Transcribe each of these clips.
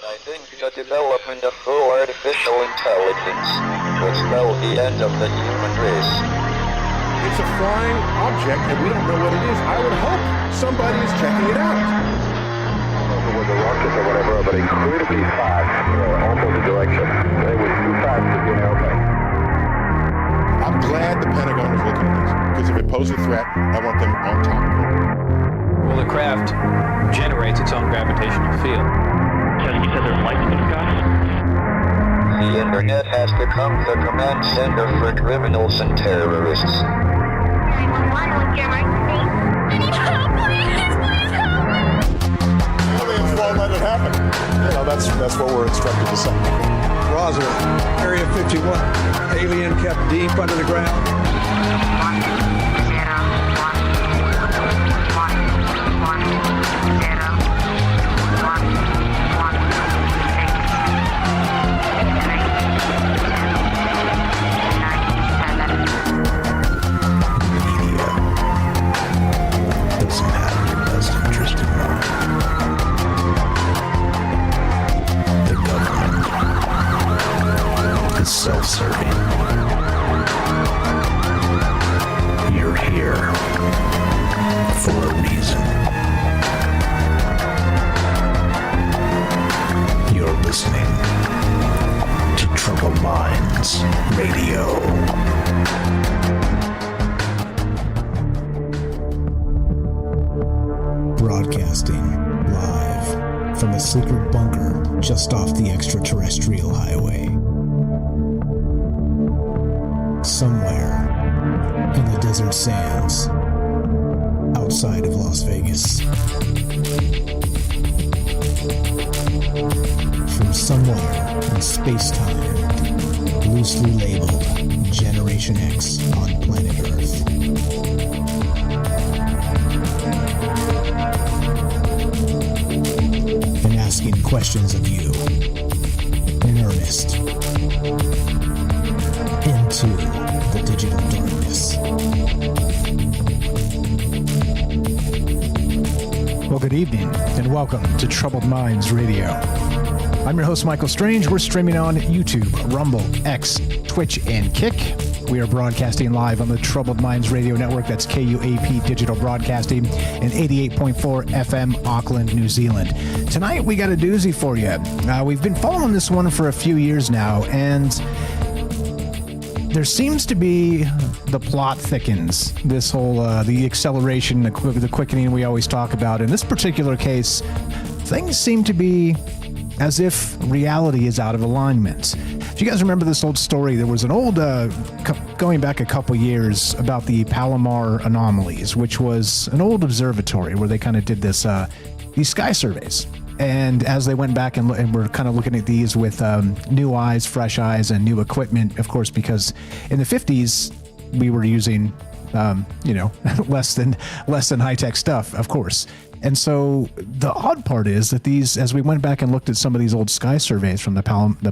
I think the development of full artificial intelligence will spell the end of the human race. It's a flying object and we don't know what it is. I would hope somebody is checking it out. I don't know if it was a rocket or whatever, but it cleared to be fast, opposite direction. It was too fast to be an airplane. I'm glad the Pentagon is looking at this, because if it poses a threat, I want them on top of it. Well, the craft generates its own gravitational field. You said there's lights in the sky? The internet has become the command center for criminals and terrorists. 911, what's your emergency? I need help, please help me! Aliens won't let it happen. You know, that's what we're instructed to say. Roger, Area 51. Alien kept deep under the ground. 1, 0, 1, 1, self-serving. You're here for a reason. You're listening to Troubled Minds Radio. Broadcasting live from a secret bunker just off the extraterrestrial highway. Somewhere in the desert sands outside of Las Vegas. From somewhere in space-time, loosely labeled Generation X on planet Earth. And asking questions of you in earnest into the digital darkness. Well, good evening, and welcome to Troubled Minds Radio. I'm your host, Michael Strange. We're streaming on YouTube, Rumble, X, Twitch, and Kick. We are broadcasting live on the Troubled Minds Radio Network. That's KUAP Digital Broadcasting and 88.4 FM, Auckland, New Zealand. Tonight, we got a doozy for you. We've been following this one for a few years now, and there seems to be the plot thickens, this whole, the acceleration, the quickening we always talk about. In this particular case, things seem to be as if reality is out of alignment. If you guys remember this old story, there was an old, going back a couple years, about the Palomar Anomalies, which was an old observatory where they kind of did this, these sky surveys. And as they went back and were kind of looking at these with new eyes, fresh eyes, and new equipment, of course, because in the 50s, we were using, less than high-tech stuff, of course. And so the odd part is that these, as we went back and looked at some of these old sky surveys from the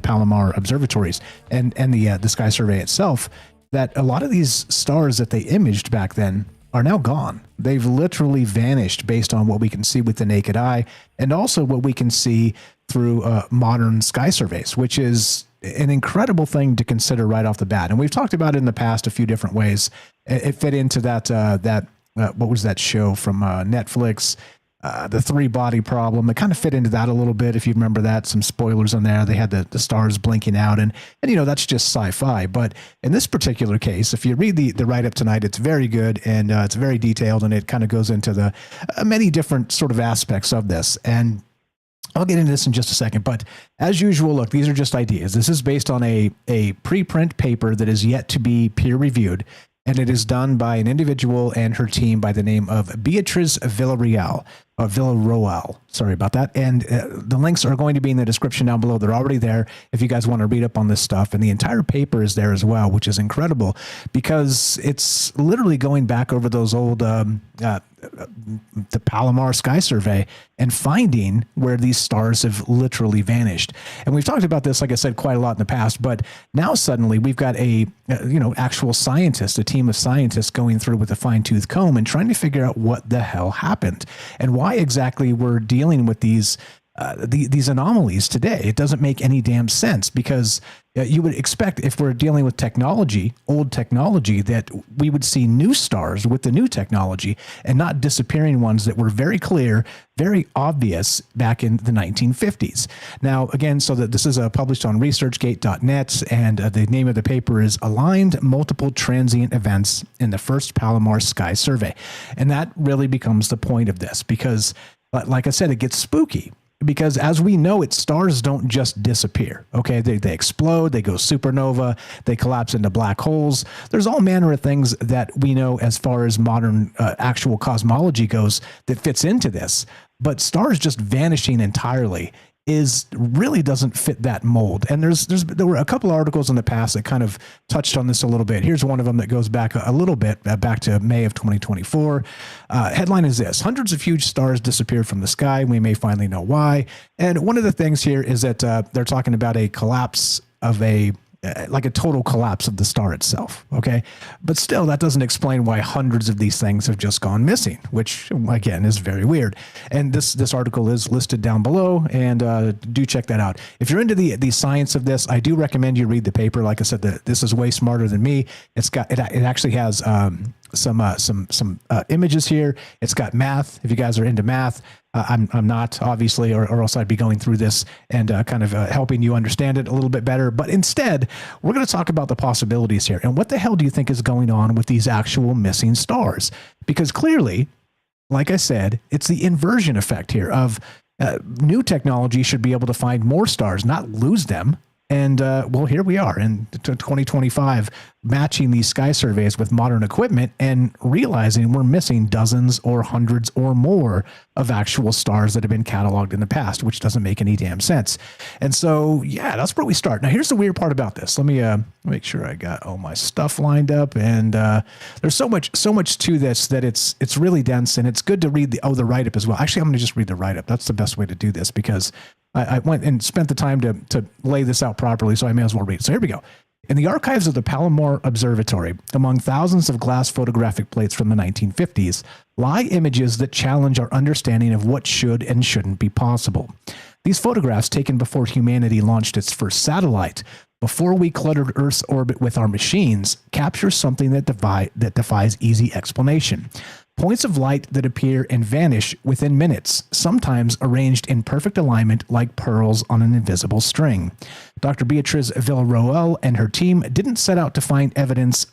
Palomar observatories and the sky survey itself, that a lot of these stars that they imaged back then are now gone. They've literally vanished based on what we can see with the naked eye and also what we can see through modern sky surveys, which is an incredible thing to consider right off the bat. And we've talked about it in the past a few different ways. It fit into that what was that show from Netflix? The three-body problem. It kind of fit into that a little bit, if you remember that. Some spoilers on there. They had the stars blinking out, and that's just sci-fi. But in this particular case, if you read the write-up tonight, it's very good, and it's very detailed, and it kind of goes into the many different sort of aspects of this. And I'll get into this in just a second, but as usual, look, these are just ideas. This is based on a preprint paper that is yet to be peer-reviewed, and it is done by an individual and her team by the name of Beatriz Villarreal. Sorry about that. And the links are going to be in the description down below. They're already there if you guys want to read up on this stuff. And the entire paper is there as well, which is incredible because it's literally going back over those old the Palomar Sky Survey and finding where these stars have literally vanished. And we've talked about this, like I said, quite a lot in the past, but now suddenly we've got a actual scientist, a team of scientists going through with a fine-tooth comb and trying to figure out what the hell happened and why exactly we're dealing with these these anomalies today. It doesn't make any damn sense, because you would expect, if we're dealing with technology, old technology, that we would see new stars with the new technology and not disappearing ones that were very clear, very obvious back in the 1950s. Now, again, so that this is published on researchgate.net, and the name of the paper is Aligned Multiple Transient Events in the First Palomar Sky Survey. And that really becomes the point of this, because, like I said, it gets spooky. Because as we know it, stars don't just disappear, okay? They explode, they go supernova, they collapse into black holes. There's all manner of things that we know as far as modern actual cosmology goes that fits into this. But stars just vanishing entirely really doesn't fit that mold. And there were a couple of articles in the past that kind of touched on this a little bit. Here's one of them that goes back a little bit, back to May of 2024. Headline is this: hundreds of huge stars disappeared from the sky. We may finally know why. And one of the things here is that they're talking about a collapse of like a total collapse of the star itself. Okay. But still, that doesn't explain why hundreds of these things have just gone missing, which again is very weird. And this article is listed down below, and do check that out. If you're into the science of this, I do recommend you read the paper. Like I said, this is way smarter than me. It actually has some images here. It's got math. If you guys are into math, I'm not, obviously, or else I'd be going through this and kind of helping you understand it a little bit better. But instead, we're going to talk about the possibilities here. And what the hell do you think is going on with these actual missing stars? Because clearly, like I said, it's the inversion effect here of new technology should be able to find more stars, not lose them. And well, here we are in 2025, matching these sky surveys with modern equipment and realizing we're missing dozens or hundreds or more of actual stars that have been cataloged in the past, which doesn't make any damn sense. And so, yeah, that's where we start. Now, here's the weird part about this. Let me make sure I got all my stuff lined up. And there's so much to this that it's really dense, and it's good to read the write-up as well. Actually, I'm going to just read the write-up. That's the best way to do this, because I went and spent the time to lay this out properly, so I may as well read it. So here we go. In the archives of the Palomar Observatory, among thousands of glass photographic plates from the 1950s, lie images that challenge our understanding of what should and shouldn't be possible. These photographs, taken before humanity launched its first satellite, before we cluttered Earth's orbit with our machines, capture something that defies easy explanation. Points of light that appear and vanish within minutes, sometimes arranged in perfect alignment like pearls on an invisible string. Dr. Beatriz Villarroel and her team didn't set out to find evidence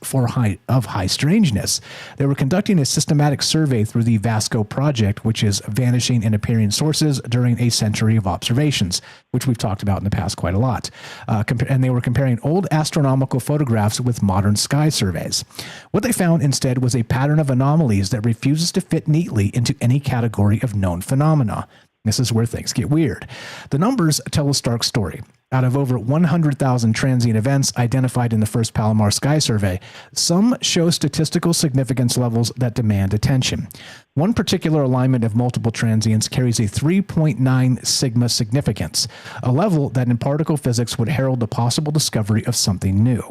of high strangeness. They were conducting a systematic survey through the VASCO project, which is Vanishing and Appearing Sources During a Century of Observations, which we've talked about in the past quite a lot. And they were comparing old astronomical photographs with modern sky surveys. What they found instead was a pattern of anomalies that refuses to fit neatly into any category of known phenomena. This is where things get weird. The numbers tell a stark story. Out of over 100,000 transient events identified in the first Palomar Sky Survey, some show statistical significance levels that demand attention. One particular alignment of multiple transients carries a 3.9 sigma significance, a level that in particle physics would herald the possible discovery of something new.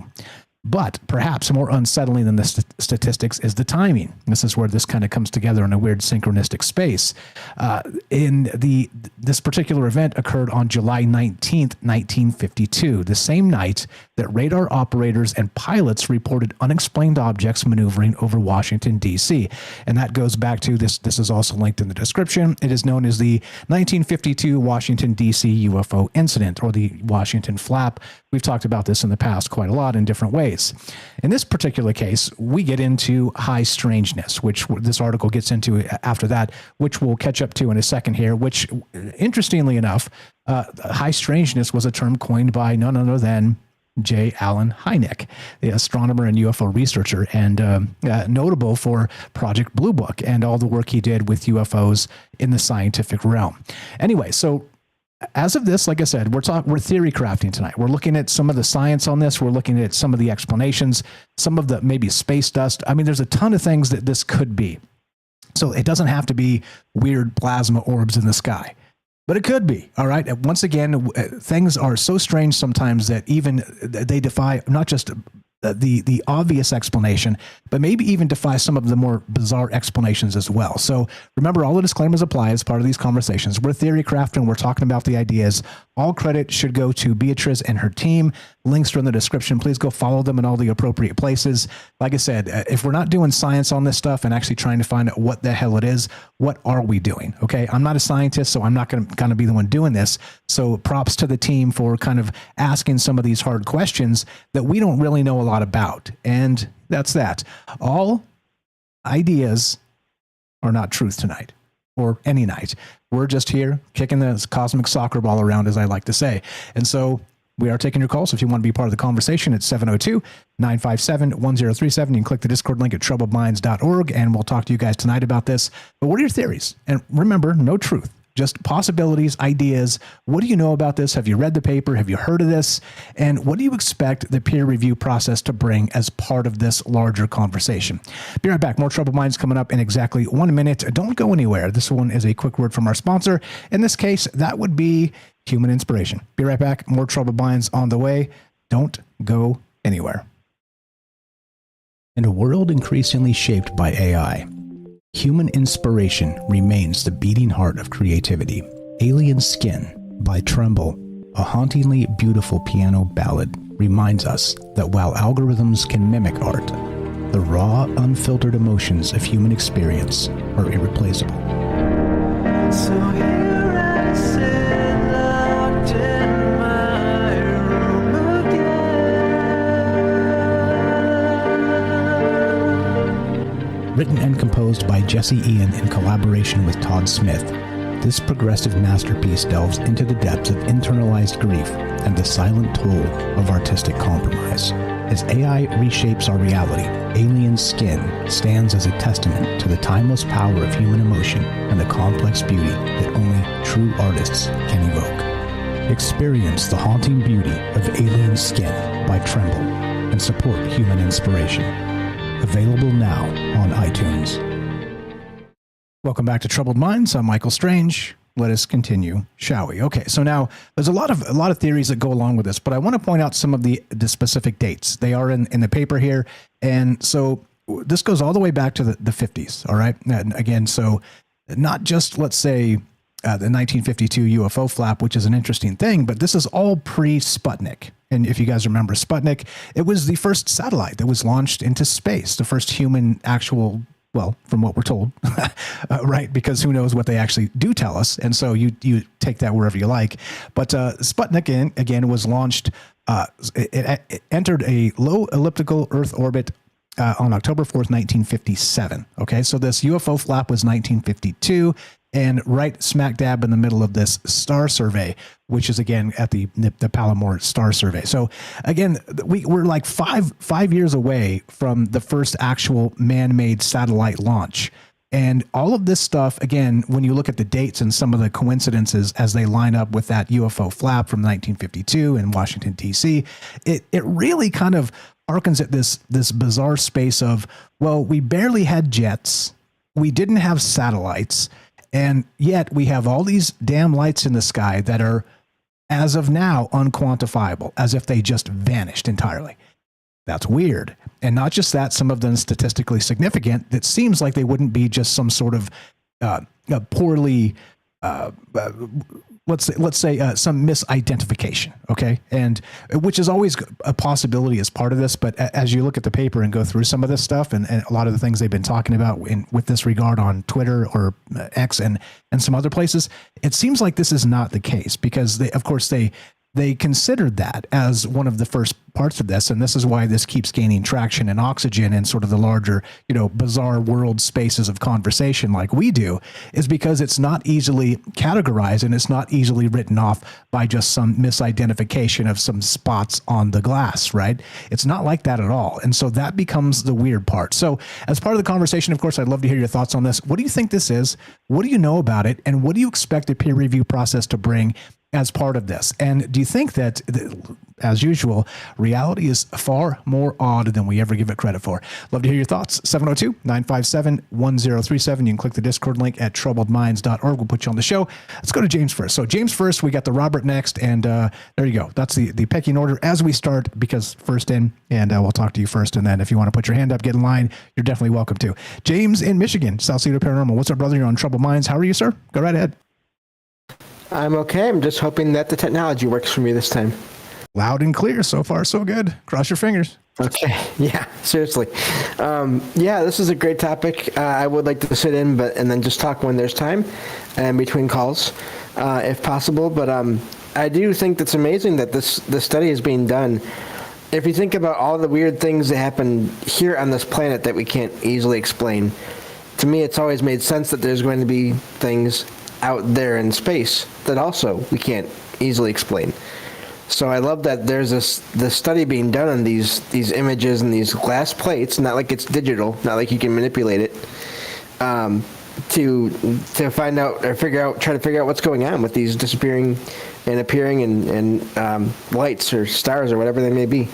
But perhaps more unsettling than the statistics is the timing. This is where this kind of comes together in a weird synchronistic space. This particular event occurred on July 19th, 1952, the same night that radar operators and pilots reported unexplained objects maneuvering over Washington, D.C. And that goes back to this. This is also linked in the description. It is known as the 1952 Washington, D.C. UFO incident, or the Washington flap. We've talked about this in the past quite a lot in different ways. In this particular case, we get into high strangeness, which this article gets into after that, which we'll catch up to in a second here, which, interestingly enough, high strangeness was a term coined by none other than J. Allen Hynek, the astronomer and UFO researcher, and notable for Project Blue Book and all the work he did with UFOs in the scientific realm. Anyway, so as of this, like I said, we're theory crafting tonight. We're looking at some of the science on this. We're looking at some of the explanations, some of the maybe space dust. I mean, there's a ton of things that this could be. So it doesn't have to be weird plasma orbs in the sky, but it could be. All right. Once again, things are so strange sometimes that even they defy not just the obvious explanation, but maybe even defy some of the more bizarre explanations as well. So remember, all the disclaimers apply as part of these conversations. We're theory crafting. We're talking about the ideas. All credit should go to Beatrice and her team. Links are in the description. Please go follow them in all the appropriate places. Like I said, if we're not doing science on this stuff and actually trying to find out what the hell it is, what are we doing? Okay, I'm not a scientist, so I'm not going to be the one doing this. So props to the team for kind of asking some of these hard questions that we don't really know a lot about. And that's that. All ideas are not truth tonight or any night. We're just here kicking the cosmic soccer ball around, as I like to say. And so we are taking your calls. If you want to be part of the conversation, it's 702-957-1037. You can click the Discord link at troubledminds.org, and we'll talk to you guys tonight about this. But what are your theories? And remember, no truth. Just possibilities, ideas. What do you know about this? Have you read the paper? Have you heard of this? And what do you expect the peer review process to bring as part of this larger conversation? Be right back. More Troubled Minds coming up in exactly 1 minute. Don't go anywhere. This one is a quick word from our sponsor. In this case, that would be Human Inspiration. Be right back. More Troubled Minds on the way. Don't go anywhere. In a world increasingly shaped by AI, human inspiration remains the beating heart of creativity. Alien Skin by Tremble, a hauntingly beautiful piano ballad, reminds us that while algorithms can mimic art, the raw, unfiltered emotions of human experience are irreplaceable. So here I sit, locked in my room again. Written and composed by Jesse Ian in collaboration with Todd Smith, this progressive masterpiece delves into the depths of internalized grief and the silent toll of artistic compromise. As AI reshapes our reality, Alien Skin stands as a testament to the timeless power of human emotion and the complex beauty that only true artists can evoke. Experience the haunting beauty of Alien Skin by Tremble and support human inspiration. Available now on iTunes. Welcome back to Troubled Minds. I'm Michael Strange. Let us continue, shall we? Okay, so now there's a lot of theories that go along with this, but I want to point out some of the specific dates. They are in the paper here, and so this goes all the way back to the 50s. All right, and again, so not just let's say the 1952 UFO flap, which is an interesting thing, but this is all pre-Sputnik. And if you guys remember Sputnik, it was the first satellite that was launched into space, the first human actual, well, from what we're told, right? Because who knows what they actually do tell us. And so you take that wherever you like. But Sputnik, again, was launched, it entered a low elliptical Earth orbit on October 4th, 1957. Okay, so this UFO flap was 1952. And right smack dab in the middle of this star survey, which is again at the Palomar star survey. So again, we're like five years away from the first actual man-made satellite launch. And all of this stuff, again, when you look at the dates and some of the coincidences as they line up with that UFO flap from 1952 in Washington, D.C., it really kind of harkens at this bizarre space of, well, we barely had jets, we didn't have satellites, and yet we have all these damn lights in the sky that are, as of now, unquantifiable, as if they just vanished entirely. That's weird. And not just that, some of them statistically significant. That seems like they wouldn't be just some sort of poorly, let's say some misidentification. Okay, and which is always a possibility as part of this. But as you look at the paper and go through some of this stuff and a lot of the things they've been talking about with this regard on Twitter or X and some other places, it seems like this is not the case because they considered that as one of the first parts of this. And this is why this keeps gaining traction and oxygen in sort of the larger, bizarre world spaces of conversation like we do, is because it's not easily categorized and it's not easily written off by just some misidentification of some spots on the glass, right? It's not like that at all. And so that becomes the weird part. So as part of the conversation, of course, I'd love to hear your thoughts on this. What do you think this is? What do you know about it? And what do you expect the peer review process to bring as part of this. And do you think that, as usual, reality is far more odd than we ever give it credit for? Love to hear your thoughts. 702-957-1037. You can click the Discord link at troubledminds.org. We'll put you on the show. Let's go to James first. So James first, we got the Robert next, and there you go. That's the pecking order as we start, because first in, and we'll talk to you first. And then if you want to put your hand up, get in line, you're definitely welcome to. James in Michigan, South Cedar Paranormal. What's up, brother? You're on Troubled Minds. How are you, sir? Go right ahead. I'm okay. I'm just hoping that the technology works for me this time. Loud and clear. So far, so good. Cross your fingers. Okay. Yeah, seriously. This is a great topic. I would like to sit in, and then just talk when there's time and between calls, if possible. But I do think it's amazing that this study is being done. If you think about all the weird things that happen here on this planet that we can't easily explain, to me, it's always made sense that there's going to be things out there in space that also we can't easily explain. So I love that there's this study being done on these images and these glass plates, not like it's digital, not like you can manipulate it, to find out or try to figure out what's going on with these disappearing and appearing and lights or stars or whatever they may be.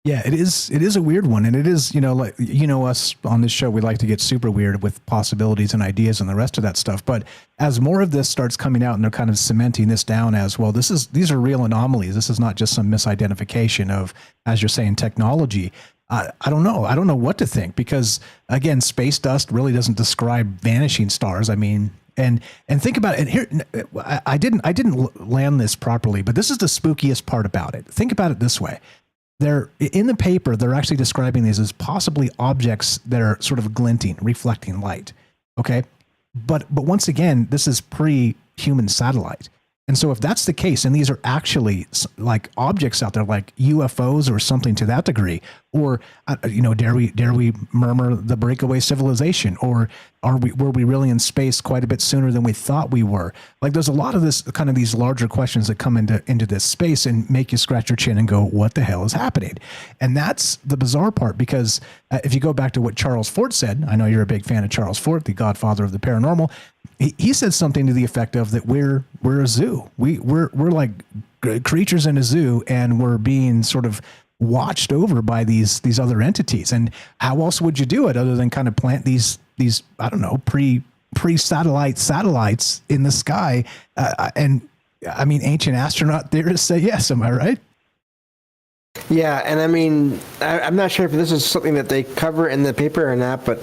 Yeah, it is a weird one. And it is, like, us on this show, we like to get super weird with possibilities and ideas and the rest of that stuff. But as more of this starts coming out and they're kind of cementing this down as, well, these are real anomalies. This is not just some misidentification of, as you're saying, technology. I don't know. I don't know what to think, because again, space dust really doesn't describe vanishing stars. I mean, and think about it. And here, I didn't land this properly, but this is the spookiest part about it. Think about it this way. They're in the paper, they're actually describing these as possibly objects that are sort of glinting, reflecting light. Okay. But once again, this is pre-human satellite. And so if that's the case, and these are actually like objects out there, like UFOs or something to that degree, or, dare we murmur the breakaway civilization, or were we really in space quite a bit sooner than we thought we were? Like, there's a lot of this kind of these larger questions that come into this space and make you scratch your chin and go, what the hell is happening? And that's the bizarre part, because if you go back to what Charles Fort said, I know you're a big fan of Charles Fort, the godfather of the paranormal. He said something to the effect of that we're a zoo. We're like creatures in a zoo, and we're being sort of watched over by these other entities. And how else would you do it other than kind of plant these I don't know, pre-satellite satellites in the sky? And I mean, ancient astronaut theorists say yes. Am I right? Yeah, and I mean, I'm not sure if this is something that they cover in the paper or not, but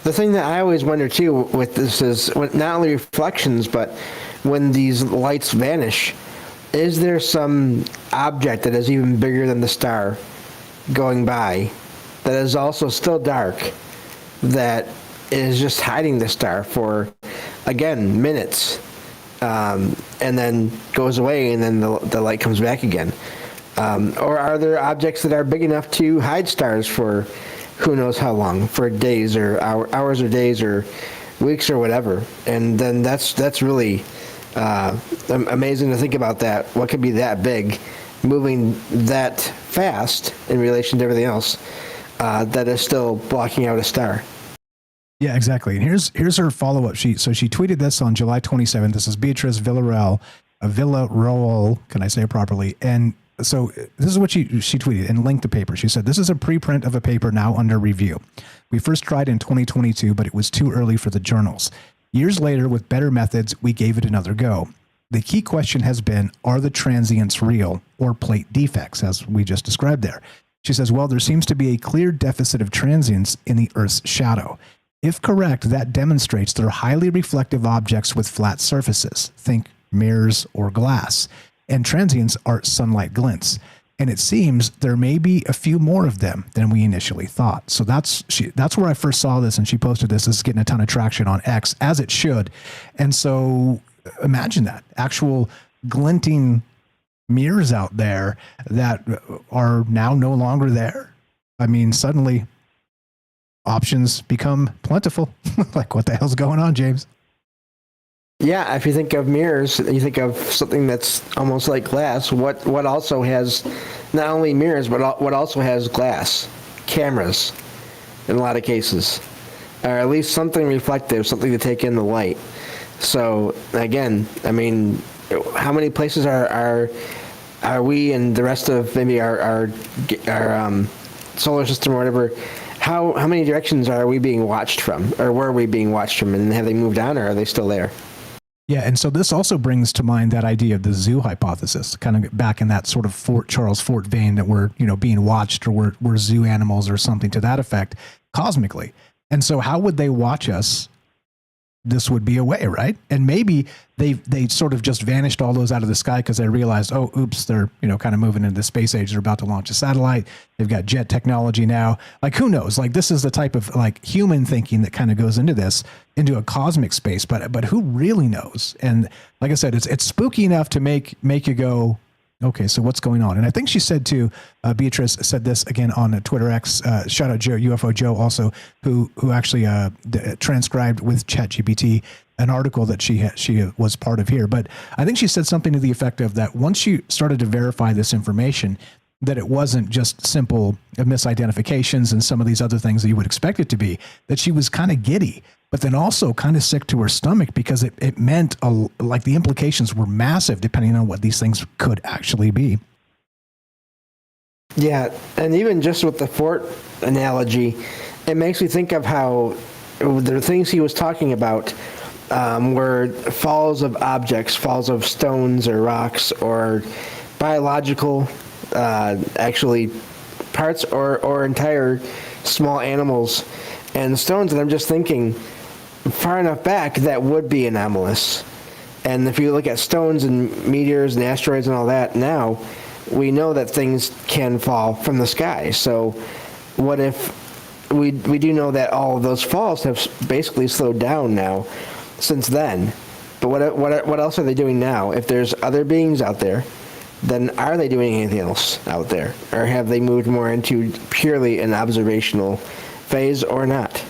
the thing that I always wonder too with this is not only reflections, but when these lights vanish, is there some object that is even bigger than the star going by that is also still dark, that is just hiding the star for, again, minutes, and then goes away, and then the light comes back again? Or are there objects that are big enough to hide stars for who knows how long, for days or hours or days or weeks or whatever? And then that's really amazing to think about that. What could be that big, moving that fast in relation to everything else, that is still blocking out a star? Yeah, exactly. And here's her follow-up sheet. So she tweeted this on July 27th. This is Beatrice Villarreal, can I say it properly? And so this is what she tweeted and linked the paper. She said, this is a preprint of a paper now under review. We first tried in 2022, but it was too early for the journals. Years later, with better methods, we gave it another go. The key question has been, are the transients real or plate defects, as we just described there? She says, well, there seems to be a clear deficit of transients in the Earth's shadow. If correct, that demonstrates they're highly reflective objects with flat surfaces. Think mirrors or glass. And transients are sunlight glints. And it seems there may be a few more of them than we initially thought. So that's where I first saw this, and she posted this. This is getting a ton of traction on X, as it should. And so imagine that. Actual glinting mirrors out there that are now no longer there. I mean, suddenly options become plentiful. Like, what the hell's going on, James? Yeah, if you think of mirrors, you think of something that's almost like glass. What also has not only mirrors, but what also has glass, cameras, in a lot of cases, or at least something reflective, something to take in the light. So again, I mean, how many places are we and the rest of maybe our solar system or whatever? How many directions are we being watched from, or were we being watched from, and have they moved on, or are they still there? Yeah, and so this also brings to mind that idea of the zoo hypothesis, kind of back in that sort of Charles Fort vein, that we're, being watched, or we're zoo animals or something to that effect cosmically. And so how would they watch us? This would be a way, right? And maybe they sort of just vanished all those out of the sky because they realized, oh, oops, they're kind of moving into the space age. They're about to launch a satellite. They've got jet technology now. Like, who knows? Like, this is the type of human thinking that kind of goes into this, into a cosmic space. But who really knows? And like I said, it's spooky enough to make you go, okay, so what's going on? And I think she said too, Beatrice said this again on Twitter X, shout out Joe, UFO Joe also, who actually transcribed with ChatGPT an article that she was part of here. But I think she said something to the effect of that once you started to verify this information, that it wasn't just simple misidentifications and some of these other things that you would expect it to be, that she was kind of giddy, but then also kind of sick to her stomach, because it meant like the implications were massive depending on what these things could actually be. Yeah, and even just with the fort analogy, it makes me think of how the things he was talking about were falls of objects, falls of stones or rocks or biological actually parts or entire small animals and stones. And I'm just thinking, far enough back, that would be anomalous. And if you look at stones and meteors and asteroids and all that now, we know that things can fall from the sky. So what if we do know that all of those falls have basically slowed down now since then? But what else are they doing now? If there's other beings out there, then are they doing anything else out there? Or have they moved more into purely an observational phase or not?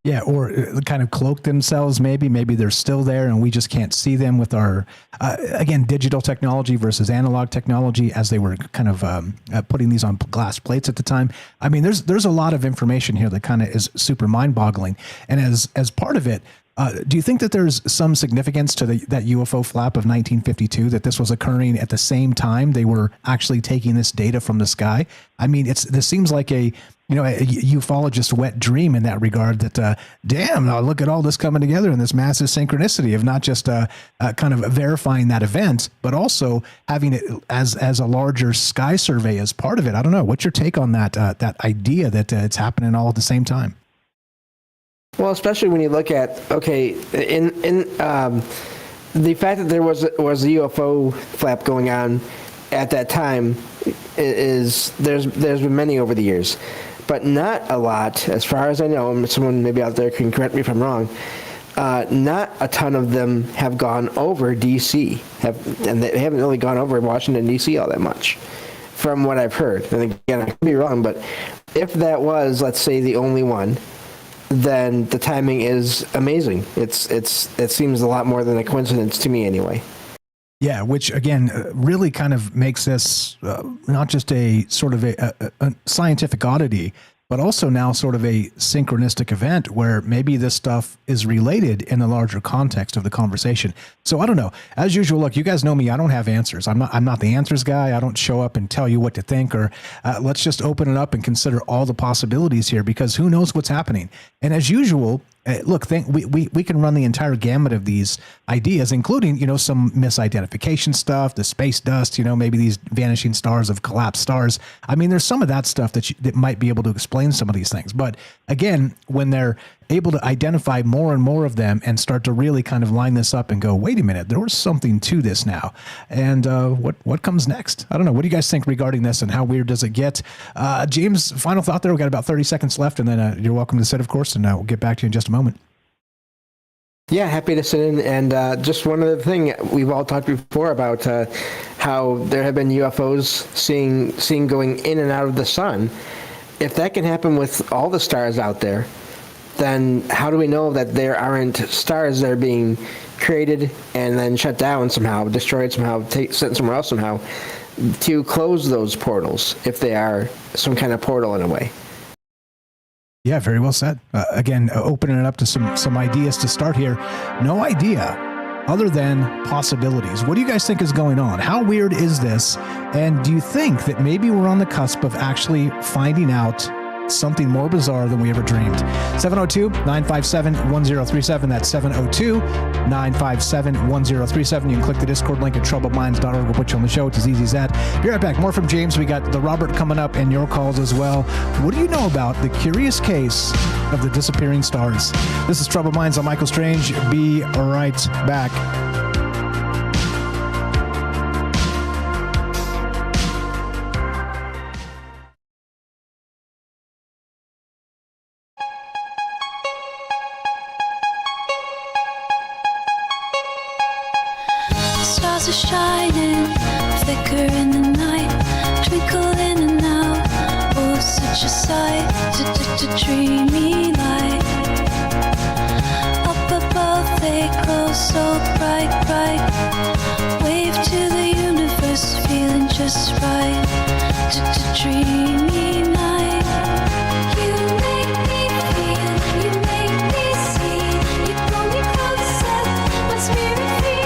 Yeah, or kind of cloak themselves maybe. Maybe they're still there and we just can't see them with our, again, digital technology versus analog technology, as they were kind of putting these on glass plates at the time. I mean, there's a lot of information here that kind of is super mind-boggling. And as part of it, do you think that there's some significance to that UFO flap of 1952, that this was occurring at the same time they were actually taking this data from the sky? I mean, this seems like a ufologist wet dream in that regard, that, damn, now look at all this coming together in this massive synchronicity of not just kind of verifying that event, but also having it as a larger sky survey as part of it. I don't know. What's your take on that idea that it's happening all at the same time? Well, especially when you look at, okay, in the fact that there was a UFO flap going on at that time is there's been many over the years, but not a lot, as far as I know. And someone maybe out there can correct me if I'm wrong. Not a ton of them have gone over DC, and they haven't really gone over Washington DC all that much, from what I've heard. And again, I could be wrong, but if that was, let's say, the only one, then the timing is amazing. It seems a lot more than a coincidence to me anyway. Yeah, which again really kind of makes this not just a sort of a scientific oddity, but also now sort of a synchronistic event where maybe this stuff is related in the larger context of the conversation. So I don't know. As usual, look, you guys know me. I don't have answers. I'm not the answers guy. I don't show up and tell you what to think, or let's just open it up and consider all the possibilities here, because who knows what's happening. And as usual, look, we can run the entire gamut of these ideas, including, some misidentification stuff, the space dust, maybe these vanishing stars of collapsed stars. I mean, there's some of that stuff that might be able to explain some of these things. But again, when they're able to identify more and more of them and start to really kind of line this up and go, wait a minute, there was something to this now. And what comes next? I don't know. What do you guys think regarding this, and how weird does it get? James, final thought there. We've got about 30 seconds left, and then you're welcome to sit, of course, and we'll get back to you in just a moment. Yeah, happy to sit in. And just one other thing, we've all talked before about how there have been UFOs seen going in and out of the sun. If that can happen with all the stars out there, then how do we know that there aren't stars that are being created and then shut down somehow, destroyed somehow, sent somewhere else somehow, to close those portals, if they are some kind of portal in a way? Yeah, very well said. Again, opening it up to some ideas to start here. No idea other than possibilities. What do you guys think is going on? How weird is this? And do you think that maybe we're on the cusp of actually finding out something more bizarre than we ever dreamed? 702-957-1037. That's 702-957-1037. You can click the Discord link at troubledminds.org. We'll put you on the show. It's as easy as that. Be right back. More from James. We got the Robert coming up and your calls as well. What do you know about the curious case of the disappearing stars? This is Troubled Minds. I'm Michael Strange. Be right back. Stars are shining, flicker in the night, twinkle in and out. Oh, such a sight, to dreamy light. Up above they glow so bright, bright. Wave to the universe, feeling just right. To dreamy night. You make me feel, you make me see. You pull me closer, my spirit free.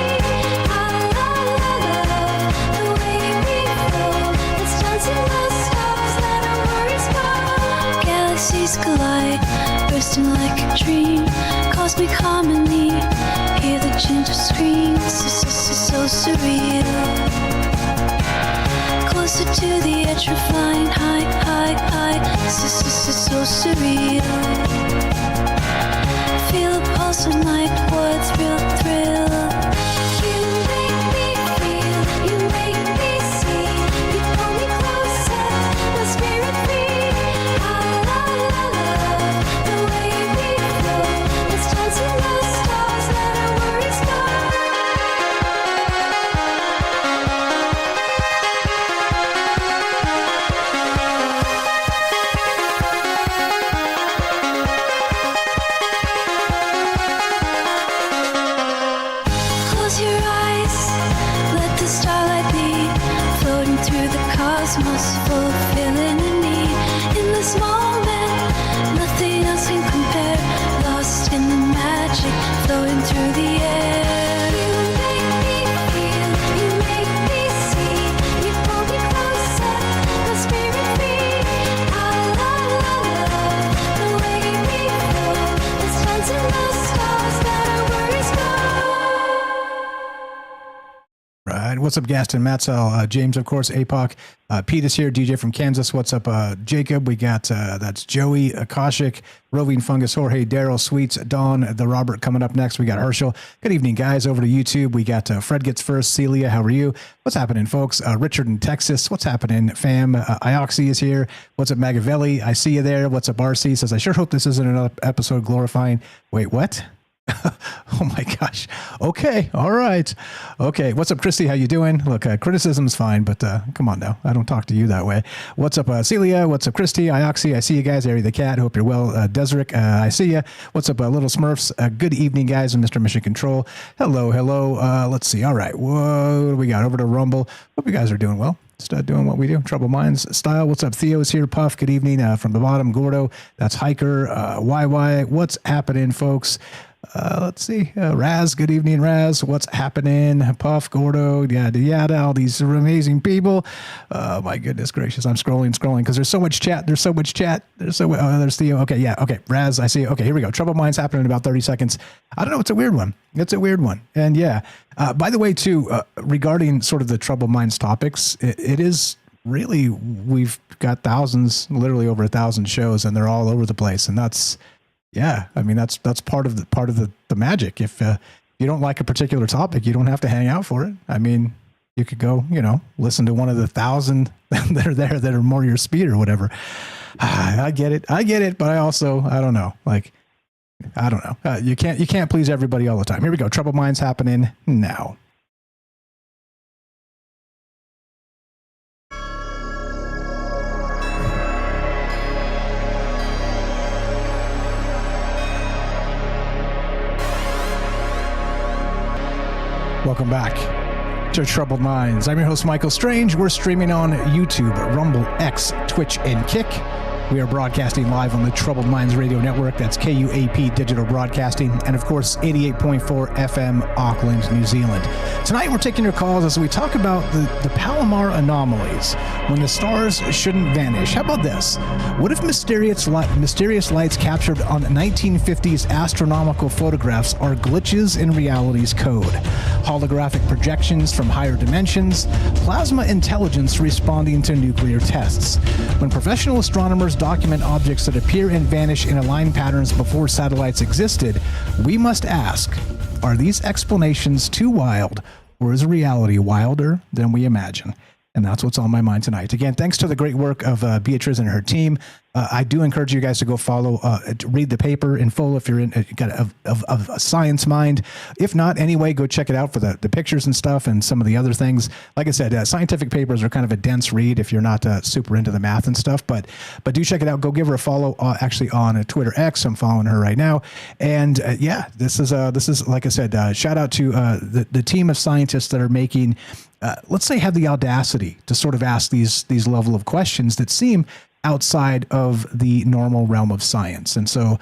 Galaxies collide, bursting like a dream. Cosmic harmony, hear the gentle screams. So surreal. Closer to the edge, we're flying high, high, high. So surreal. Feel a pulse of night, what thrill, thrill. You make me feel, you make me see. You pull me closer, my spirit free. La la la la, the way we flow. Let's dance in the stars, let our worries go. Close your eyes, let the starlight lead, floating through the cosmos, fulfilling a need. In this moment, nothing else can compare, lost in the magic, flowing through the air. You make me feel, you make me see, you pull me closer, my spirit free. La la la la, the way we flow, let's dance in the stars, let our worries go. Right. What's up, Gaston, Matzell, James, of course, APOC. Pete is here, DJ from Kansas. What's up, Jacob? We got, that's Joey, Akashic, Roving Fungus, Jorge, Daryl, Sweets, Dawn, the Robert coming up next. We got Herschel. Good evening, guys. Over to YouTube. We got Fred Gets First, Celia, how are you? What's happening, folks? Richard in Texas. What's happening, fam? Ioxy is here. What's up, Magavelli? I see you there. What's up, RC? Says, I sure hope this isn't another episode glorifying. Wait, what? Oh my gosh. Okay. All right. Okay. What's up, Christy? How you doing? Look, criticism's fine, but come on now. I don't talk to you that way. What's up, Celia? What's up, Christy? Ioxy, I see you guys. Ari the Cat. Hope you're well. Desric, I see you. What's up, Little Smurfs? Good evening, guys. And Mr. Mission Control. Hello. Hello. Let's see. All right. Whoa, what do we got? Over to Rumble. Hope you guys are doing well. Just doing what we do. Trouble Minds style. What's up? Theo's here. Puff. Good evening. From the bottom. Gordo. That's Hiker. YY. What's happening, folks? Let's see. Raz, good evening, Raz. What's happening? Puff, Gordo, yada, yada, all these amazing people. My goodness gracious. I'm scrolling, because there's so much chat. There's Theo. Okay, yeah, okay. Raz, I see. Okay, here we go. Trouble Minds happening in about 30 seconds. I don't know. It's a weird one. And yeah, by the way, too, regarding sort of the Trouble Minds topics, it is really, we've got thousands, literally over 1,000 shows, and they're all over the place. And that's, yeah, I mean, that's part of the magic. If you don't like a particular topic, you don't have to hang out for it. I mean, you could go, listen to one of the 1,000 that are there that are more your speed or whatever. I get it, but I don't know. Like, I don't know. You can't please everybody all the time. Here we go. Trouble Minds happening now. Welcome back to Troubled Minds. I'm your host, Michael Strange. We're streaming on YouTube, Rumble, X, Twitch, and Kick. We are broadcasting live on the Troubled Minds Radio Network. That's KUAP Digital Broadcasting. And, of course, 88.4 FM, Auckland, New Zealand. Tonight, we're taking your calls as we talk about the Palomar anomalies, when the stars shouldn't vanish. How about this? What if mysterious lights captured on 1950s astronomical photographs are glitches in reality's code? Holographic projections from higher dimensions, plasma intelligence responding to nuclear tests. When professional astronomers document objects that appear and vanish in aligned patterns before satellites existed, we must ask, are these explanations too wild, or is reality wilder than we imagine? And that's what's on my mind tonight. Again, thanks to the great work of Beatrice and her team. I do encourage you guys to go follow, read the paper in full if you're got a science mind. If not, anyway, go check it out for the pictures and stuff and some of the other things. Like I said, scientific papers are kind of a dense read if you're not super into the math and stuff. But do check it out. Go give her a follow. Actually, on Twitter X, I'm following her right now. And yeah, this is like I said. Shout out to the team of scientists that are making. Let's say have the audacity to sort of ask these level of questions that seem outside of the normal realm of science. And so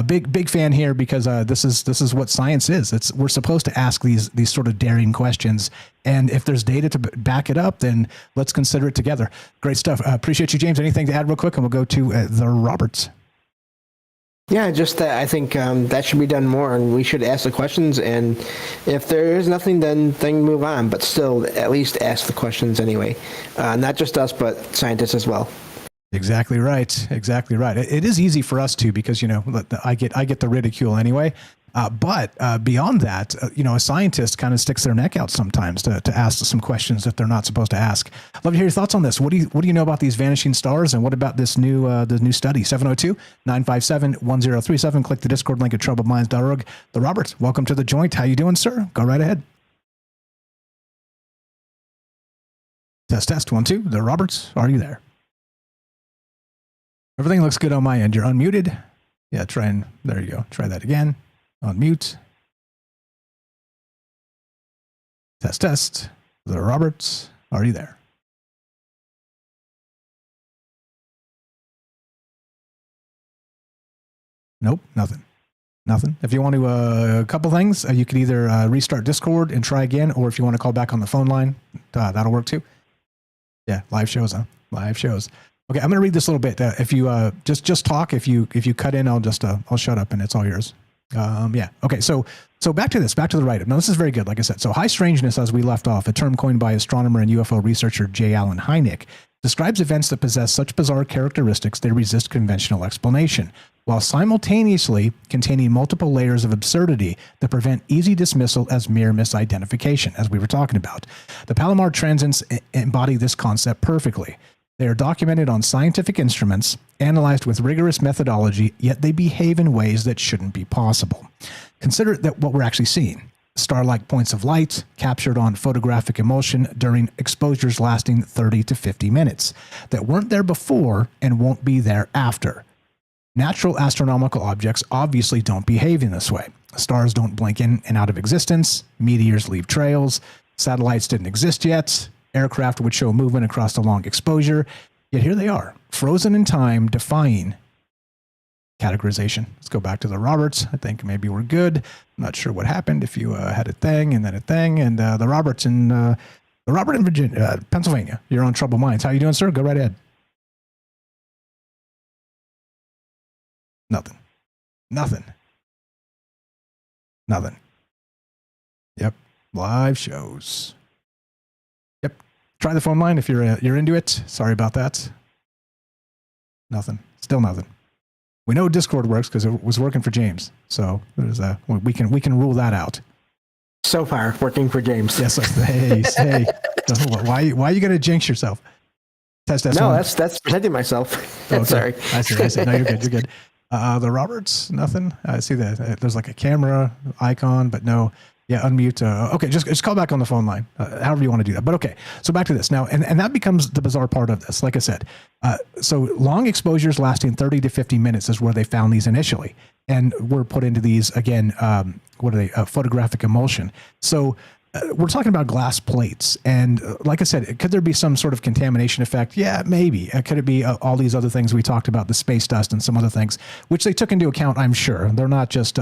big fan here because this is what science is. We're supposed to ask these sort of daring questions. And if there's data to back it up, then let's consider it together. Great stuff. Appreciate you, James. Anything to add real quick? And we'll go to the Roberts. Yeah, just that I think that should be done more, and we should ask the questions, and if there is nothing, then move on, but still at least ask the questions anyway. Not just us, but scientists as well. Exactly right. Exactly right. It is easy for us to, because, I get the ridicule anyway. But beyond that, a scientist kind of sticks their neck out sometimes to ask some questions that they're not supposed to ask. Love to hear your thoughts on this. What do you know about these vanishing stars, and what about this new study? 702-957-1037. Click the Discord link at troubledminds.org. The Roberts, welcome to the joint. How you doing, sir? Go right ahead. Test 1 2. The Roberts, are you there? Everything looks good on my end. You're unmuted. Yeah, there you go. Try that again. Unmute. Test. The Roberts, are you there? Nope, nothing. If you want to, a couple things, you could either restart Discord and try again, or if you want to call back on the phone line, that'll work too. Yeah, live shows, huh? Live shows. Okay, I'm going to read this a little bit. If you just talk, if you cut in, I'll shut up and it's all yours. Yeah. Okay. So back to the write-up. Now, this is very good. Like I said, so high strangeness, as we left off, a term coined by astronomer and UFO researcher J. Allen Hynek, describes events that possess such bizarre characteristics they resist conventional explanation, while simultaneously containing multiple layers of absurdity that prevent easy dismissal as mere misidentification, as we were talking about. The Palomar transits embody this concept perfectly. They are documented on scientific instruments, analyzed with rigorous methodology, yet they behave in ways that shouldn't be possible. Consider that what we're actually seeing. Star-like points of light captured on photographic emulsion during exposures lasting 30 to 50 minutes that weren't there before and won't be there after. Natural astronomical objects obviously don't behave in this way. Stars don't blink in and out of existence. Meteors leave trails. Satellites didn't exist yet. Aircraft would show movement across a long exposure. Yet here they are, frozen in time, defying categorization. Let's go back to the Roberts. I think maybe we're good. I'm not sure what happened if you had a thing and then a thing. And the Roberts in Virginia, Pennsylvania. You're on Troubled Minds. How you doing, sir? Go right ahead. Nothing. Yep. Live shows. Yep. Try the phone line if you're into it. Sorry about that. Nothing. Still nothing. We know Discord works because it was working for James. So there's we can rule that out. So far, working for James. Yes. Hey. Why are you going to jinx yourself? Test. No, that's protecting myself. Oh, okay. Sorry. I see. No, you're good. The Roberts, nothing. I see that there's like a camera icon, but no. Yeah, unmute. Okay, just call back on the phone line, however you want to do that. But okay, so back to this now, and that becomes the bizarre part of this. Like I said, so long exposures lasting 30 to 50 minutes is where they found these initially, and were put into these again. What are they? Photographic emulsion. So we're talking about glass plates, and like I said, could there be some sort of contamination effect? Yeah, maybe. Could it be all these other things we talked about, the space dust and some other things, which they took into account? I'm sure they're not just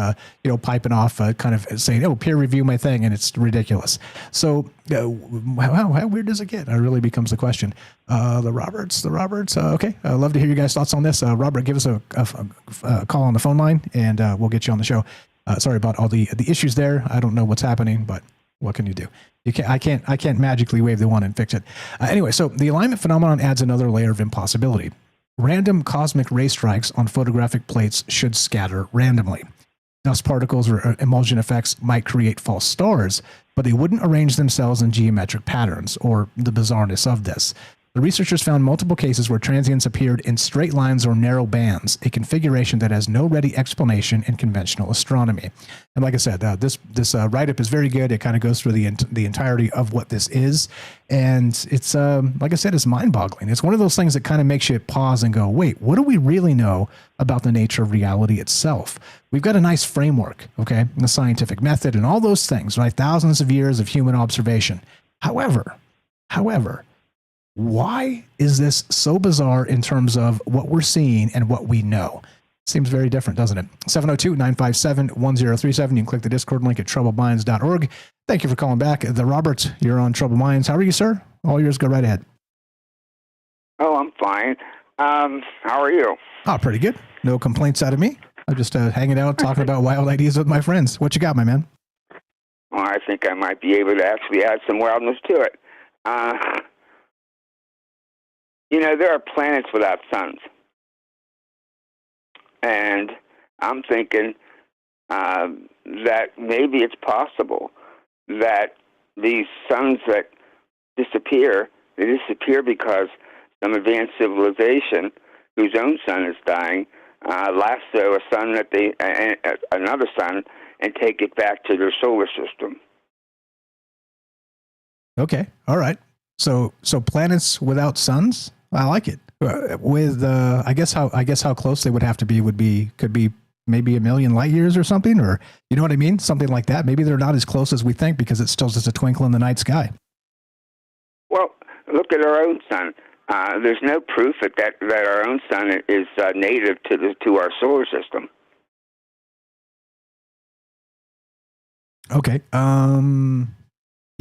piping off, kind of saying, "Oh, peer review my thing," and it's ridiculous. So, how weird does it get? It really becomes the question. The Roberts. Okay, I'd love to hear you guys' thoughts on this. Robert, give us a call on the phone line, and we'll get you on the show. Sorry about all the issues there. I don't know what's happening, but what can you do? I can't magically wave the wand and fix it. Anyway, so the alignment phenomenon adds another layer of impossibility. Random cosmic ray strikes on photographic plates should scatter randomly. Dust particles or emulsion effects might create false stars, but they wouldn't arrange themselves in geometric patterns, or the bizarreness of this. The researchers found multiple cases where transients appeared in straight lines or narrow bands, a configuration that has no ready explanation in conventional astronomy. And like I said, this write-up is very good. It kind of goes through the entirety of what this is. And it's, like I said, it's mind-boggling. It's one of those things that kind of makes you pause and go, wait, what do we really know about the nature of reality itself? We've got a nice framework, okay, the scientific method and all those things, right? Thousands of years of human observation. However, why is this so bizarre in terms of what we're seeing and what we know? Seems very different, doesn't it? 702-957-1037. You can click the Discord link at troubledminds.org. Thank you for calling back. The Roberts, you're on Troubled Minds. How are you, sir? All yours, go right ahead. Oh, I'm fine. How are you? Oh, pretty good. No complaints out of me. I'm just hanging out, talking about wild ideas with my friends. What you got, my man? Well, I think I might be able to actually add some wildness to it. There are planets without suns. And I'm thinking that maybe it's possible that these suns that disappear, they disappear because some advanced civilization whose own sun is dying lasso a sun that another sun and take it back to their solar system. Okay, all right. So planets without suns? I like it. With I guess how close they would have to be could be maybe 1 million light years or something, or you know what I mean, something like that. Maybe they're not as close as we think because it's still just a twinkle in the night sky. Well, look at our own sun. There's no proof that our own sun is native to our solar system. Okay.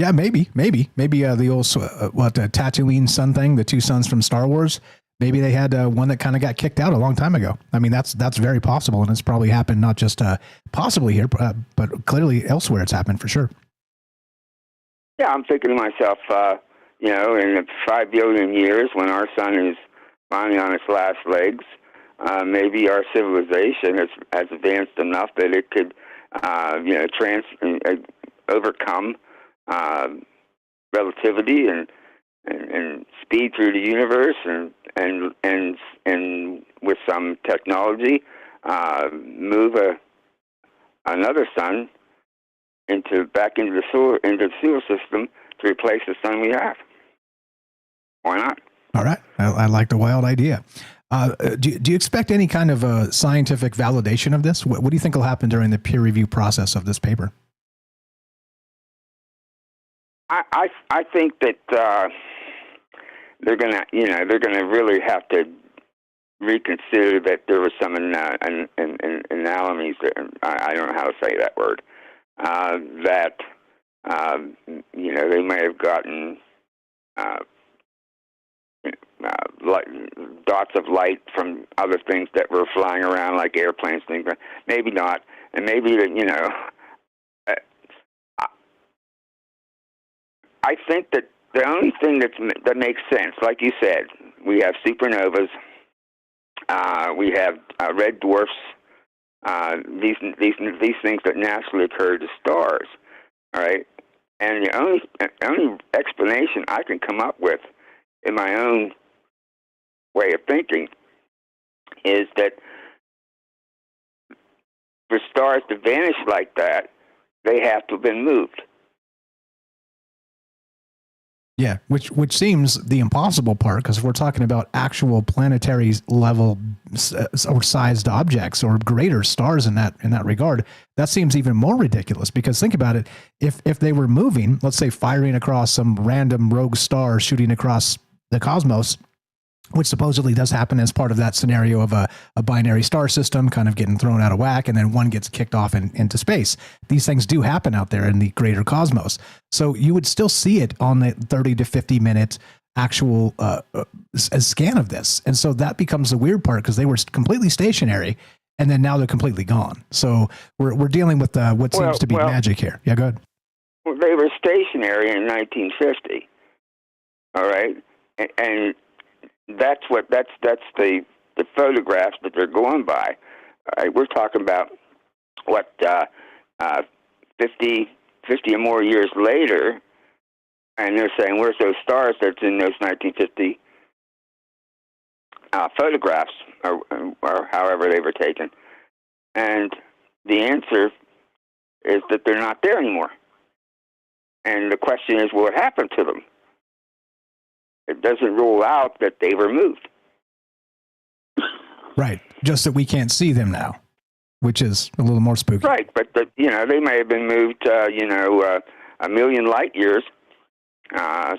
Yeah, maybe the old Tatooine sun thing, the two suns from Star Wars. Maybe they had one that kind of got kicked out a long time ago. I mean, that's very possible, and it's probably happened not just possibly here, but clearly elsewhere. It's happened for sure. Yeah, I'm thinking to myself, in 5 billion years, when our sun is finally on its last legs, maybe our civilization has advanced enough that it could, overcome relativity and speed through the universe, and with some technology, move another sun back into the solar system to replace the sun we have. Why not? All right, I like the wild idea. Do you expect any kind of scientific validation of this? What do you think will happen during the peer review process of this paper? I think that they're gonna really have to reconsider that there was some anomalies. I don't know how to say that word. That they may have gotten dots of light from other things that were flying around, like airplanes, things. Maybe not, and maybe that I think that the only thing that makes sense, like you said, we have supernovas, we have red dwarfs, these things that naturally occur to stars. All right, and the only explanation I can come up with, in my own way of thinking, is that for stars to vanish like that, they have to have been moved. Yeah, which seems the impossible part, because if we're talking about actual planetary level or sized objects or greater stars in that regard, that seems even more ridiculous. Because think about it, if they were moving, let's say firing across some random rogue star shooting across the cosmos, which supposedly does happen as part of that scenario of a binary star system kind of getting thrown out of whack, and then one gets kicked off into space. These things do happen out there in the greater cosmos. So you would still see it on the 30 to 50 minute actual scan of this. And so that becomes the weird part, because they were completely stationary, and then now they're completely gone. So we're dealing with what seems to be magic here. Yeah, go ahead. Well, they were stationary in 1950. All right, and that's the photographs that they're going by. All right, we're talking about 50 or more years later, and they're saying, where's those stars that's in those 1950 photographs, or however they were taken? And the answer is that they're not there anymore. And the question is, what happened to them? It doesn't rule out that they were moved. Right. Just that we can't see them now, which is a little more spooky. Right, but they may have been moved, a million light years, out,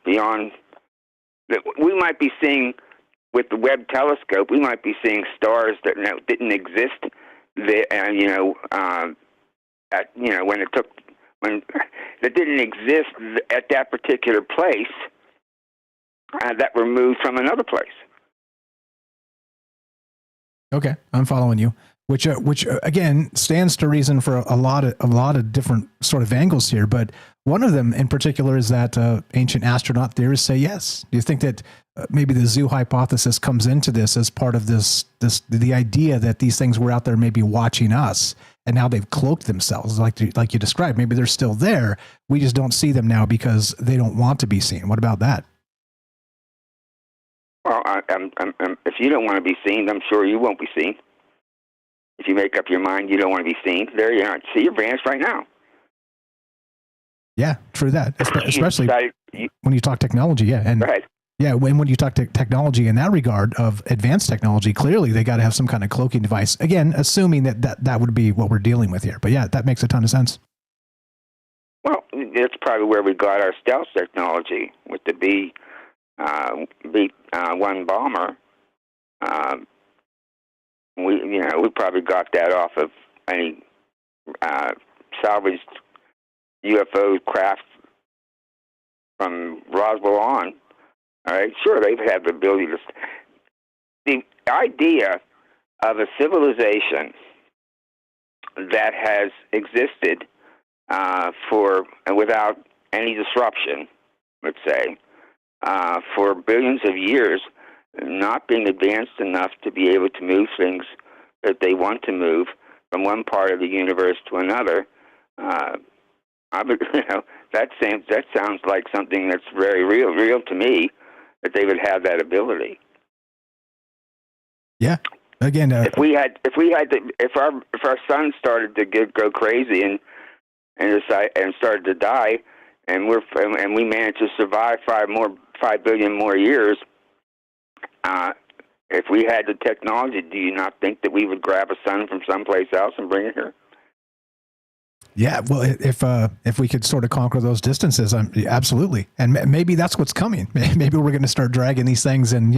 beyond. We might be seeing, with the Webb telescope, we might be seeing stars that didn't exist there, when that didn't exist at that particular place, that were moved from another place. Okay, I'm following you. Which again stands to reason for a lot of different sort of angles here. But one of them in particular is that ancient astronaut theorists say yes. Do you think that maybe the zoo hypothesis comes into this as part of the idea that these things were out there maybe watching us, and now they've cloaked themselves like you described? Maybe they're still there. We just don't see them now because they don't want to be seen. What about that? Well, if you don't want to be seen, I'm sure you won't be seen. If you make up your mind you don't want to be seen, there you are. See, you're vanished right now. Yeah, true that. Especially when you talk technology, yeah. And right. Yeah, when you talk to technology in that regard of advanced technology, clearly they got to have some kind of cloaking device. Again, assuming that would be what we're dealing with here. But yeah, that makes a ton of sense. Well, that's probably where we got our stealth technology with the B-1 bomber. We probably got that off of any salvaged UFO craft from Roswell on. All right, sure, they've had the ability to. The idea of a civilization that has existed without any disruption, let's say, for billions of years, not being advanced enough to be able to move things that they want to move from one part of the universe to another. That sounds like something that's very real to me, that they would have that ability. Yeah. Again, if our sun started to go crazy and started to die, and we managed to survive 5 billion more years, if we had the technology, do you not think that we would grab a sun from someplace else and bring it here? Yeah, well, if we could sort of conquer those distances, absolutely. And maybe that's what's coming. Maybe we're going to start dragging these things in,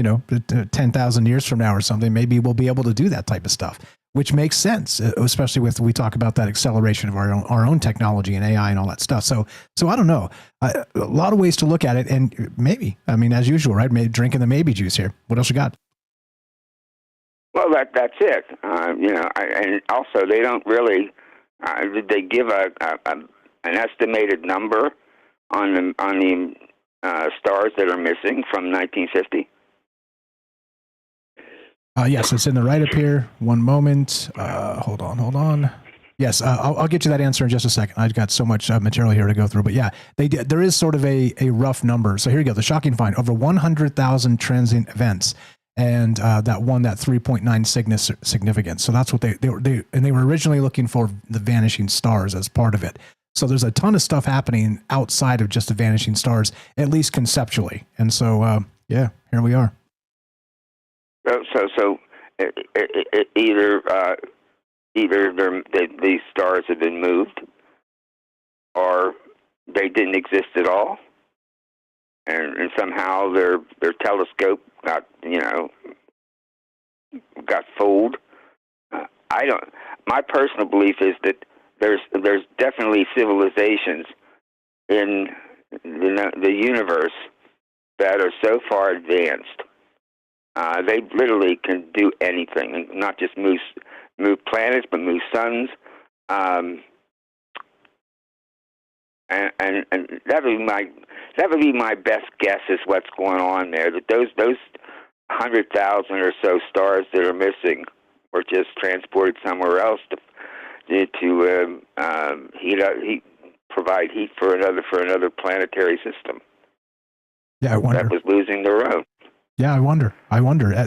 10,000 years from now or something. Maybe we'll be able to do that type of stuff, which makes sense, especially we talk about that acceleration of our own technology and AI and all that stuff. So I don't know. A lot of ways to look at it. And maybe, as usual, right? Maybe drinking the maybe juice here. What else you got? Well, that's it. And also they don't really. Did they give an estimated number on the stars that are missing from 1950? Yes, it's in the write-up here. One moment. Hold on. Yes, I'll get you that answer in just a second. I've got so much material here to go through. But yeah, there is sort of a rough number. So here you go. The shocking find: over 100,000 transient events. And that 3.9 significance. So that's what they were originally looking for, the vanishing stars as part of it. So there's a ton of stuff happening outside of just the vanishing stars, at least conceptually. And so, yeah, here we are. So either these stars have been moved, or they didn't exist at all, and somehow their telescope got fooled. My personal belief is that there's definitely civilizations in the universe that are so far advanced. They literally can do anything, and not just move planets, but move suns. And that would be my best guess is what's going on there. That those 100,000 or so stars that are missing were just transported somewhere else to provide heat for another planetary system. Yeah, I wonder. That was losing their own. Yeah, I wonder,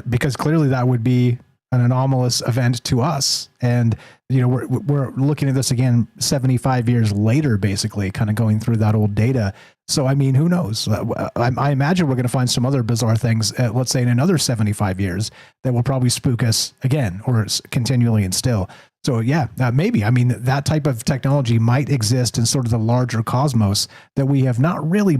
because clearly that would be an anomalous event to us. And, we're looking at this again 75 years later, basically, kind of going through that old data. So, I mean, who knows? I imagine we're going to find some other bizarre things, let's say in another 75 years, that will probably spook us again or continually and still. So, yeah, maybe. I mean, that type of technology might exist in sort of the larger cosmos that we have not really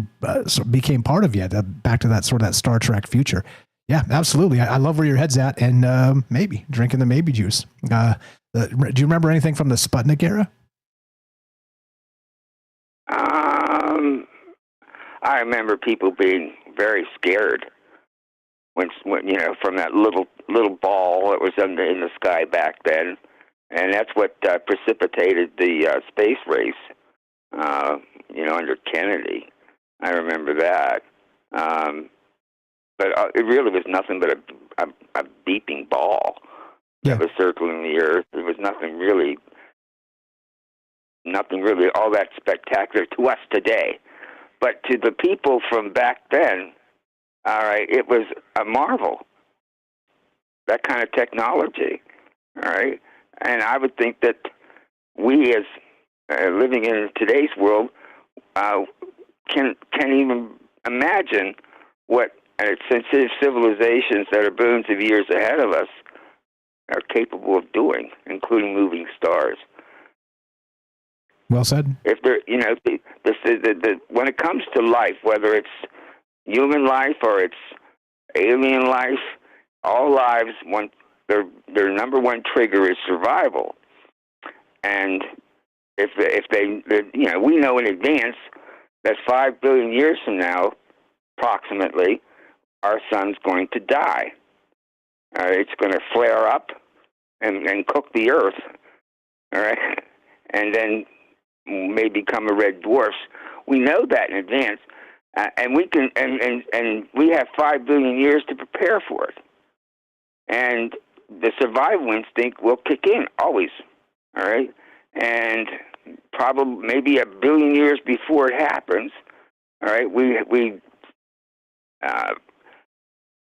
became part of yet. Back to that sort of that Star Trek future. Yeah, absolutely. I love where your head's at, and maybe drinking the maybe juice. Do you remember anything from the Sputnik era? I remember people being very scared when from that little ball that was in the sky back then, and that's what precipitated the space race. Under Kennedy, I remember that. But it really was nothing but a beeping ball that was circling the Earth. It was nothing really all that spectacular to us today. But to the people from back then, all right, it was a marvel, that kind of technology, all right? And I would think that we, as living in today's world, can even imagine what sensitive civilizations that are billions of years ahead of us are capable of doing, including moving stars. Well said. If they're, when it comes to life, whether it's human life or it's alien life, all lives want their number one trigger is survival. And if they we know in advance that 5 billion years from now, approximately, our sun's going to die. It's going to flare up and cook the Earth, all right, and then may become a red dwarf. We know that in advance, and we can, and we have 5 billion years to prepare for it. And the survival instinct will kick in always, all right, and probably maybe a billion years before it happens, all right, we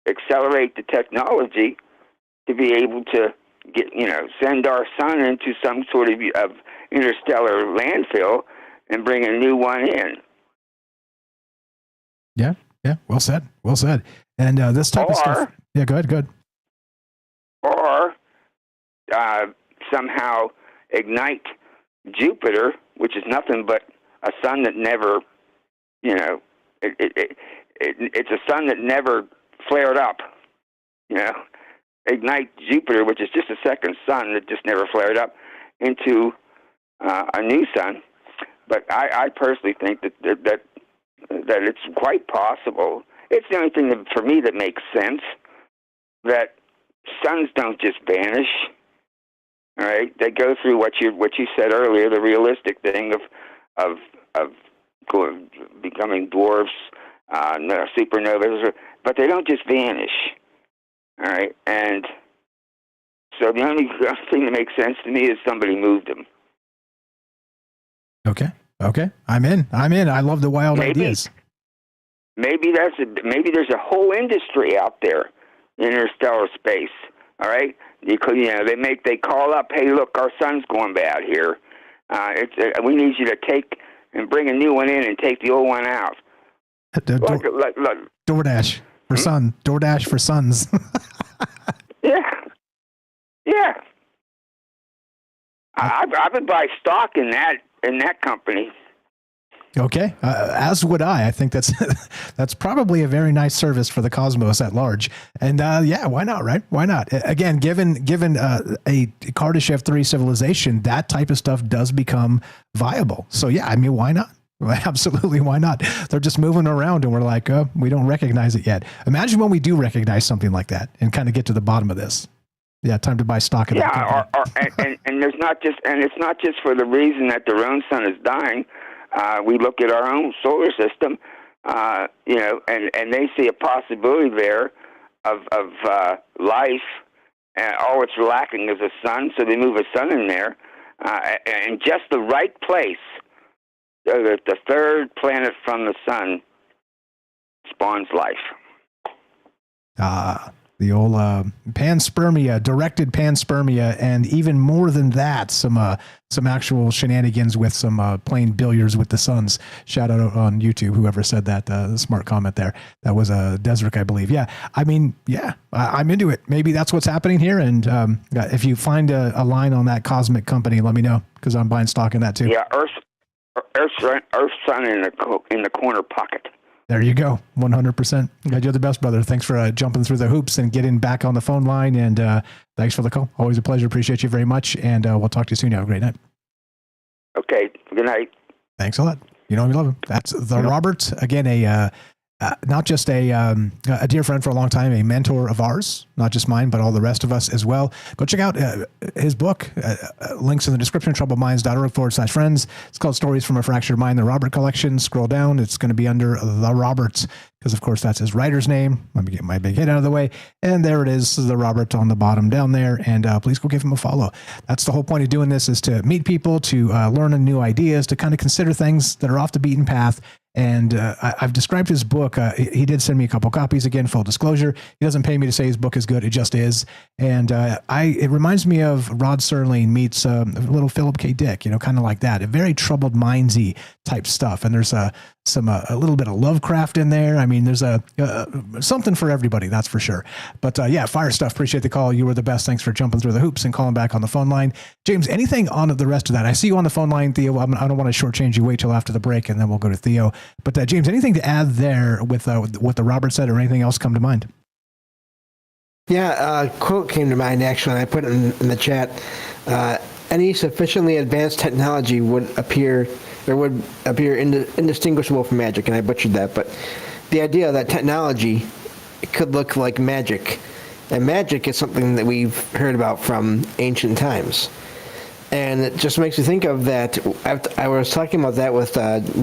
accelerate the technology to be able to send our sun into some sort of interstellar landfill and bring a new one in. Yeah, well said. And this type of stuff. Yeah, go ahead. Or somehow ignite Jupiter, which is nothing but a sun that never, it's a sun that never flared up. Ignite Jupiter, which is just a second sun that just never flared up, into a new sun. But I personally think that it's quite possible. It's the only thing that, for me, that makes sense, that suns don't just vanish. All right, they go through what you said earlier, the realistic thing of becoming dwarfs, supernovas, but they don't just vanish. All right, and so the only thing that makes sense to me is somebody moved them. Okay, I'm in. I love the wild ideas. Maybe there's a whole industry out there in interstellar space. All right, because they call up, hey, look, our sun's going bad here. We need you to take and bring a new one in and take the old one out. DoorDash for son. DoorDash for sons. Yeah. I would buy stock in that company. Okay, as would I. I think that's that's probably a very nice service for the cosmos at large. And yeah, why not, right? Why not? Again, given a Kardashev 3 civilization, that type of stuff does become viable. So yeah, I mean, why not? Absolutely, why not? They're just moving around and we're like, oh, we don't recognize it yet. Imagine when we do recognize something like that and kind of get to the bottom of this. Yeah, time to buy stock in that company. And there's not just, and it's not just for the reason that their own sun is dying. We look at our own solar system, you know, and they see a possibility there of life, and all it's lacking is a sun, so they move a sun in there, and just the right place, the third planet from the sun spawns life. The old panspermia, directed panspermia, and even more than that, some actual shenanigans with some playing billiards with the suns. Shout out on YouTube, whoever said that, smart comment there. That was Desric, I believe. Yeah, I mean, yeah, I'm into it. Maybe that's what's happening here. And if you find a line on that cosmic company, let me know, because I'm buying stock in that too. Yeah, Earth sun in the corner pocket. There you go. 100%. You're the best, brother. Thanks for jumping through the hoops and getting back on the phone line. And thanks for the call. Always a pleasure. Appreciate you very much. And we'll talk to you soon. Have a great night. Okay. Good night. Thanks a lot. You know we love him. That's the Robert. Again, not just a dear friend for a long time, a mentor of ours, not just mine, but all the rest of us as well. Go check out his book. Links in the description, troubledminds.org/friends. It's called Stories from a Fractured Mind, the Robert Collection. Scroll down. It's going to be under The Roberts, because, of course, that's his writer's name. Let me get my big head out of the way. And there it is, The Robert on the bottom down there. And please go give him a follow. That's the whole point of doing this, is to meet people, to learn new ideas, to kind of consider things that are off the beaten path. And I've described his book. He did send me a couple copies. Again, full disclosure, he doesn't pay me to say his book is good. It just is. And it reminds me of Rod Serling meets little Philip K. Dick, you know, kind of like that. A very troubled mindsy type stuff. And there's a little bit of Lovecraft in there. I mean, there's something for everybody, that's for sure. But yeah, fire stuff. Appreciate the call. You were the best. Thanks for jumping through the hoops and calling back on the phone line. James, anything on the rest of that? I see you on the phone line, Theo. I don't want to shortchange you. Wait till after the break, and then we'll go to Theo. But James, anything to add there with what the Robert said, or anything else come to mind? Yeah, a quote came to mind, actually, and I put it in the chat. Any sufficiently advanced technology would appear indistinguishable from magic, and I butchered that, but the idea that technology could look like magic, and magic is something that we've heard about from ancient times. And it just makes me think of that. I was talking about that with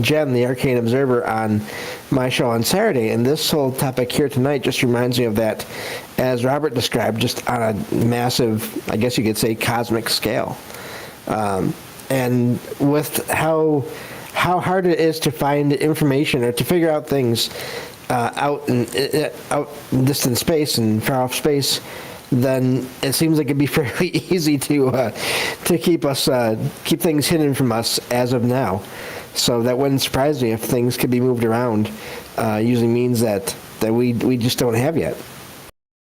Jen, the Arcane Observer, on my show on Saturday, and this whole topic here tonight just reminds me of that, as Robert described, just on a massive, I guess you could say, cosmic scale. And with how hard it is to find information or to figure out things out in distant space and far off space, then it seems like it'd be fairly easy to keep things hidden from us as of now. So that wouldn't surprise me if things could be moved around using means that we just don't have yet.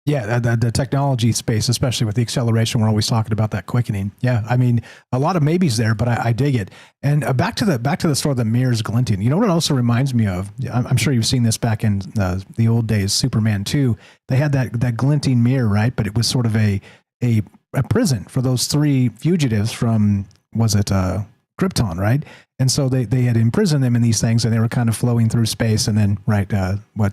Yeah, the technology space, especially with the acceleration, we're always talking about that quickening. Yeah, I mean, a lot of maybes there, but I dig it. And back to the story of the mirrors glinting. You know what it also reminds me of? I'm sure you've seen this back in the old days, Superman 2. They had that glinting mirror, right? But it was sort of a prison for those three fugitives from, was it Krypton, right? And so they had imprisoned them in these things, and they were kind of flowing through space. And then, right,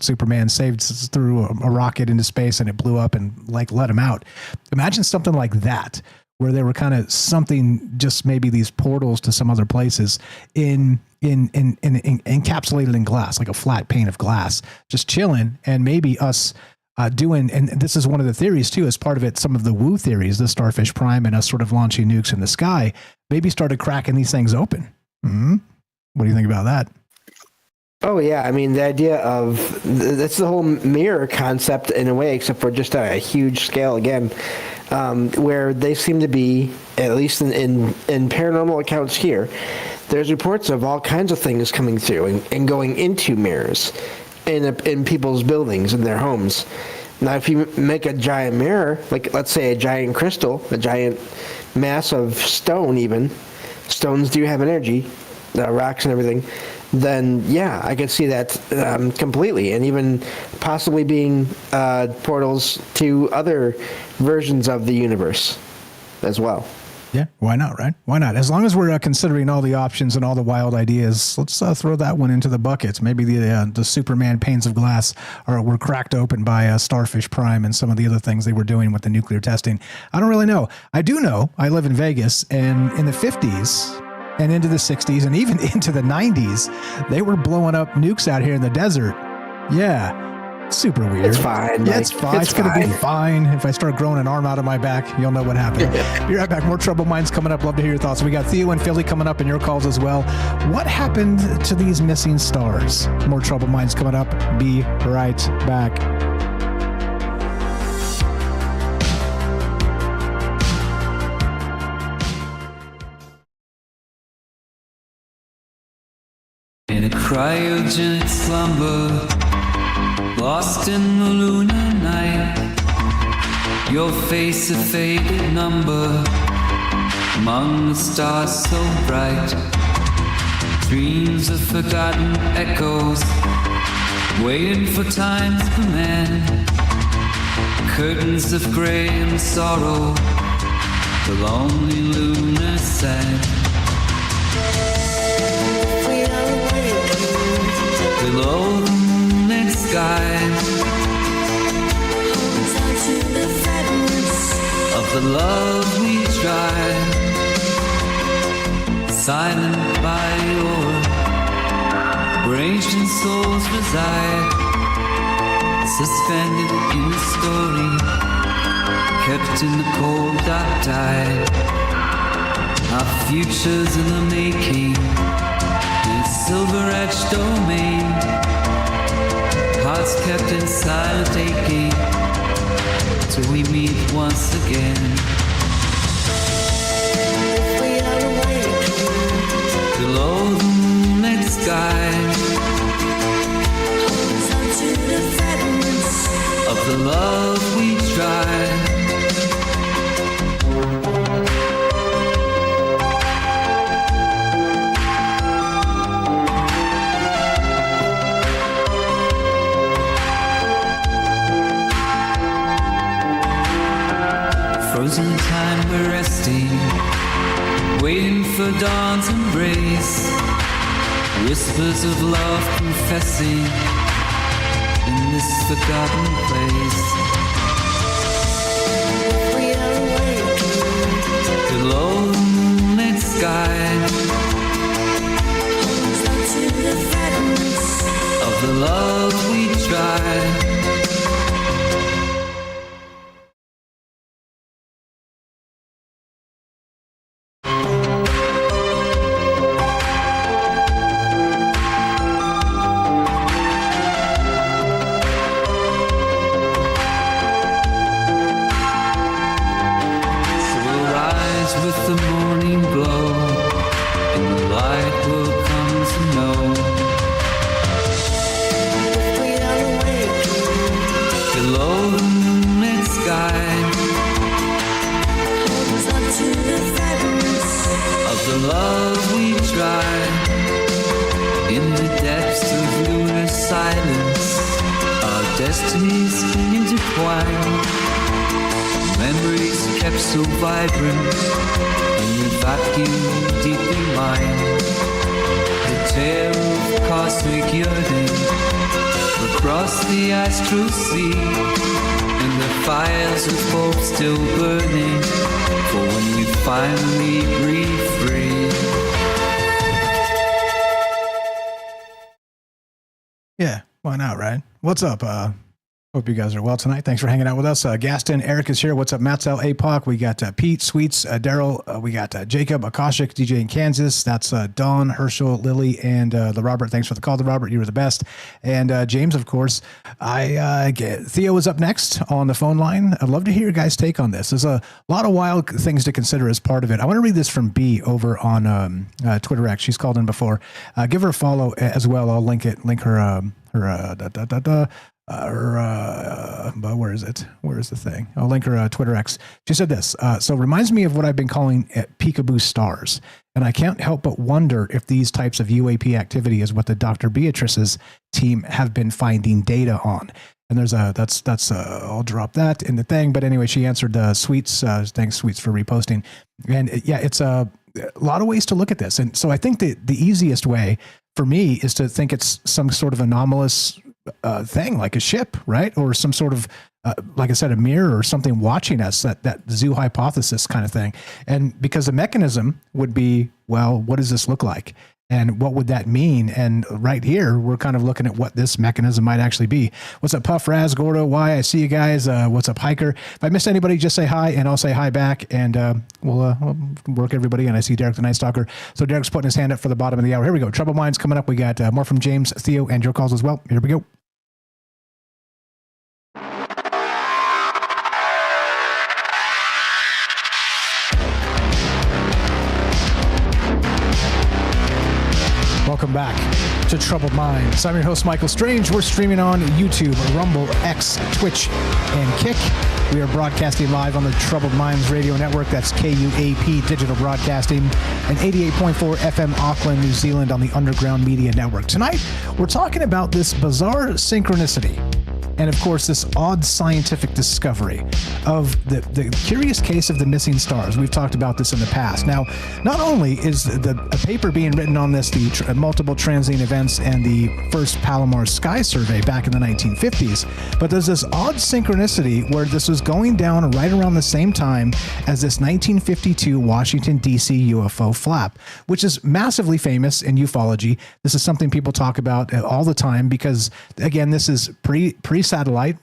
Superman saved through a rocket into space, and it blew up and let them out. Imagine something like that, where they were kind of something, just maybe these portals to some other places encapsulated in glass, like a flat pane of glass, just chilling, and maybe us doing, and this is one of the theories too, as part of it, some of the woo theories, the Starfish Prime and us sort of launching nukes in the sky, maybe started cracking these things open. Mm-hmm. What do you think about that? Oh yeah, I mean, the idea of that's the whole mirror concept in a way, except for just a huge scale again. where they seem to be, at least in paranormal accounts here, there's reports of all kinds of things coming through and going into mirrors in people's buildings, in their homes. Now, if you make a giant mirror, like let's say a giant crystal, a giant mass of stone even, stones do have energy, rocks and everything, then yeah, I could see that completely, and even possibly being portals to other versions of the universe as well. Yeah, why not, right? Why not? As long as we're considering all the options and all the wild ideas, let's throw that one into the bucket. Maybe the Superman panes of glass were cracked open by Starfish Prime and some of the other things they were doing with the nuclear testing. I don't really know. I do know I live in Vegas, and in the 50s and into the 60s and even into the 90s, they were blowing up nukes out here in the desert. Yeah. Super weird. It's fine. Yeah, it's fine. It's going to be fine. If I start growing an arm out of my back, you'll know what happened. Be right back. More Troubled Minds coming up. Love to hear your thoughts. We got Theo and Philly coming up and your calls as well. What happened to these missing stars? More Troubled Minds coming up. Be right back. In a cryogenic slumber, lost in the lunar night, your face a faded number among the stars so bright. Dreams of forgotten echoes, waiting for time's command. Curtains of gray and sorrow, the lonely lunar sand. Below the moonlit skies, of the love we tried, silent by your brazen souls reside, suspended in a story, kept in the cold dark tide. Our futures in the making, silver-edged domain, hearts kept in silent aching, till we meet once again. We are awakened below the moonlit sky, holds on to the fragments of the love we tried. Frozen time we're resting, waiting for dawn's embrace. Whispers of love confessing in this forgotten place. We are awakened below the moonlit sky, holds on to the fragments of the love we tried. Yeah, why not, right? What's up, Hope you guys are well tonight. Thanks for hanging out with us. Gaston, Eric is here. What's up, Matzel, APOC? We got Pete, Sweets, Daryl. We got Jacob, Akashic, DJ in Kansas. That's Dawn, Herschel, Lily, and the Robert. Thanks for the call, to Robert. You were the best. And James, of course. Theo is up next on the phone line. I'd love to hear your guys' take on this. There's a lot of wild things to consider as part of it. I want to read this from B over on Twitter X. She's called in before. Give her a follow as well. I'll link her but where is it? Where is the thing? I'll link her Twitter X. She said this. So reminds me of what I've been calling peekaboo stars. And I can't help but wonder if these types of UAP activity is what the Dr. Beatrice's team have been finding data on. And there's I'll drop that in the thing. But anyway, she answered Sweets. Thanks, Sweets, for reposting. And yeah, it's a lot of ways to look at this. And so I think the easiest way for me is to think it's some sort of anomalous thing, like a ship, right? Or some sort of, like I said, a mirror or something watching us, that zoo hypothesis kind of thing. And because the mechanism would be, well, what does this look like? And what would that mean? And right here, we're kind of looking at what this mechanism might actually be. What's up, Puff, Raz, Gordo, Y? I see you guys. What's up, Hiker? If I missed anybody, just say hi, and I'll say hi back, and we'll work everybody in. I see Derek the Night Stalker. So Derek's putting his hand up for the bottom of the hour. Here we go. Trouble Minds coming up. We got more from James, Theo, and your calls as well. Here we go. Welcome back to Troubled Minds. I'm your host, Michael Strange. We're streaming on YouTube, Rumble, X, Twitch, and Kick. We are broadcasting live on the Troubled Minds Radio Network. That's KUAP Digital Broadcasting, and 88.4 FM Auckland, New Zealand on the Underground Media Network. Tonight, we're talking about this bizarre synchronicity and, of course, this odd scientific discovery of the curious case of the missing stars. We've talked about this in the past. Now, not only is a paper being written on this, the multiple transient events and the first Palomar sky survey back in the 1950s, but there's this odd synchronicity where this was going down right around the same time as this 1952 Washington, D.C. UFO flap, which is massively famous in ufology. This is something people talk about all the time because, again, this is pre-satellite.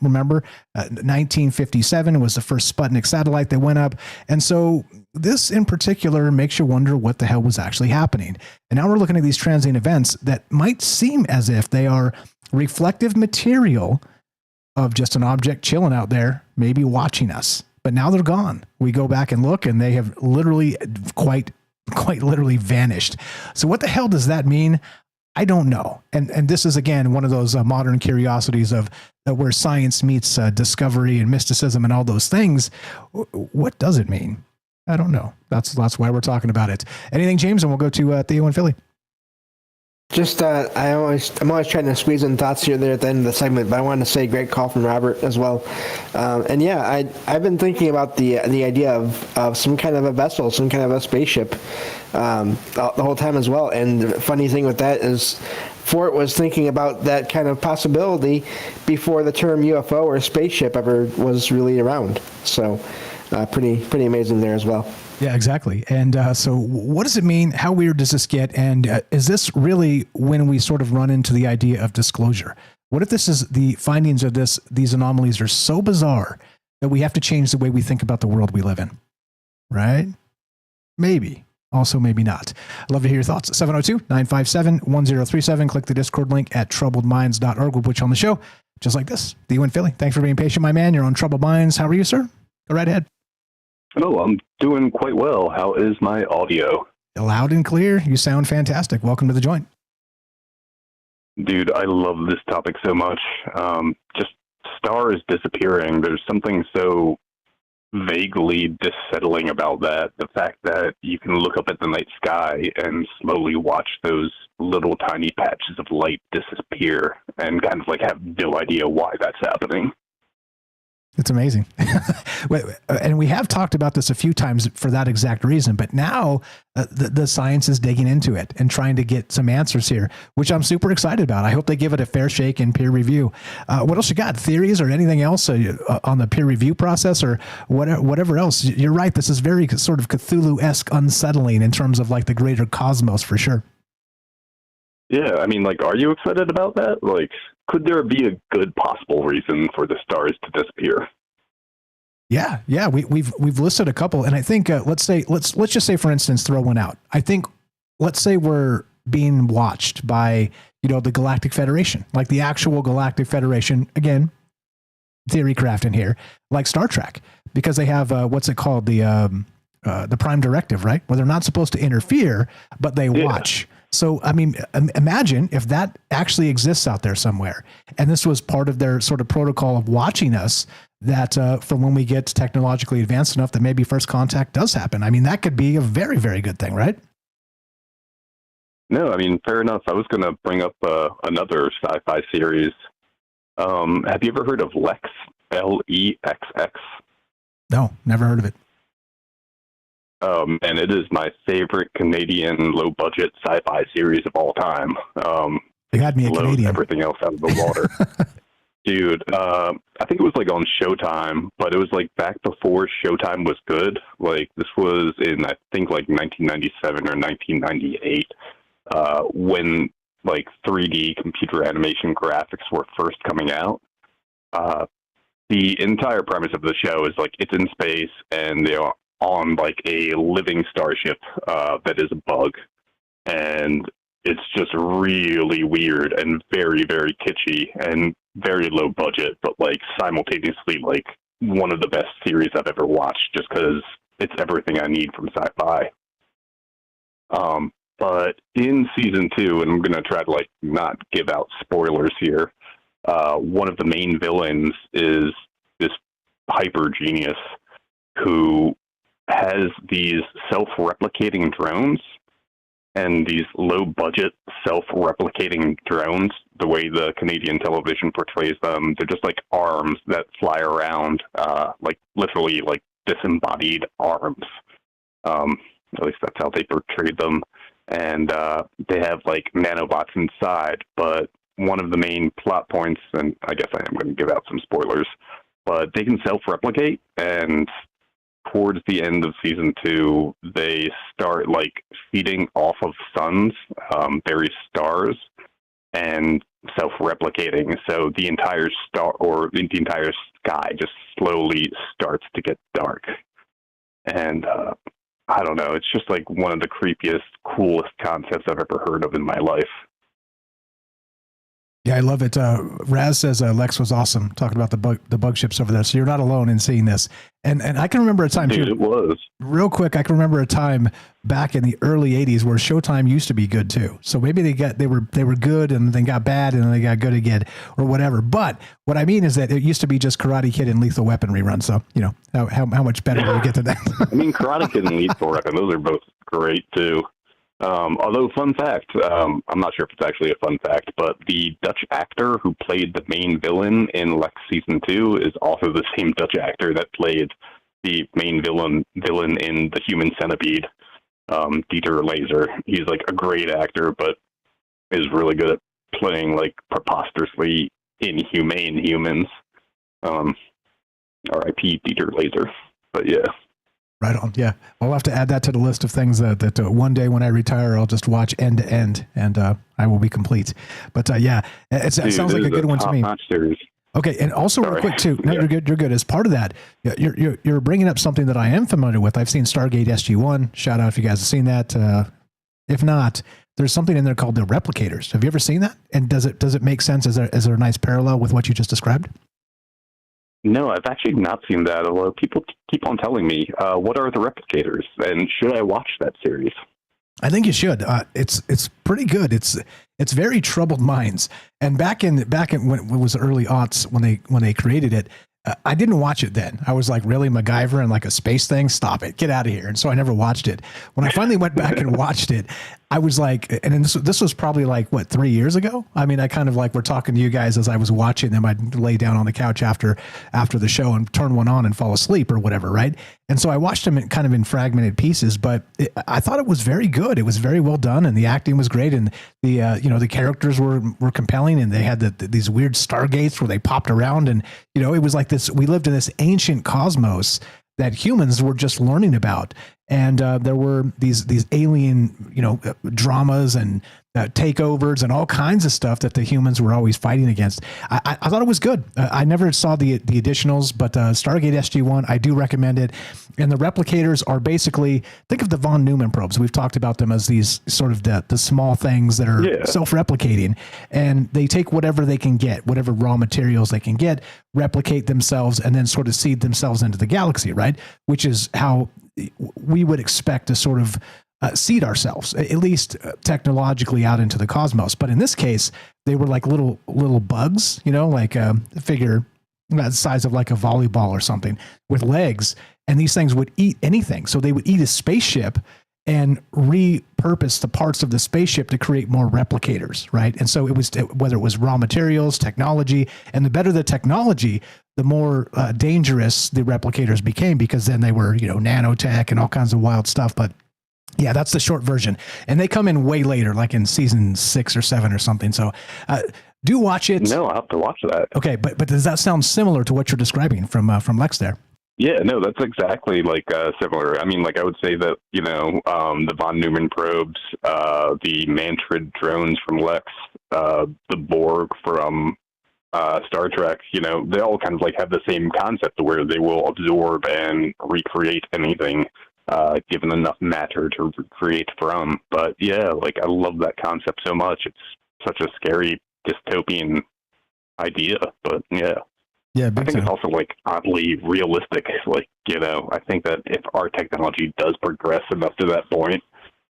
Remember, 1957 was the first Sputnik satellite that went up. And so this in particular makes you wonder what the hell was actually happening. And now we're looking at these transient events that might seem as if they are reflective material of just an object chilling out there, maybe watching us. But now they're gone. We go back and look, and they have literally quite literally vanished. So what the hell does that mean? I don't know. And this is, again, one of those modern curiosities of where science meets discovery and mysticism and all those things. What does it mean? I don't know. That's why we're talking about it. Anything, James? And we'll go to Theo in Philly. Just, I'm always trying to squeeze in thoughts here there at the end of the segment, but I wanted to say great call from Robert as well. And yeah, I've been thinking about the idea of some kind of a vessel, some kind of a spaceship, the whole time as well. And the funny thing with that is Fort was thinking about that kind of possibility before the term UFO or spaceship ever was really around. So pretty amazing there as well. Yeah, exactly. And so what does it mean? How weird does this get? And is this really when we sort of run into the idea of disclosure? What if this is the findings of these anomalies are so bizarre that we have to change the way we think about the world we live in? Right? Maybe. Also, maybe not. I'd love to hear your thoughts. 702-957-1037. Click the Discord link at troubledminds.org. We'll put you on the show just like this. Theo in Philly. Thanks for being patient, my man. You're on Troubled Minds. How are you, sir? Go right ahead. Oh, I'm doing quite well. How is my audio? Loud and clear. You sound fantastic. Welcome to the joint. Dude, I love this topic so much. Just stars disappearing. There's something so vaguely dissettling about that. The fact that you can look up at the night sky and slowly watch those little tiny patches of light disappear and kind of like have no idea why that's happening. It's amazing. And we have talked about this a few times for that exact reason, but now the science is digging into it and trying to get some answers here, which I'm super excited about. I hope they give it a fair shake in peer review. What else you got? Theories or anything else on the peer review process or whatever else? You're right. This is very sort of Cthulhu-esque unsettling in terms of like the greater cosmos for sure. Yeah, I mean, like, are you excited about that? Like, could there be a good possible reason for the stars to disappear? Yeah, we've listed a couple, and I think let's just say, for instance, throw one out. I think let's say we're being watched by the Galactic Federation, like the actual Galactic Federation. Again, theory crafting here, like Star Trek, because they have what's it called, the Prime Directive, right? Well, they're not supposed to interfere, but they watch. So, I mean, imagine if that actually exists out there somewhere, and this was part of their sort of protocol of watching us, that for when we get technologically advanced enough that maybe first contact does happen. I mean, that could be a very, very good thing, right? No, I mean, fair enough. I was going to bring up another sci-fi series. Have you ever heard of Lex? Lexx? No, never heard of it. And it is my favorite Canadian low-budget sci-fi series of all time. You had me a Canadian. Everything else out of the water. Dude, I think it was like on Showtime, but it was like back before Showtime was good. Like this was in, I think, like 1997 or 1998, when like 3D computer animation graphics were first coming out. The entire premise of the show is like it's in space and they're on like a living starship that is a bug, and it's just really weird and very, very kitschy and very low budget, but like simultaneously like one of the best series I've ever watched, just because it's everything I need from sci-fi. But in season 2, and I'm going to try to like not give out spoilers here, one of the main villains is this hyper genius who has these self-replicating drones. And these low-budget, self-replicating drones, the way the Canadian television portrays them, they're just like arms that fly around, like literally like disembodied arms. At least that's how they portrayed them. And they have like nanobots inside, but one of the main plot points, and I guess I am going to give out some spoilers, but they can self-replicate, and towards the end of season 2, they start like feeding off of suns, various stars, and self-replicating. So the entire the entire sky just slowly starts to get dark. And I don't know, it's just like one of the creepiest, coolest concepts I've ever heard of in my life. Yeah, I love it. Raz says Lex was awesome, talking about the bug ships over there. So you're not alone in seeing this. And I can remember a time, dude, too. It was. Real quick, I can remember a time back in the early 80s where Showtime used to be good too. So maybe they were good and then got bad and then they got good again or whatever. But what I mean is that it used to be just Karate Kid and Lethal Weapon reruns. So, how much better do you get to that? I mean, Karate Kid and Lethal Weapon, those are both great too. Although, fun fact, I'm not sure if it's actually a fun fact, but the Dutch actor who played the main villain in Lex Season 2 is also the same Dutch actor that played the main villain in The Human Centipede, Dieter Laser. He's like a great actor, but is really good at playing like preposterously inhumane humans. R.I.P. Dieter Laser. But yeah. Right on. Yeah. I'll have to add that to the list of things that one day when I retire, I'll just watch end to end and I will be complete. But yeah, it sounds like a good one to me. Series. Okay. And also real quick too, no, you're good. You're good. As part of that, you're bringing up something that I am familiar with. I've seen Stargate SG-1. Shout out if you guys have seen that. If not, there's something in there called the replicators. Have you ever seen that? And does it make sense? Is there a nice parallel with what you just described? No, I've actually not seen that, although people keep on telling me. What are the replicators, and should I watch that series? I think you should. It's pretty good. It's very troubled minds. And back in when it was early aughts when they created it, I didn't watch it then. I was like, really, MacGyver and like a space thing? Stop it. Get out of here. And so I never watched it. When I finally went back and watched it, I was like, and this was probably like, 3 years ago? I mean, I kind of like, we're talking to you guys as I was watching them. I'd lay down on the couch after the show and turn one on and fall asleep or whatever, right? And so I watched them kind of in fragmented pieces, but I thought it was very good. It was very well done, and the acting was great, and the characters were compelling, and they had these weird stargates where they popped around, and it was like this. We lived in this ancient cosmos that humans were just learning about. And there were these alien, dramas and takeovers and all kinds of stuff that the humans were always fighting against. I thought it was good. I never saw the additionals, but Stargate SG-1, I do recommend it. And the replicators are basically, think of the von Neumann probes. We've talked about them as these sort of the small things that are self-replicating, and they take whatever they can get, whatever raw materials they can get, replicate themselves, and then sort of seed themselves into the galaxy, right? Which is how we would expect to sort of seed ourselves, at least technologically, out into the cosmos. But in this case, they were like little bugs, like figure the size of like a volleyball or something with legs. And these things would eat anything. So they would eat a spaceship and repurpose the parts of the spaceship to create more replicators, right? And so it was, whether it was raw materials, technology, and the better the technology, the more dangerous the replicators became, because then they were, nanotech and all kinds of wild stuff. But yeah, that's the short version. And they come in way later, like in season 6 or 7 or something. So do watch it. No, I'll have to watch that. Okay, but does that sound similar to what you're describing from Lex there? Yeah, no, that's exactly similar. I mean, I would say that, the von Neumann probes, the Mantrid drones from Lex, the Borg from Star Trek, they all kind of have the same concept where they will absorb and recreate anything given enough matter to create from. But yeah, I love that concept so much. It's such a scary dystopian idea, but yeah. Yeah, I think it's also oddly realistic. I think that if our technology does progress enough to that point,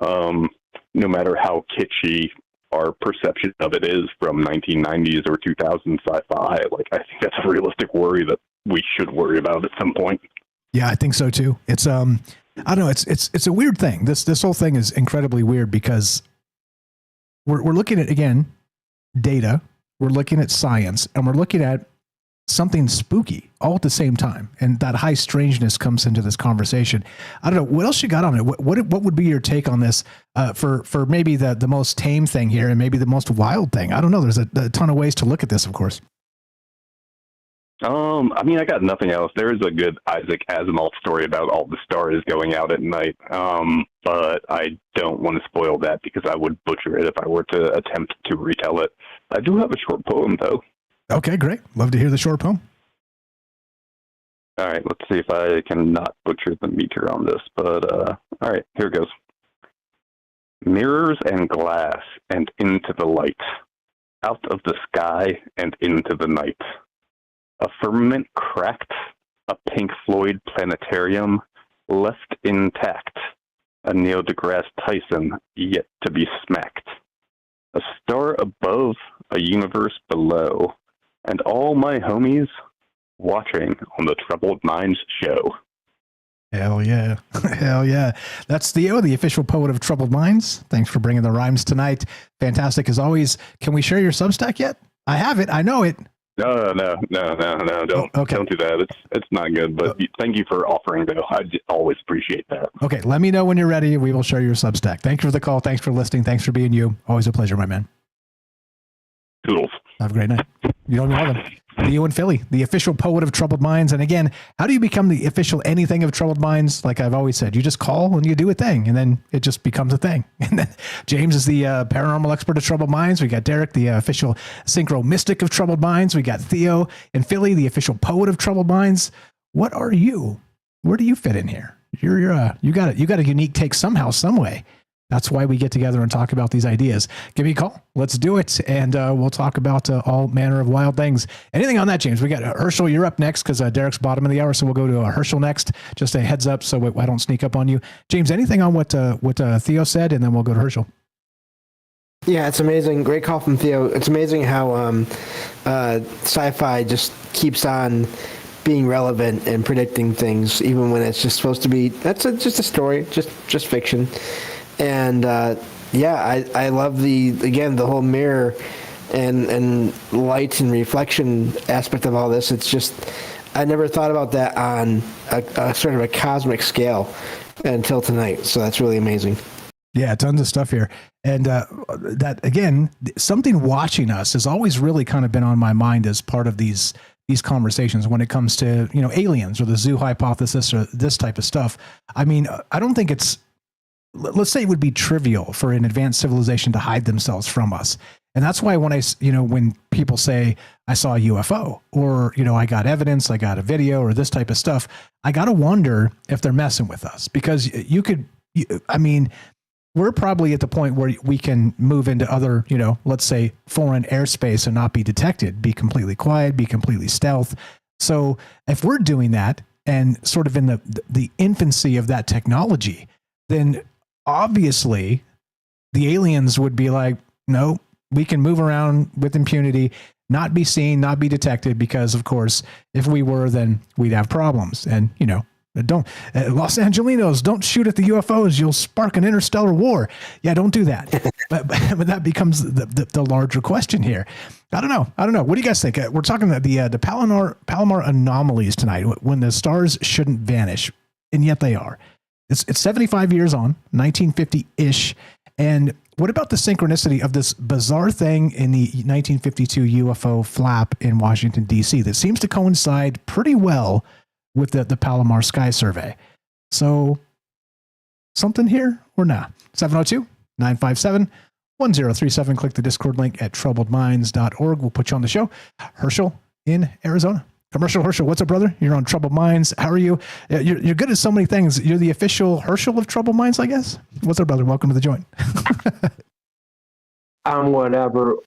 no matter how kitschy our perception of it is from 1990s or 2000 sci-fi, I think that's a realistic worry that we should worry about at some point. Yeah, I think so too. It's I don't know. It's a weird thing. This whole thing is incredibly weird because we're looking at, again, data. We're looking at science, and we're looking at something spooky all at the same time. And that high strangeness comes into this conversation. I don't know. What else you got on it? What would be your take on this for maybe the most tame thing here and maybe the most wild thing? I don't know. There's a ton of ways to look at this, of course. I mean, I got nothing else. There is a good Isaac Asimov story about all the stars going out at night. But I don't want to spoil that because I would butcher it if I were to attempt to retell it. I do have a short poem, though. Okay, great. Love to hear the short poem. All right, let's see if I can not butcher the meter on this. But, all right, here it goes. Mirrors and glass and into the light, out of the sky and into the night. A firmament cracked, a Pink Floyd planetarium left intact, a Neil deGrasse Tyson yet to be smacked. A star above, a universe below, and all my homies watching on the Troubled Minds show. Hell yeah. Hell yeah. That's Theo, the official poet of Troubled Minds. Thanks for bringing the rhymes tonight. Fantastic as always. Can we share your Substack yet? I have it. I know it. No. Don't do that. It's not good, but thank you for offering, though. I always appreciate that. Okay, let me know when you're ready. We will share your Substack. Thank you for the call. Thanks for listening. Thanks for being you. Always a pleasure, my man. Toodles. Have a great night. You don't know them. Theo and Philly, the official poet of Troubled Minds. And again, how do you become the official anything of Troubled Minds? Like I've always said, you just call and you do a thing, and then it just becomes a thing. And then James is the paranormal expert of Troubled Minds. We got Derek, the official synchro mystic of Troubled Minds. We got Theo and Philly, the official poet of Troubled Minds. What are you? Where do you fit in here? You got a unique take somehow, some way. That's why we get together and talk about these ideas. Give me a call. Let's do it. And we'll talk about all manner of wild things. Anything on that, James? We got Herschel. You're up next because Derek's bottom of the hour. So we'll go to Herschel next. Just a heads up so I don't sneak up on you. James, anything on what Theo said? And then we'll go to Herschel. Yeah, it's amazing. Great call from Theo. It's amazing how sci-fi just keeps on being relevant and predicting things, even when it's just supposed to be, just a story, just fiction. And I love the whole mirror and light and reflection aspect of all this. It's just, I never thought about that on a sort of a cosmic scale until tonight. So that's really amazing. Yeah, tons of stuff here. And that, again, something watching us has always really kind of been on my mind as part of these these conversations when it comes to, aliens or the zoo hypothesis or this type of stuff. I mean, I don't think let's say it would be trivial for an advanced civilization to hide themselves from us. And that's why when people say I saw a UFO or, I got evidence, I got a video or this type of stuff, I got to wonder if they're messing with us, because we're probably at the point where we can move into other, let's say foreign airspace and not be detected, be completely quiet, be completely stealth. So if we're doing that and sort of in the infancy of that technology, then obviously the aliens would be like, no, we can move around with impunity, not be seen, not be detected, because of course, if we were, then we'd have problems. And, don't Los Angelinos, don't shoot at the UFOs. You'll spark an interstellar war. Yeah, don't do that. but that becomes the larger question here. I don't know. What do you guys think? We're talking about the Palomar anomalies tonight, when the stars shouldn't vanish, and yet they are. It's 75 years on, 1950-ish. And what about the synchronicity of this bizarre thing in the 1952 UFO flap in Washington, D.C. that seems to coincide pretty well with the Palomar Sky Survey? So something here or not? 702-957-1037. Click the Discord link at troubledminds.org. We'll put you on the show. Herschel in Arizona. Commercial Herschel, what's up, brother? You're on Troubled Minds. How are you? You're good at so many things. You're the official Herschel of Troubled Minds, I guess. What's up, brother? Welcome to the joint. However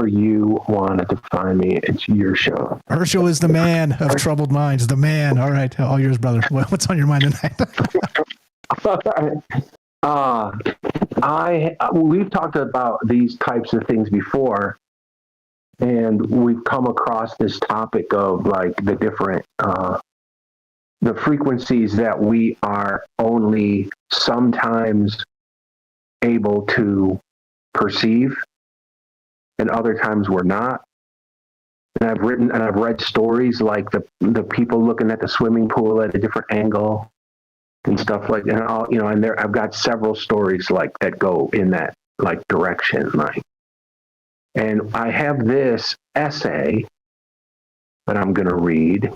you want to define me, it's your show. Herschel is the man of Troubled Minds, the man. All right, all yours, brother. What's on your mind tonight? We've talked about these types of things before, and we've come across this topic of like the different the frequencies that we are only sometimes able to perceive, and other times we're not. And I've read stories like the people looking at the swimming pool at a different angle and stuff like that. And I've got several stories like that go in that like direction, like. And I have this essay that I'm going to read,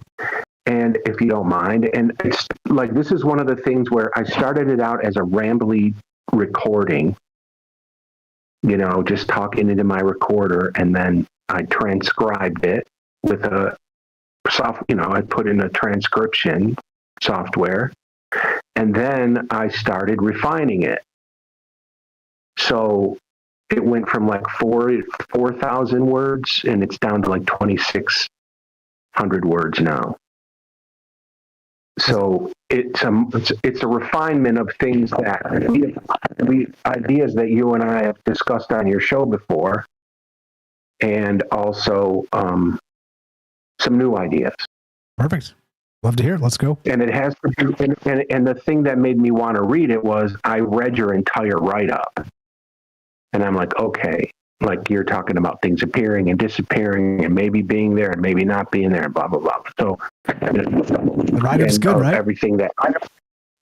and if you don't mind, and it's like, this is one of the things where I started it out as a rambly recording, just talking into my recorder, and then I transcribed it with I put in a transcription software, and then I started refining it. So it went from like 4,000 words, and it's down to like 2,600 words now. So it's a refinement of things that ideas that you and I have discussed on your show before, and also some new ideas. Perfect. Love to hear it. Let's go. And it has to be, and the thing that made me want to read it was I read your entire write-up. And I'm like, okay, like you're talking about things appearing and disappearing and maybe being there and maybe not being there and blah, blah, blah. So the write-up's good, right? Everything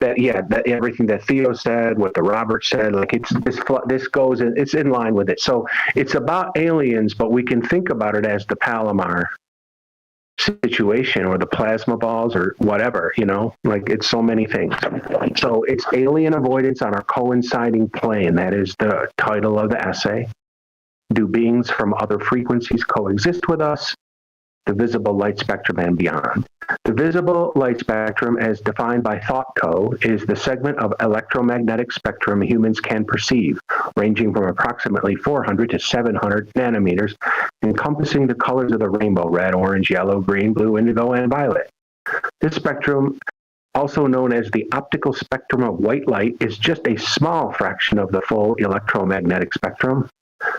everything that Theo said, what the Robert said, like this goes in, it's in line with it. So it's about aliens, but we can think about it as the Palomar situation or the plasma balls or whatever, like it's so many things. So it's alien avoidance on our coinciding plane. That is the title of the essay. Do beings from other frequencies coexist with us? The visible light spectrum and beyond. The visible light spectrum, as defined by ThoughtCo, is the segment of electromagnetic spectrum humans can perceive, ranging from approximately 400 to 700 nanometers, encompassing the colors of the rainbow: red, orange, yellow, green, blue, indigo, and violet. This spectrum, also known as the optical spectrum of white light, is just a small fraction of the full electromagnetic spectrum.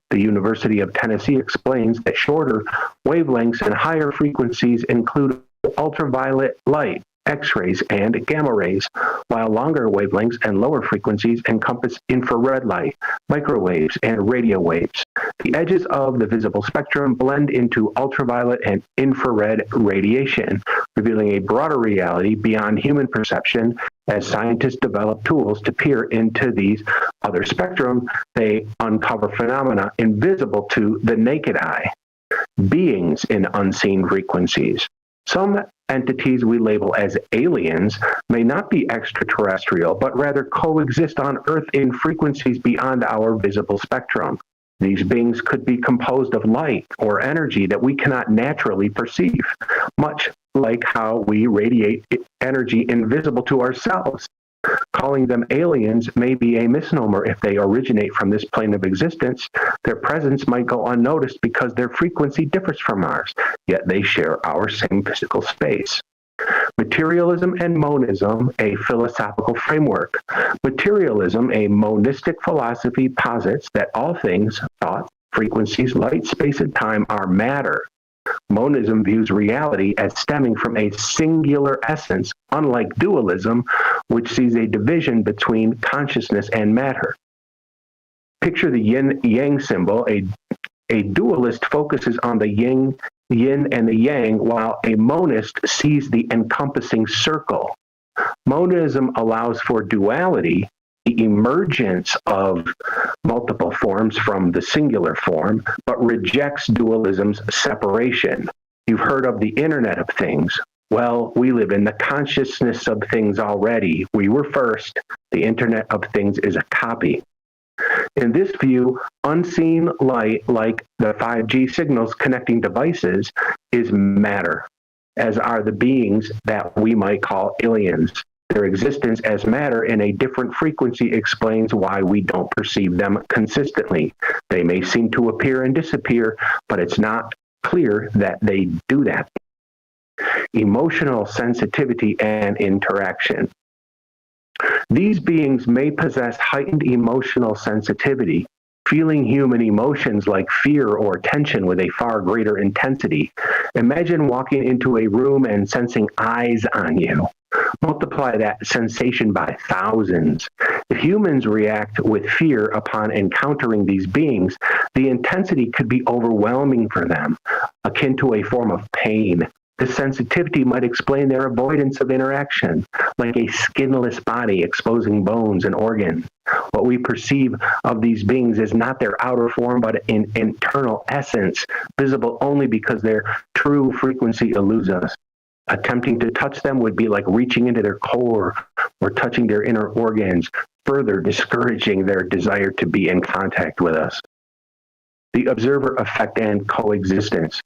The University of Tennessee explains that shorter wavelengths and higher frequencies include ultraviolet light, X-rays, and gamma rays, while longer wavelengths and lower frequencies encompass infrared light, microwaves, and radio waves. The edges of the visible spectrum blend into ultraviolet and infrared radiation, revealing a broader reality beyond human perception. As scientists develop tools to peer into these other spectrum, they uncover phenomena invisible to the naked eye. beings in unseen frequencies. Some entities we label as aliens may not be extraterrestrial, but rather coexist on Earth in frequencies beyond our visible spectrum. These beings could be composed of light or energy that we cannot naturally perceive, much like how we radiate energy invisible to ourselves. Calling them aliens may be a misnomer if they originate from this plane of existence. Their presence might go unnoticed because their frequency differs from ours, yet they share our same physical space. Materialism and monism, a philosophical framework. Materialism, a monistic philosophy, posits that all things, thought, frequencies, light, space, and time are matter. Monism views reality as stemming from a singular essence, unlike dualism, which sees a division between consciousness and matter. Picture the yin-yang symbol. A dualist focuses on the yin and the yang, while a monist sees the encompassing circle. Monism allows for duality, the emergence of multiple forms from the singular form, but rejects dualism's separation. You've heard of the Internet of Things. Well, we live in the consciousness of things already. We were first. The Internet of Things is a copy. In this view, unseen light, like the 5G signals connecting devices, is matter, as are the beings that we might call aliens. Their existence as matter in a different frequency explains why we don't perceive them consistently. They may seem to appear and disappear, but it's not clear that they do that. Emotional sensitivity and interaction. These beings may possess heightened emotional sensitivity, feeling human emotions like fear or tension with a far greater intensity. Imagine walking into a room and sensing eyes on you. Multiply that sensation by thousands. If humans react with fear upon encountering these beings, the intensity could be overwhelming for them, akin to a form of pain. The sensitivity might explain their avoidance of interaction, like a skinless body exposing bones and organs. What we perceive of these beings is not their outer form, but an internal essence, visible only because their true frequency eludes us. Attempting to touch them would be like reaching into their core or touching their inner organs, further discouraging their desire to be in contact with us. The observer effect and coexistence.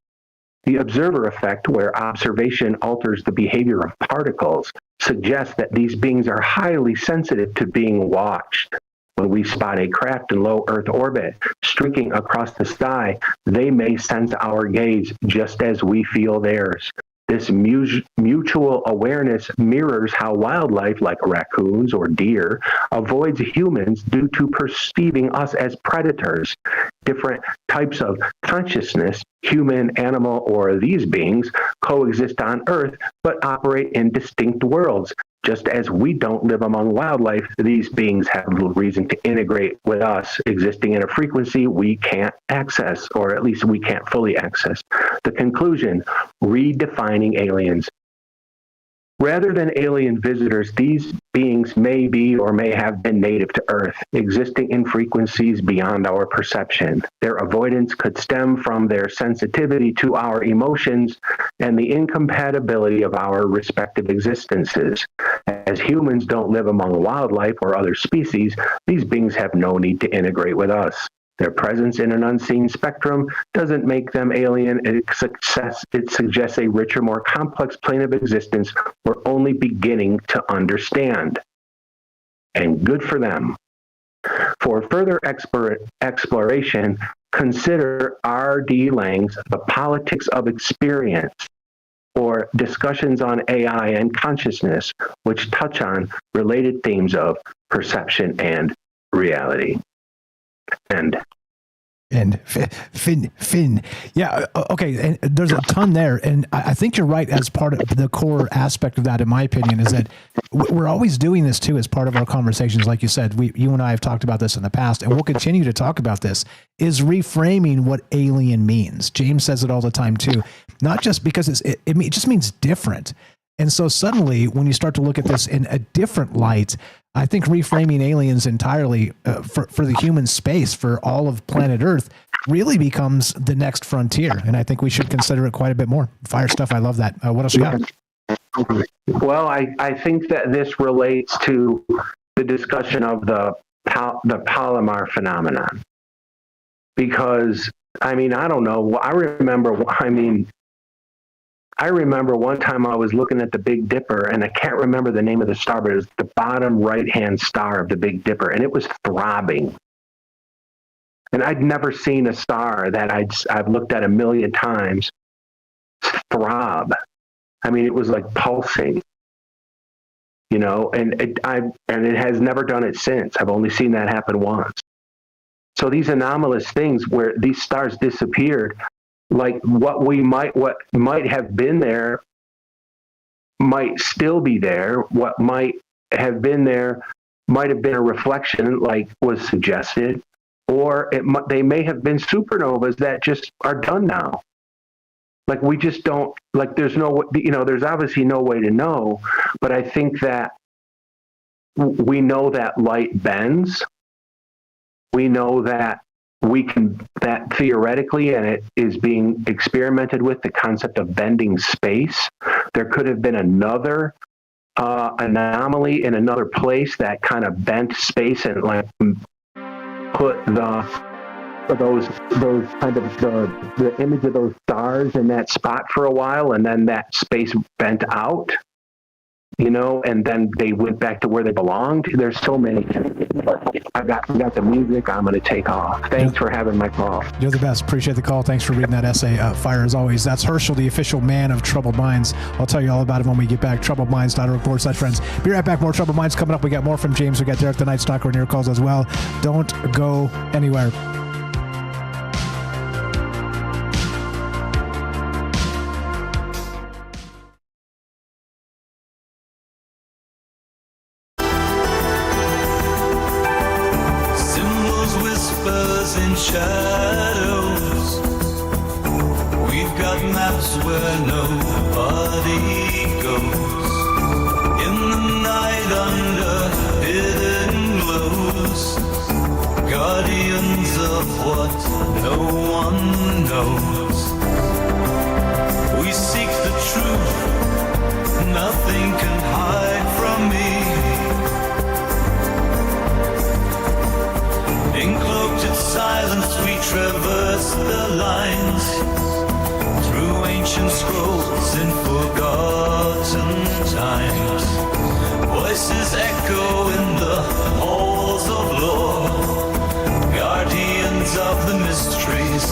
The observer effect, where observation alters the behavior of particles, suggests that these beings are highly sensitive to being watched. When we spot a craft in low Earth orbit streaking across the sky, they may sense our gaze just as we feel theirs. This mutual awareness mirrors how wildlife like raccoons or deer avoids humans due to perceiving us as predators. Different types of consciousness, human, animal, or these beings, coexist on Earth but operate in distinct worlds. Just as we don't live among wildlife, these beings have little reason to integrate with us, existing in a frequency we can't access, or at least we can't fully access. The conclusion, redefining aliens. Rather than alien visitors, these beings may be or may have been native to Earth, existing in frequencies beyond our perception. Their avoidance could stem from their sensitivity to our emotions and the incompatibility of our respective existences. As humans don't live among wildlife or other species, these beings have no need to integrate with us. Their presence in an unseen spectrum doesn't make them alien. It suggests a richer, more complex plane of existence we're only beginning to understand. And good for them. For further exploration, consider R.D. Laing's The Politics of Experience, or discussions on AI and consciousness, which touch on related themes of perception and reality. And Finn. Yeah, okay, and there's a ton there, and I think you're right. As part of the core aspect of that, in my opinion, is that we're always doing this too as part of our conversations. Like you said, you and I have talked about this in the past, and we'll continue to talk about this, is reframing what alien means. James says it all the time too, not just because it just means different. And so suddenly, when you start to look at this in a different light, I think reframing aliens entirely for the human space, for all of planet Earth, really becomes the next frontier. And I think we should consider it quite a bit more. Fire stuff. I love that. What else you got? Well, I think that this relates to the discussion of the Palomar phenomenon. Because, I mean, I don't know. I remember one time I was looking at the Big Dipper, and I can't remember the name of the star, but it was the bottom right-hand star of the Big Dipper, and it was throbbing. And I'd never seen a star that I've looked at a million times throb. I mean, it was like pulsing, you know, and it has never done it since. I've only seen that happen once. So these anomalous things where these stars disappeared, like what might have been there might still be there. What might have been there might have been a reflection, like was suggested, or they may have been supernovas that just are done now. Like we just don't, like there's no, you know, there's obviously no way to know, but I think that we know that light bends. We know that that theoretically, and it is being experimented with, the concept of bending space. There could have been another anomaly in another place that kind of bent space and like put those kind of the image of those stars in that spot for a while, and then that space bent out, you know, and then they went back to where they belonged. There's so many. I got the music. I'm going to take off. Thanks for having my call. You're the best. Appreciate the call. Thanks for reading that essay. Fire as always. That's Herschel, the official man of Troubled Minds. I'll tell you all about it when we get back. TroubledMinds.org/friends. Be right back. More Troubled Minds coming up. We got more from James. We got Derek the Night Stalker and your calls as well. Don't go anywhere. In shadows, we've got maps where nobody goes. In the night under hidden glows, guardians of what no one knows. We seek the truth, nothing can hide from me. In cloaked silence we traverse the lines, through ancient scrolls in forgotten times. Voices echo in the halls of lore, guardians of the mysteries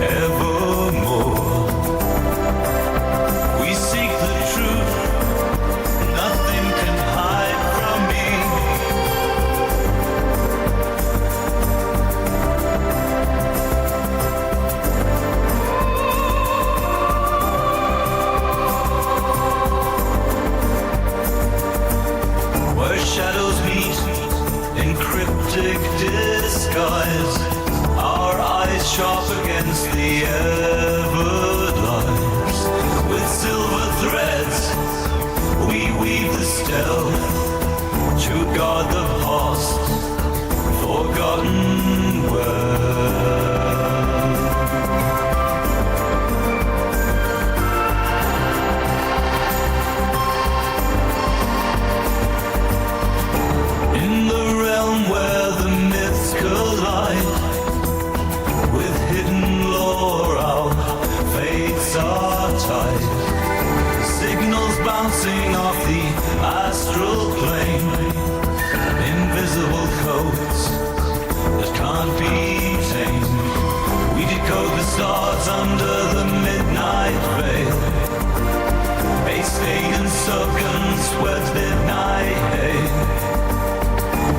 evermore. We seek the truth, nothing can hide from me. Shadows meet in cryptic disguise, our eyes sharp against the everlines. With silver threads we weave the stealth to guard the past, forgotten well. Bouncing off the astral plane, invisible codes that can't be tamed. We decode the stars under the midnight veil. A state and sunken sweat midnight hail.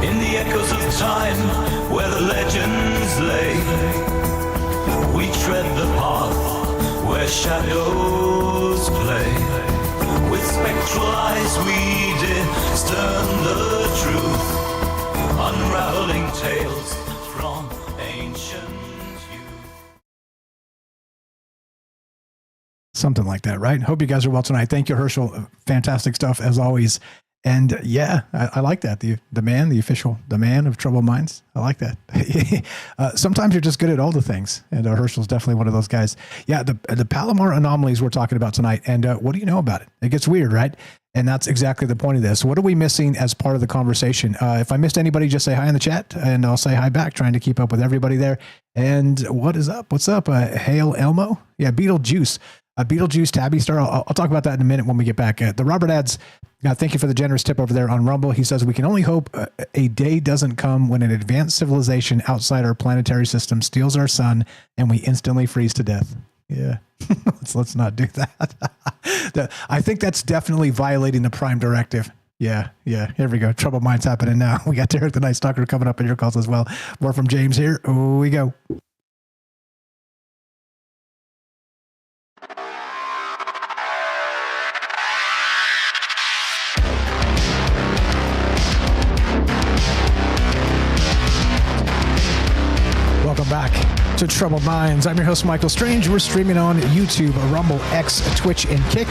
In the echoes of time where the legends lay, we tread the path where shadows play. With spectral eyes we discern the truth, unraveling tales from ancient youth. Something like that, right? Hope you guys are well tonight. Thank you, Herschel. Fantastic stuff as always. And I like that. The man of troubled minds. I like that. Sometimes you're just good at all the things. And Herschel's definitely one of those guys. Yeah, the Palomar anomalies we're talking about tonight. And what do you know about it? It gets weird, right? And that's exactly the point of this. What are we missing as part of the conversation? If I missed anybody, just say hi in the chat, and I'll say hi back, trying to keep up with everybody there. And what is up? What's up? Hail Elmo? Yeah, Beetlejuice. Beetlejuice, Tabby Star. I'll talk about that in a minute when we get back. The Robert adds, thank you for the generous tip over there on Rumble. He says, we can only hope a day doesn't come when an advanced civilization outside our planetary system steals our sun and we instantly freeze to death. Yeah, let's not do that. I think that's definitely violating the Prime Directive. Yeah. Here we go. Troubled minds happening now. We got Derek the Night Stalker coming up in your calls as well. More from James here. Oh, we go. Welcome back to Troubled Minds. I'm your host, Michael Strange. We're streaming on YouTube, Rumble, X, Twitch, and Kick.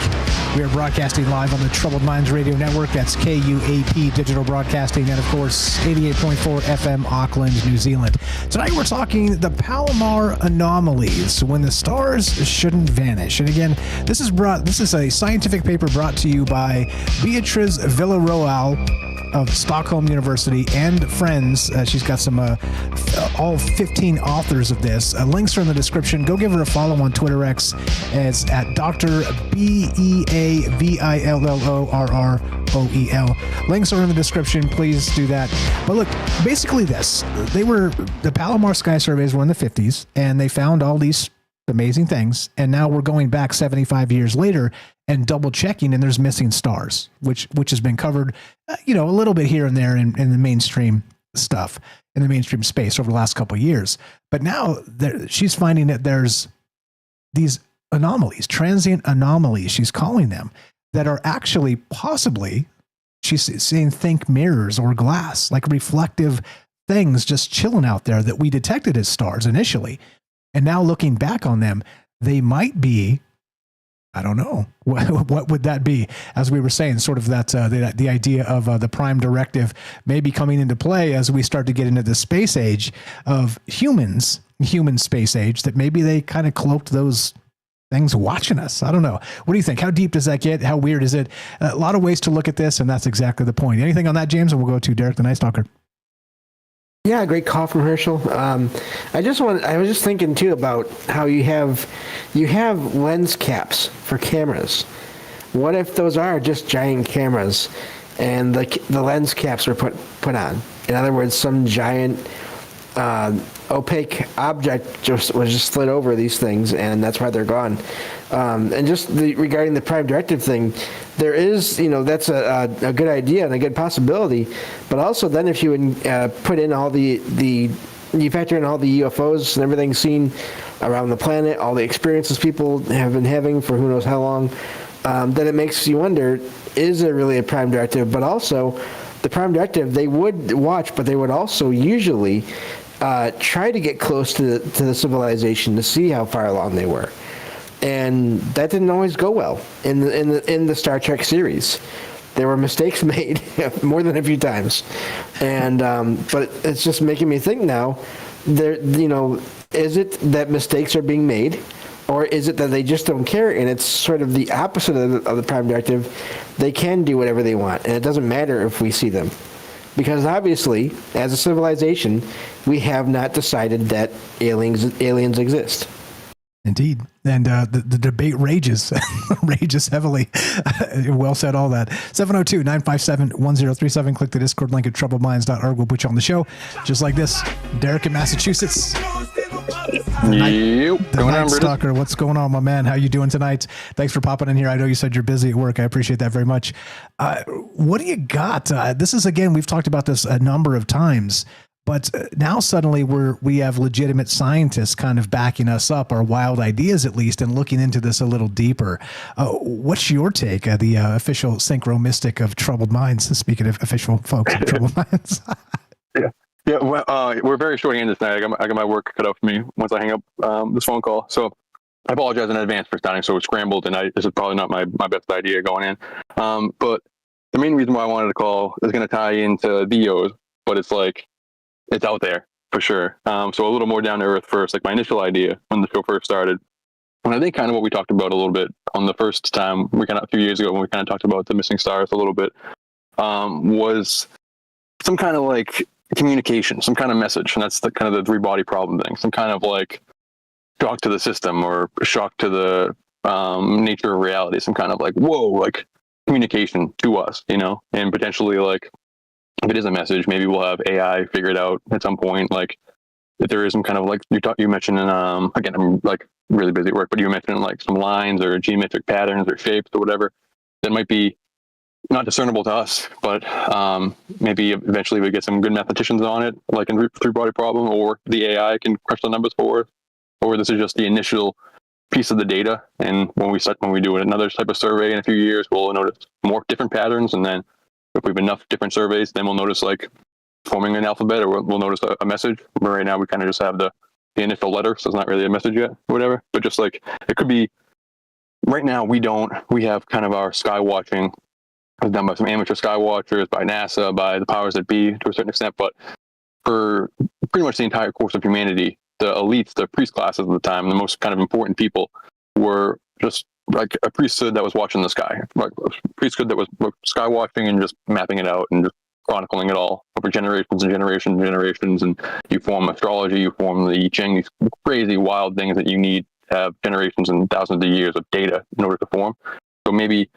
We are broadcasting live on the Troubled Minds Radio Network. That's KUAP Digital Broadcasting, and of course, 88.4 FM, Auckland, New Zealand. Tonight we're talking the Palomar Anomalies, when the stars shouldn't vanish. And again, this is a scientific paper brought to you by Beatriz Villarroel of Stockholm University and friends. She's got some all 15 authors of this. Links are in the description. Go give her a follow on Twitter X as at Dr. Beavillorrorel. Links are in the description. Please do that. But look, basically the Palomar Sky Surveys were in the 50s, and they found all these amazing things. And now we're going back 75 years later and double checking, and there's missing stars, which has been covered, a little bit here and there in the mainstream stuff, in the mainstream space over the last couple of years. But now she's finding that there's these anomalies, transient anomalies, she's calling them, that are actually possibly, she's saying, think mirrors or glass, like reflective things just chilling out there that we detected as stars initially. And now looking back on them, they might be, I don't know, what would that be? As we were saying, sort of that the idea of the Prime Directive maybe coming into play as we start to get into the space age of human space age, that maybe they kind of cloaked those things watching us. I don't know. What do you think? How deep does that get? How weird is it? A lot of ways to look at this, and that's exactly the point. Anything on that, James? And we'll go to Derek the Night Stalker. Yeah, great call from Herschel. I was just thinking too about how you have lens caps for cameras. What if those are just giant cameras, and the lens caps are put on? In other words, some giant opaque object was just slid over these things, and that's why they're gone. And just regarding the Prime Directive thing, there is, that's a good idea and a good possibility. But also then if you would put in all you factor in all the UFOs and everything seen around the planet, all the experiences people have been having for who knows how long, then it makes you wonder, is there really a Prime Directive? But also, the Prime Directive, they would watch, but they would also usually try to get close to the civilization to see how far along they were. And that didn't always go well in the Star Trek series. There were mistakes made more than a few times, and but it's just making me think now. Is it that mistakes are being made, or is it that they just don't care? And it's sort of the opposite of the Prime Directive. They can do whatever they want, and it doesn't matter if we see them, because obviously, as a civilization, we have not decided that aliens exist. Indeed. And the debate rages heavily. Well said, all that. 702-957-1037. Click the Discord link at troubledminds.org. We'll put you on the show. Just like this. Derek in Massachusetts. The Night Stalker. What's going on, my man? How you doing tonight? Thanks for popping in here. I know you said you're busy at work. I appreciate that very much. What do you got? This is, again, we've talked about this a number of times. But now suddenly we have legitimate scientists kind of backing us up, our wild ideas at least, and looking into this a little deeper. What's your take, the official synchro mystic of Troubled Minds, speaking of official folks of Troubled Minds? Yeah. Well, we're very short-handed tonight. I got my work cut out for me once I hang up this phone call. So I apologize in advance for starting so scrambled, and this is probably not my best idea going in. But the main reason why I wanted to call is going to tie into Theos, but it's like, it's out there for sure. So a little more down to earth first, like my initial idea when the show first started. And I think kind of what we talked about a little bit on the first time, a few years ago when we kind of talked about the missing stars a little bit, was some kind of like communication, some kind of message. And that's the kind of the 3-body problem thing, some kind of like shock to the system or shock to the nature of reality, some kind of like, whoa, like communication to us, you know, and potentially like, if it is a message, maybe we'll have AI figure it out at some point. Like if there is some kind of like, you mentioned in, again, I'm like really busy at work, but you mentioned like some lines or geometric patterns or shapes or whatever that might be not discernible to us, but maybe eventually we get some good mathematicians on it, like in 3-body problem, or the AI can crunch the numbers for us, or this is just the initial piece of the data. And when we do another type of survey in a few years, we'll notice more different patterns. And then if we have enough different surveys, then we'll notice like forming an alphabet, or we'll notice a message. But right now we kind of just have the initial letter, so it's not really a message yet, or whatever. But just like, it could be, right now we have kind of our sky watching was done by some amateur sky watchers, by NASA, by the powers that be to a certain extent. But for pretty much the entire course of humanity, the elites, the priest classes of the time, the most kind of important people, were just like a priesthood that was watching the sky, like a priesthood that was sky watching and just mapping it out and just chronicling it all over generations and generations and generations. And you form astrology, you form the I Ching, these crazy wild things that you need to have generations and thousands of years of data in order to form. So maybe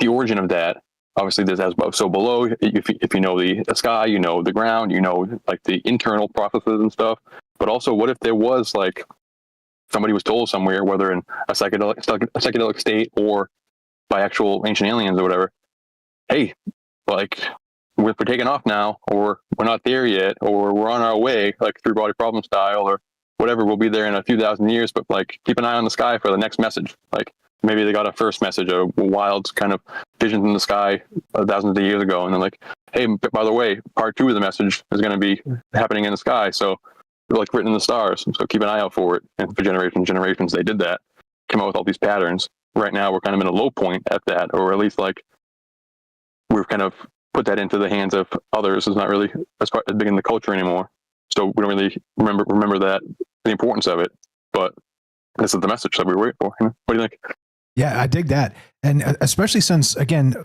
the origin of that, obviously there's as above so below. If you know the sky, you know the ground, you know like the internal processes and stuff. But also, what if there was like somebody was told somewhere, whether in a psychedelic state or by actual ancient aliens or whatever, hey, like we're taking off now, or we're not there yet, or we're on our way, like 3-body problem style, or whatever. We'll be there in a few thousand years, but like keep an eye on the sky for the next message. Like maybe they got a first message, a wild kind of visions in the sky thousands of years ago, and then like, hey, by the way, part 2 of the message is going to be happening in the sky, so like written in the stars, so keep an eye out for it. And for generations they did that, came out with all these patterns. Right now we're kind of in a low point at that, or at least like we've kind of put that into the hands of others. It's not really as big in the culture anymore, so we don't really remember that, the importance of it. But this is the message that we wait for. What do you think? Yeah, I dig that. And especially since, again,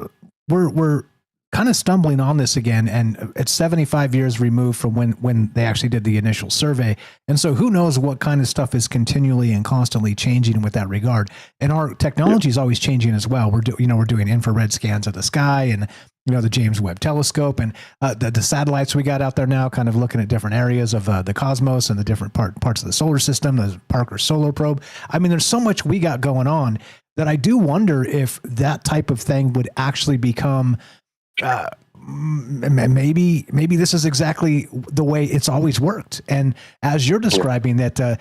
we're kind of stumbling on this again, and it's 75 years removed from when they actually did the initial survey. And so who knows what kind of stuff is continually and constantly changing with that regard. And our technology is always changing as well. We're doing infrared scans of the sky, and the James Webb Telescope, and the satellites we got out there now, kind of looking at different areas of the cosmos and the different parts of the solar system, the Parker Solar Probe. I mean, there's so much we got going on that I do wonder if that type of thing would actually become maybe this is exactly the way it's always worked. And as you're describing that,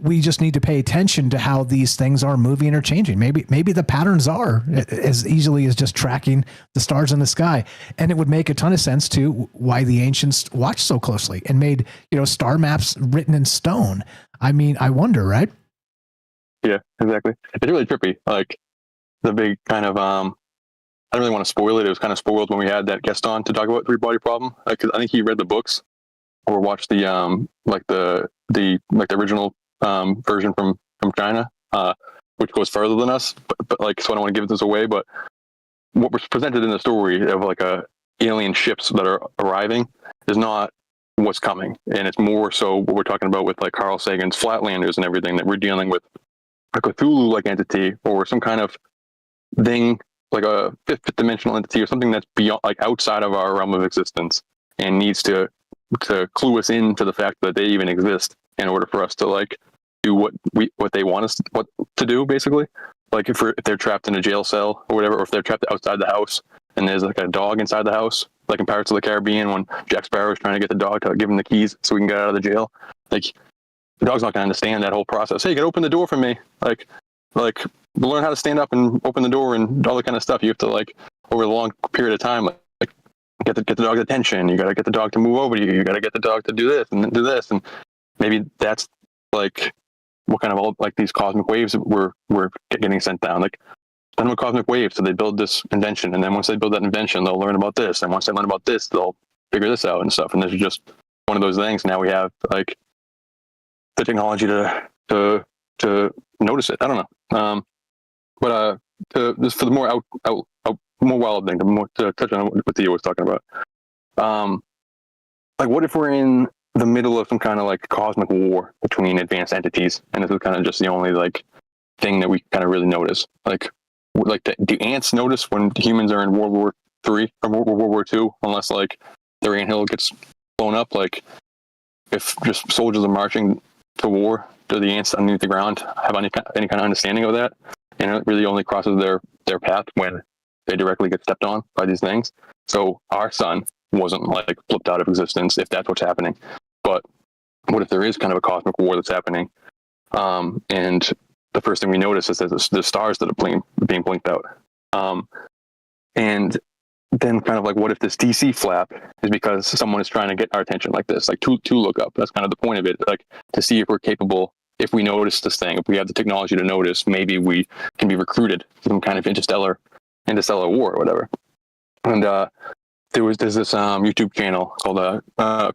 we just need to pay attention to how these things are moving or changing. Maybe the patterns are as easily as just tracking the stars in the sky. And it would make a ton of sense too why the ancients watched so closely and made, star maps written in stone. I mean, I wonder, right? Yeah, exactly. It's really trippy. Like the big kind of, I don't really want to spoil it. It was kind of spoiled when we had that guest on to talk about 3-body problem. Because I think he read the books or watched the the original version from China, which goes further than us. But like, so I don't want to give this away. But what was presented in the story of like alien ships that are arriving is not what's coming, and it's more so what we're talking about with like Carl Sagan's Flatlanders and everything, that we're dealing with a Cthulhu-like entity or some kind of thing, like a fifth dimensional entity or something that's beyond, like outside of our realm of existence, and needs to clue us into the fact that they even exist in order for us to like do what they want us to do, basically. Like if they're trapped in a jail cell or whatever, or if they're trapped outside the house and there's like a dog inside the house, like in Pirates of the Caribbean when Jack Sparrow is trying to get the dog to give him the keys so we can get out of the jail. Like the dog's not going to understand that whole process. Hey, you got to open the door for me. Like learn how to stand up and open the door and all that kind of stuff. You have to like over a long period of time, like get the dog's attention. You got to get the dog to move over to you. You got to get the dog to do this and do this. And maybe that's like what kind of all like these cosmic waves we're getting sent down. Like cosmic wave. So they build this invention, and then once they build that invention, they'll learn about this, and once they learn about this, they'll figure this out and stuff. And this is just one of those things. Now we have like the technology to notice it. I don't know. But just for the more more wild thing, to touch on what Theo was talking about. Like, what if we're in the middle of some kind of like cosmic war between advanced entities, and this is kind of just the only like thing that we kind of really notice? Like do ants notice when humans are in World War III or World War II, unless like their anthill gets blown up? Like, if just soldiers are marching to war, do the ants underneath the ground have any kind of understanding of that? And it really only crosses their path when they directly get stepped on by these things. So our sun wasn't like flipped out of existence if that's what's happening. But what if there is kind of a cosmic war that's happening? And the first thing we notice is that the stars that are being blinked out. And then kind of like, what if this DC flap is because someone is trying to get our attention like this, like to look up? That's kind of the point of it, like to see if we're capable, if we notice this thing, if we have the technology to notice, maybe we can be recruited for some kind of interstellar war or whatever. And there's this YouTube channel called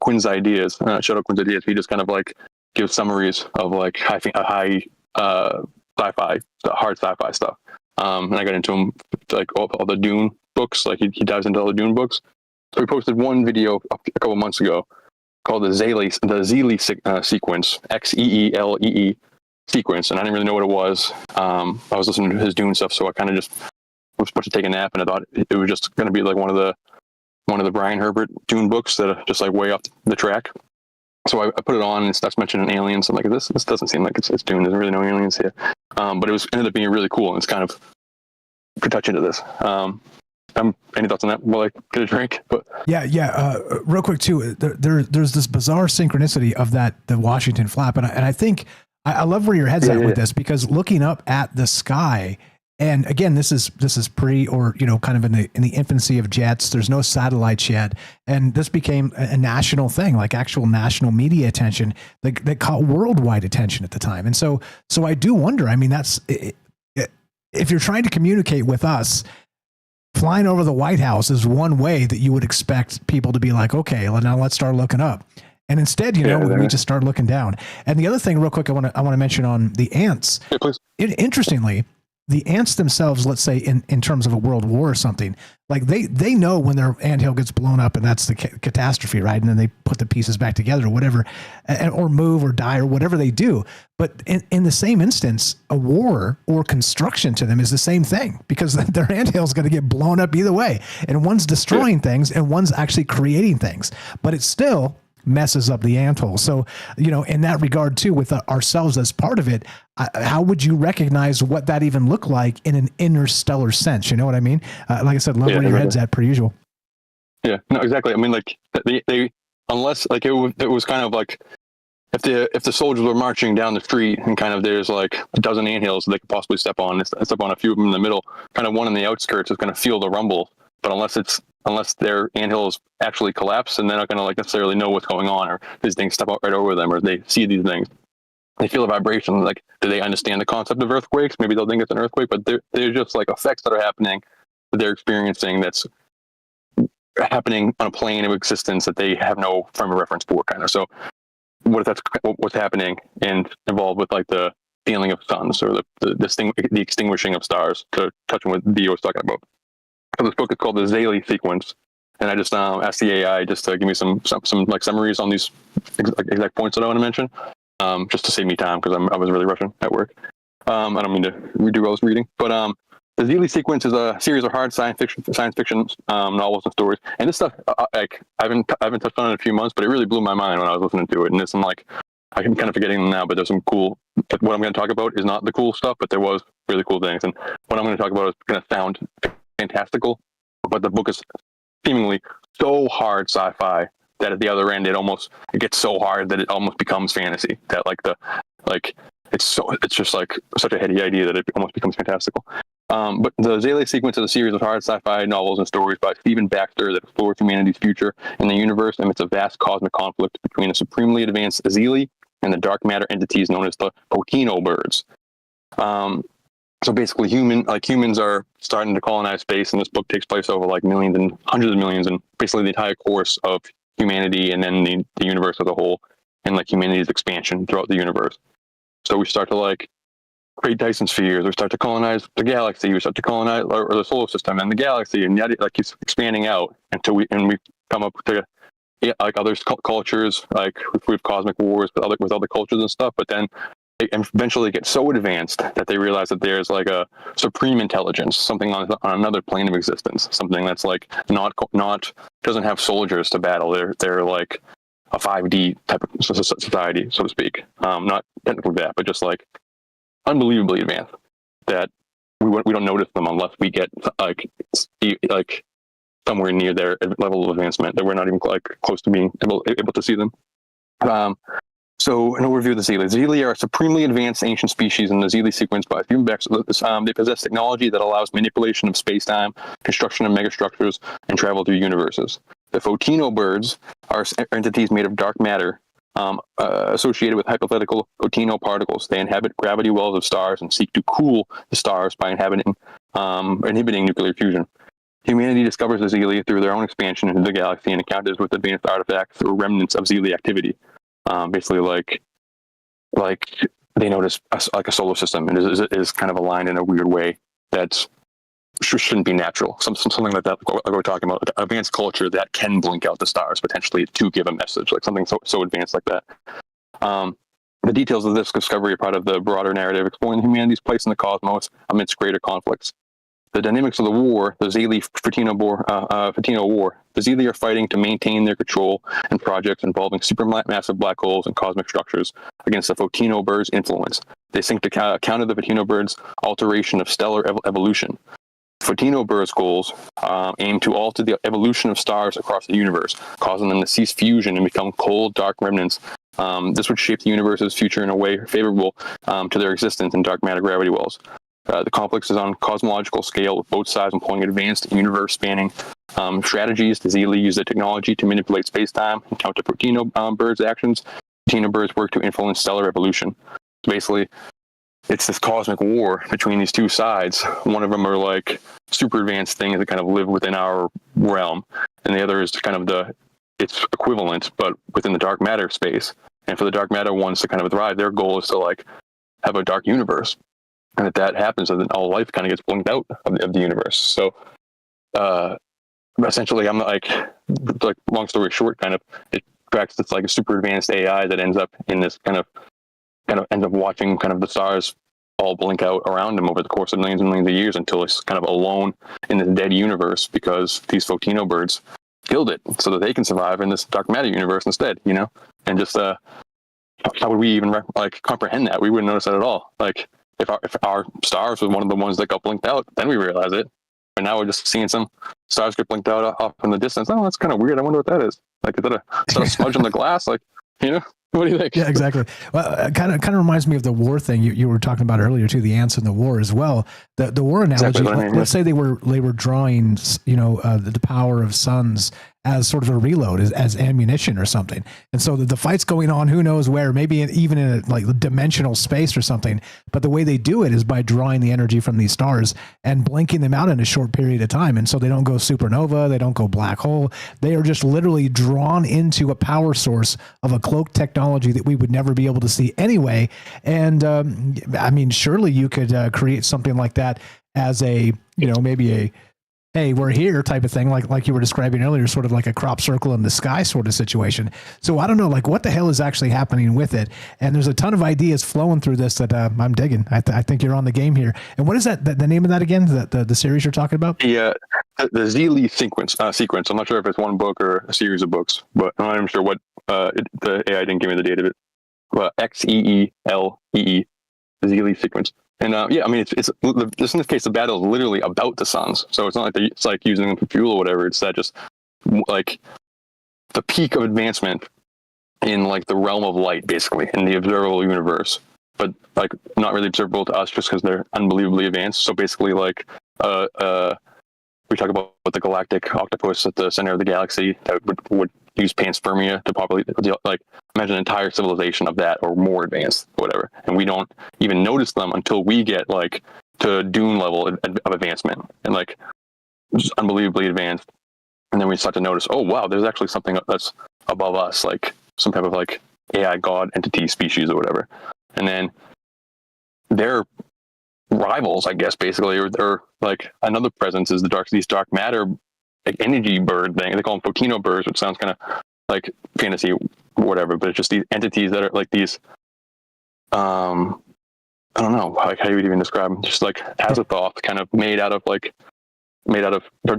Quinn's Ideas, shout out Quinn's Ideas. He just kind of like gives summaries of like high sci-fi, hard sci-fi stuff. And I got into him like all the Dune books. Like he dives into all the Dune books. So we posted one video a couple months ago called the Zeelee sequence, XEELEE sequence, and I didn't really know what it was. I was listening to his Dune stuff, so I kind of just was supposed to take a nap, and I thought it was just going to be like one of the Brian Herbert Dune books that are just like way off the track. So I put it on, and it starts mentioning aliens. I'm like, this doesn't seem like it's Dune. There's really no aliens here. But it ended up being really cool, and it's kind of could touch into this. Any thoughts on that? Well, I get a drink, but yeah. Real quick too, there's this bizarre synchronicity of the Washington flap, and I think I love where your head's at with this, because looking up at the sky, and again, this is pre, or kind of in the infancy of jets. There's no satellites yet, and this became a national thing, like actual national media attention that caught worldwide attention at the time. And so I do wonder. I mean, that's if you're trying to communicate with us. Flying over the White House is one way that you would expect people to be like, okay, well, now let's start looking up. And instead, we just start looking down. And the other thing real quick, I want to mention on the ants, interestingly, the ants themselves, let's say in terms of a world war or something, like they know when their anthill gets blown up and that's the catastrophe, right? And then they put the pieces back together or whatever, or move or die or whatever they do. But in the same instance, a war or construction to them is the same thing, because their anthill is going to get blown up either way. And one's destroying things and one's actually creating things, but it's still messes up the anthill. So, in that regard too, with ourselves as part of it, how would you recognize what that even looked like in an interstellar sense? You know what I mean? Like I said, love where your head's at per usual. Yeah, no, exactly. I mean, like they unless like it was kind of like if the soldiers were marching down the street and kind of there's like a dozen anthills they could possibly step on a few of them in the middle, kind of one in the outskirts is going to feel the rumble. But unless their anthills actually collapse, and they're not going to like necessarily know what's going on, or these things step out right over them, or they see these things, they feel a vibration. Like, do they understand the concept of earthquakes? Maybe they'll think it's an earthquake, but they're just like effects that are happening that they're experiencing that's happening on a plane of existence that they have no frame of reference for, kind of. So what if that's what's happening and involved with like the feeling of suns or the extinguishing of stars, to touch on what Theo was talking about. So this book is called the Zeelee sequence, and I just asked the AI just to give me some like summaries on these exact points that I want to mention, just to save me time, because I was really rushing at work. I don't mean to redo all this reading, but the Zeelee sequence is a series of hard science fiction novels and stories. And this stuff, like I haven't touched on it in a few months, but it really blew my mind when I was listening to it. And there's some like, I'm kind of forgetting them now, but there's some cool. What I'm going to talk about is not the cool stuff, but there was really cool things. And what I'm going to talk about is going to sound fantastical, but the book is seemingly so hard sci-fi that at the other end it gets so hard that it almost becomes fantasy. That it's just like such a heady idea that it almost becomes fantastical. But the Zeelee sequence is a series of hard sci-fi novels and stories by Stephen Baxter that explore humanity's future in the universe amidst a vast cosmic conflict between a supremely advanced Zeelee and the dark matter entities known as the Potino birds. So basically, humans are starting to colonize space, and this book takes place over like millions and hundreds of millions, and basically the entire course of humanity, and then the universe as a whole, and like humanity's expansion throughout the universe. So we start to like create Dyson spheres. We start to colonize the galaxy. We start to colonize or the solar system and the galaxy, and yet it like keeps expanding out until we come up to like other cultures, like we have cosmic wars with other cultures and stuff. But then they eventually get so advanced that they realize that there's like a supreme intelligence, something on another plane of existence, something that's like not doesn't have soldiers to battle. They're like a 5D type of society, so to speak. Not technically that, but just like unbelievably advanced that we don't notice them unless we get like somewhere near their level of advancement, that we're not even like close to being able to see them. So an overview of the Zeeli. Zeeli are a supremely advanced ancient species in the Zeeli sequence by Thurs. They possess technology that allows manipulation of space-time, construction of megastructures, and travel through universes. The Photino birds are entities made of dark matter associated with hypothetical photino particles. They inhabit gravity wells of stars and seek to cool the stars by inhibiting nuclear fusion. Humanity discovers the Zeeli through their own expansion into the galaxy and encounters with advanced artifacts or remnants of Zeeli activity. Basically, like they notice like a solar system and is kind of aligned in a weird way that shouldn't be natural. Something like that. Like we're talking about, like advanced culture that can blink out the stars potentially to give a message, like something so advanced like that. The details of this discovery are part of the broader narrative exploring humanity's place in the cosmos amidst greater conflicts. The dynamics of the war, the Zeeli-Photino War. The Zeeli are fighting to maintain their control and projects involving supermassive black holes and cosmic structures against the Photino birds' influence. They seek to counter the Photino birds' alteration of stellar evolution. Photino birds' goals aim to alter the evolution of stars across the universe, causing them to cease fusion and become cold, dark remnants. This would shape the universe's future in a way favorable to their existence in dark matter gravity wells. The conflict is on cosmological scale, with both sides employing advanced universe-spanning strategies. The Zeeli use their technology to manipulate space-time and counter Photino birds' actions. Photino birds work to influence stellar evolution. So basically, it's this cosmic war between these two sides. One of them are like super advanced things that kind of live within our realm, and the other is kind of its equivalent, but within the dark matter space. And for the dark matter ones to kind of thrive, their goal is to like have a dark universe. And if that happens, then all life kind of gets blinked out of the universe. So, essentially, I'm like, long story short, kind of, it tracks this like a super advanced AI that ends up in this kind of ends up watching kind of the stars all blink out around him over the course of millions and millions of years until it's kind of alone in this dead universe because these Photino birds killed it so that they can survive in this dark matter universe instead, you know? And just, how would we even comprehend that? We wouldn't notice that at all. Like, if our stars was one of the ones that got blinked out, then we realize it. And now we're just seeing some stars get blinked out off in the distance. Oh, that's kind of weird. I wonder what that is. Like, is that a smudge on the glass? Like, you know, what do you think? Yeah, exactly. Well, it kind of reminds me of the war thing you were talking about earlier too. The ants in the war as well. The war analogy. Exactly. Let's say they were drawing, you know, the power of suns as sort of a reload, as ammunition or something. And so the fight's going on, who knows where, maybe even in a like dimensional space or something. But the way they do it is by drawing the energy from these stars and blinking them out in a short period of time. And so they don't go supernova, they don't go black hole. They are just literally drawn into a power source of a cloaked technology that we would never be able to see anyway. And I mean, surely you could create something like that as a, you know, maybe a, hey, we're here type of thing, like you were describing earlier, sort of like a crop circle in the sky sort of situation. So I don't know, like what the hell is actually happening with it? And there's a ton of ideas flowing through this that I'm digging. I think you're on the game here. And what is that? The name of that again? The series you're talking about? Yeah, the Zeeli sequence. I'm not sure if it's one book or a series of books, but I'm not even sure what. The AI didn't give me the date of it. But XEELEE, the Zeeli sequence. And yeah, I mean, it's in this case, the battle is literally about the suns. So it's not like it's like using them for fuel or whatever. It's that just like the peak of advancement in like the realm of light, basically, in the observable universe, but like not really observable to us just because they're unbelievably advanced. So basically, like we talk about the galactic octopus at the center of the galaxy that would use panspermia to populate, like imagine an entire civilization of that or more advanced or whatever. And we don't even notice them until we get like to Dune level of advancement, and like just unbelievably advanced. And then we start to notice, oh wow, there's actually something that's above us, like some type of like AI god entity species or whatever. And then their rivals, I guess, basically, or like another presence is these dark matter, like energy bird thing. They call them photino birds, which sounds kind of like fantasy or whatever, but it's just these entities that are like these, I don't know, like how you would even describe them, just like Azathoth, kind of made out of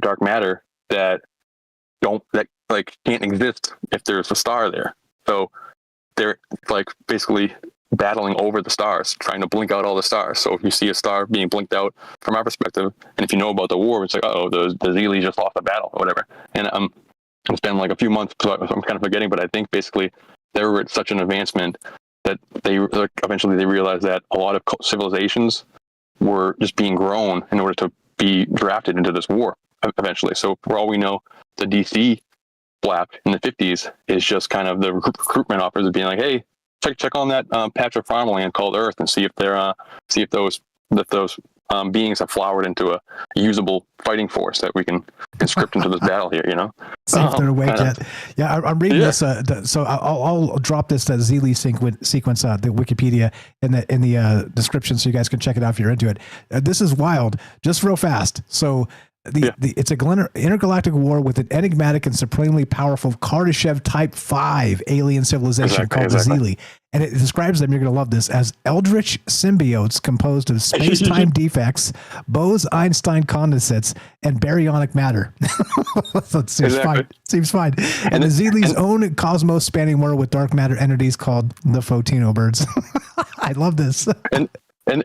dark matter that can't exist if there's a star there. So they're like basically battling over the stars, trying to blink out all the stars. So if you see a star being blinked out from our perspective, and if you know about the war, it's like, the Zeeli just lost a battle or whatever. And it's been like a few months, so I'm kind of forgetting, but I think basically they were at such an advancement that eventually they realized that a lot of civilizations were just being grown in order to be drafted into this war eventually. So for all we know, the DC flap in the 50s is just kind of the recruitment offers of being like, hey, check on that patch of farmland called Earth and see if those beings have flowered into a usable fighting force that we can conscript into this battle here, you know? See if they're awake yet. Yeah, I'm reading this. So I'll drop this Zeeli sequence, the Wikipedia, in the description so you guys can check it out if you're into it. This is wild. Just real fast. So it's a intergalactic war with an enigmatic and supremely powerful Kardashev Type 5 alien civilization called the Zeeli. And it describes them, you're going to love this, as eldritch symbiotes composed of space-time defects, Bose-Einstein condensates, and baryonic matter. So it seems fine. Seems fine. And the Zeeli's own cosmos-spanning war with dark matter entities called the Photino birds. I love this. And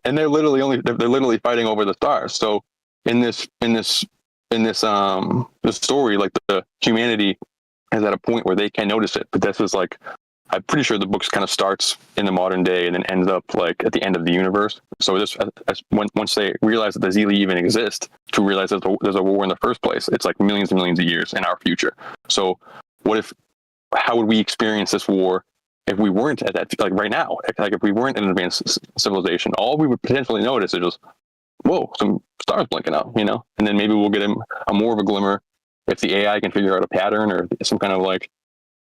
they're literally fighting over the stars. So in this story, like the humanity is at a point where they can notice it, but this is like, I'm pretty sure the book kind of starts in the modern day and then ends up like at the end of the universe. So once they realize that the Zeeli even exist, to realize that there's a war in the first place, it's like millions and millions of years in our future. So how would we experience this war if we weren't at that, like right now, like if we weren't in an advanced civilization? All we would potentially notice is just, whoa, some stars blinking out, you know? And then maybe we'll get a more of a glimmer if the AI can figure out a pattern or some kind of like,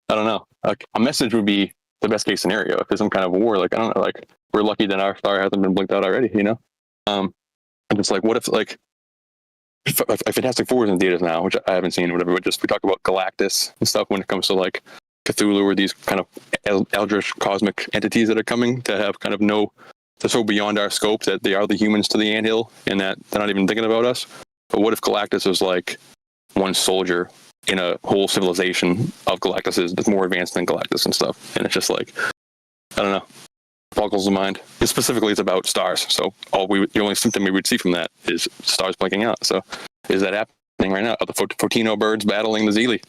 I don't know, like a message would be the best case scenario. If there's some kind of war, like, I don't know, like we're lucky that our star hasn't been blinked out already, you know? And it's like, what if like, Fantastic Four is in theaters now, which I haven't seen or whatever, but just we talk about Galactus and stuff when it comes to like Cthulhu or these kind of eldritch cosmic entities that are coming to have kind of they're so beyond our scope that they are the humans to the anthill and that they're not even thinking about us. But what if Galactus was like one soldier in a whole civilization of Galactuses that's more advanced than Galactus and stuff? And it's just like, I don't know, boggles the mind. Specifically, it's about stars. So the only symptom we would see from that is stars blinking out. So is that happening right now? Are the Photino birds battling the Zeeli?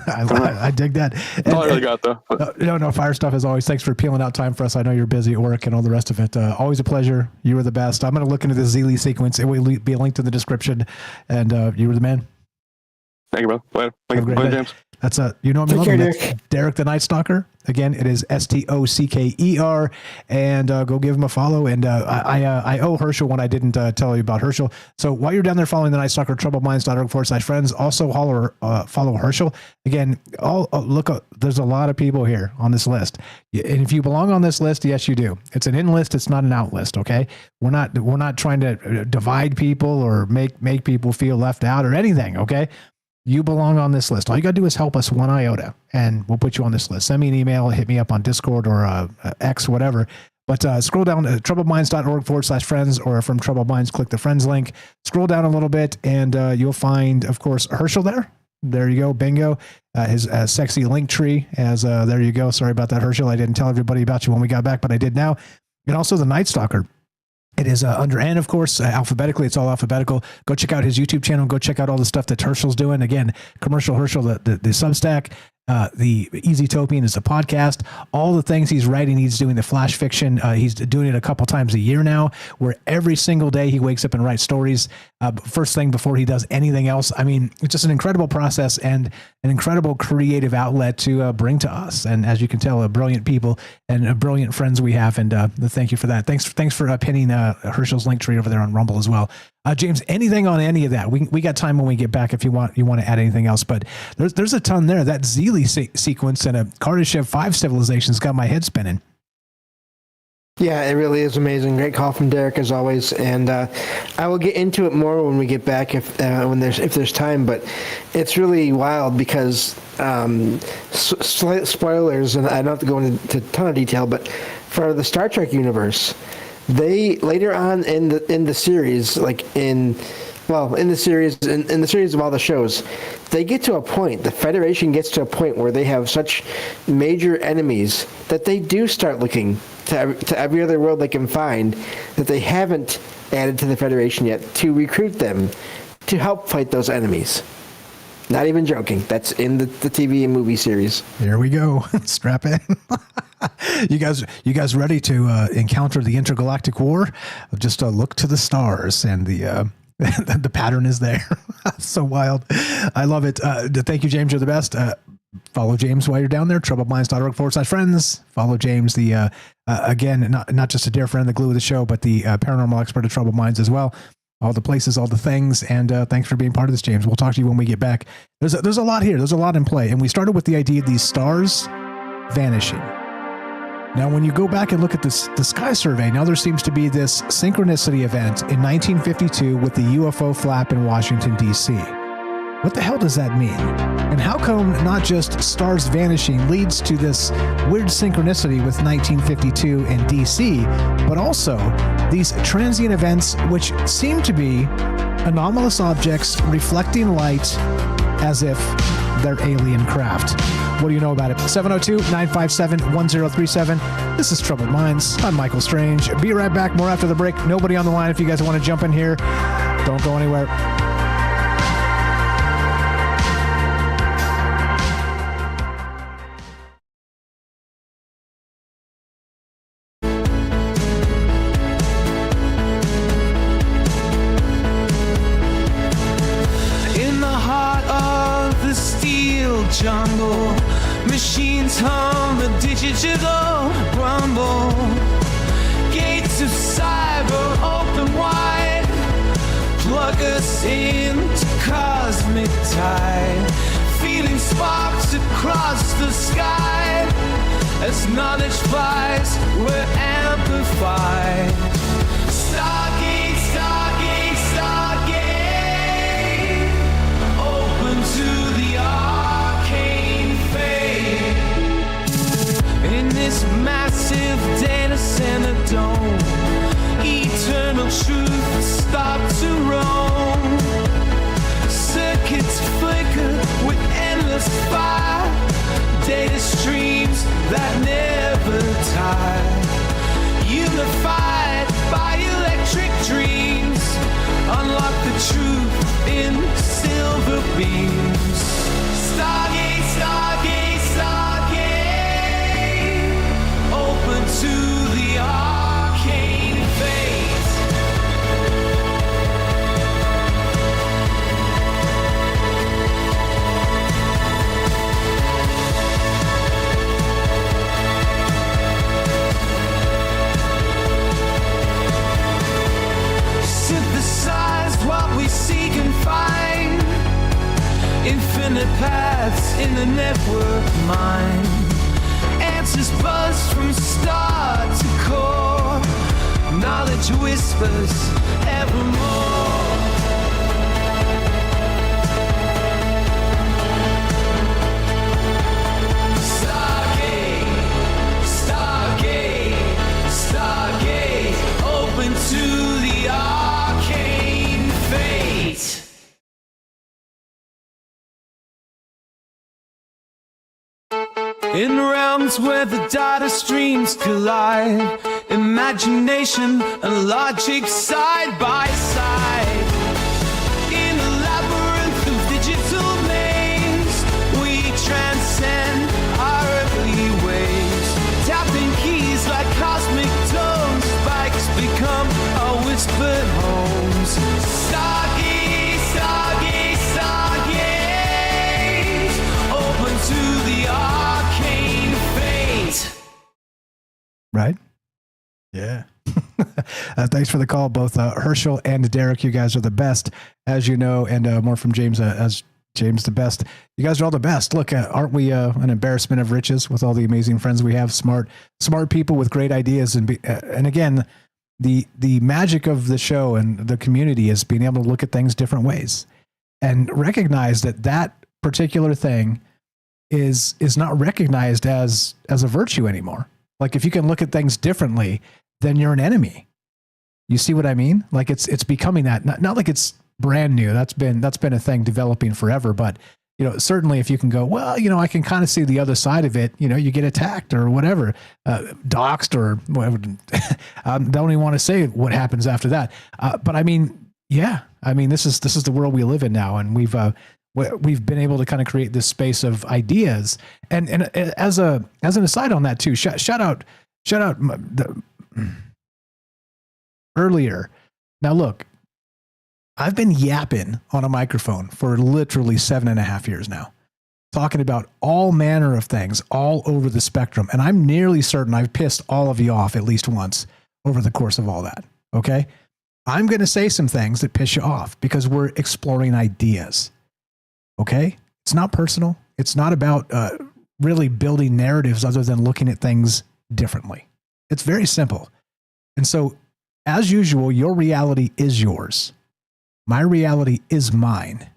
I dig that. That's all I really got, though. No, fire stuff as always. Thanks for peeling out time for us. I know you're busy at work and all the rest of it. Always a pleasure. You were the best. I'm going to look into the Zeeli sequence. It will be linked in the description. And you were the man. Thank you, bro. Later. Thank you, James. That's you know me. That's Derek the Night Stalker. Again, it is STOCKER, and go give him a follow. And I owe Herschel one I didn't tell you about Herschel. So while you're down there following the Night Stalker, troubledminds.org/friends, also follow Herschel. Again, there's a lot of people here on this list, and if you belong on this list, yes, you do. It's an in list. It's not an out list. Okay, we're not trying to divide people or make people feel left out or anything. Okay. You belong on this list. All you got to do is help us one iota, and we'll put you on this list. Send me an email, hit me up on Discord or X, whatever. But scroll down to troubledminds.org/friends, or from Troubled Minds, click the friends link. Scroll down a little bit, and you'll find, of course, Herschel there. There you go, bingo. His sexy link tree. There you go. Sorry about that, Herschel. I didn't tell everybody about you when we got back, but I did now. And also the Night Stalker. It is under N, of course, alphabetically. It's all alphabetical. Go check out his YouTube channel. Go check out all the stuff that Herschel's doing. Again, Commercial Herschel, the Substack, the Easytopian is the podcast. All the things he's writing, he's doing the flash fiction. He's doing it a couple times a year now, where every single day he wakes up and writes stories. first thing before he does anything else. I mean, it's just an incredible process and an incredible creative outlet to bring to us. And as you can tell, brilliant people and brilliant friends we have. And thank you for that. Thanks for pinning Herschel's link tree over there on Rumble as well. James, anything on any of that? We got time when we get back if you want to add anything else. But there's a ton there. That Zeely sequence and a Kardashev 5 civilization's got my head spinning. Yeah, it really is amazing. Great call from Derek as always, and I will get into it more when we get back if there's time. But it's really wild because slight spoilers, and I don't have to go into a ton of detail. But for the Star Trek universe, they later on in the series, in the series of all the shows, they get to a point, the Federation gets to a point where they have such major enemies that they do start looking to every other world they can find that they haven't added to the Federation yet to recruit them to help fight those enemies. Not even joking. That's in the TV and movie series. Here we go. Strap in. You guys ready to encounter the intergalactic war? Just look to the stars, and the pattern is there. So wild. I love it. Thank you, James. You're the best. Follow James while you're down there. troubledminds.org/friends. Follow James, the again, not just a dear friend, the glue of the show, but the paranormal expert of Troubled Minds as well. All the places, all the things, and thanks for being part of this, James. We'll talk to you when we get back. There's a lot here. There's a lot in play, and we started with the idea of these stars vanishing. Now, when you go back and look at the sky survey, now there seems to be this synchronicity event in 1952 with the UFO flap in Washington, D.C. What the hell does that mean? And how come not just stars vanishing leads to this weird synchronicity with 1952 and DC, but also these transient events which seem to be anomalous objects reflecting light as if they're alien craft? What do you know about it? 702-957-1037. This is Troubled Minds. I'm Michael Strange. Be right back. More after the break. Nobody on the line if you guys want to jump in here. Don't go anywhere. Jungle, machines hum, the digital rumble, gates of cyber open wide, plug us into cosmic tide, feeling sparks across the sky, as knowledge flies, we're amplified. Stargate, Stargate, Stargate, open to the in this massive data center dome, eternal truth start to roam. Circuits flicker with endless fire, data streams that never tire. Unified by electric dreams, unlock the truth in silver beams. Stargate, Stargate, Stargate, open to the arcane fate. Synthesize what we seek and find, infinite paths in the network mind. Answers buzz from star to core, knowledge whispers evermore. Stargate, Stargate, Stargate, open to the arcane fate. In realms where the data streams collide, imagination and logic side by side. In a labyrinth of digital names, we transcend our earthly ways. Tapping keys like cosmic tones, spikes become our whispered homes. Stargate. Right? Yeah. Thanks for the call, both Herschel and Derek. You guys are the best, as you know, and more from James as James the best. You guys are all the best. Look, aren't we an embarrassment of riches with all the amazing friends we have? Smart people with great ideas, and again, the magic of the show and the community is being able to look at things different ways and recognize that particular thing is not recognized as a virtue anymore. Like if you can look at things differently, then you're an enemy. You see what I mean? Like it's becoming that, not like it's brand new. That's been a thing developing forever. But, certainly if you can go, well, I can kind of see the other side of it, you get attacked or whatever, doxxed or whatever. I don't even want to say what happens after that. But I mean, yeah, this is the world we live in now. And we've been able to kind of create this space of ideas. And as an aside on that too, shout out earlier. Now look, I've been yapping on a microphone for literally 7.5 years now, talking about all manner of things all over the spectrum. And I'm nearly certain I've pissed all of you off at least once over the course of all that. Okay. I'm going to say some things that piss you off because we're exploring ideas. Okay. It's not personal. It's not about really building narratives other than looking at things differently. It's very simple. And so as usual, your reality is yours. My reality is mine.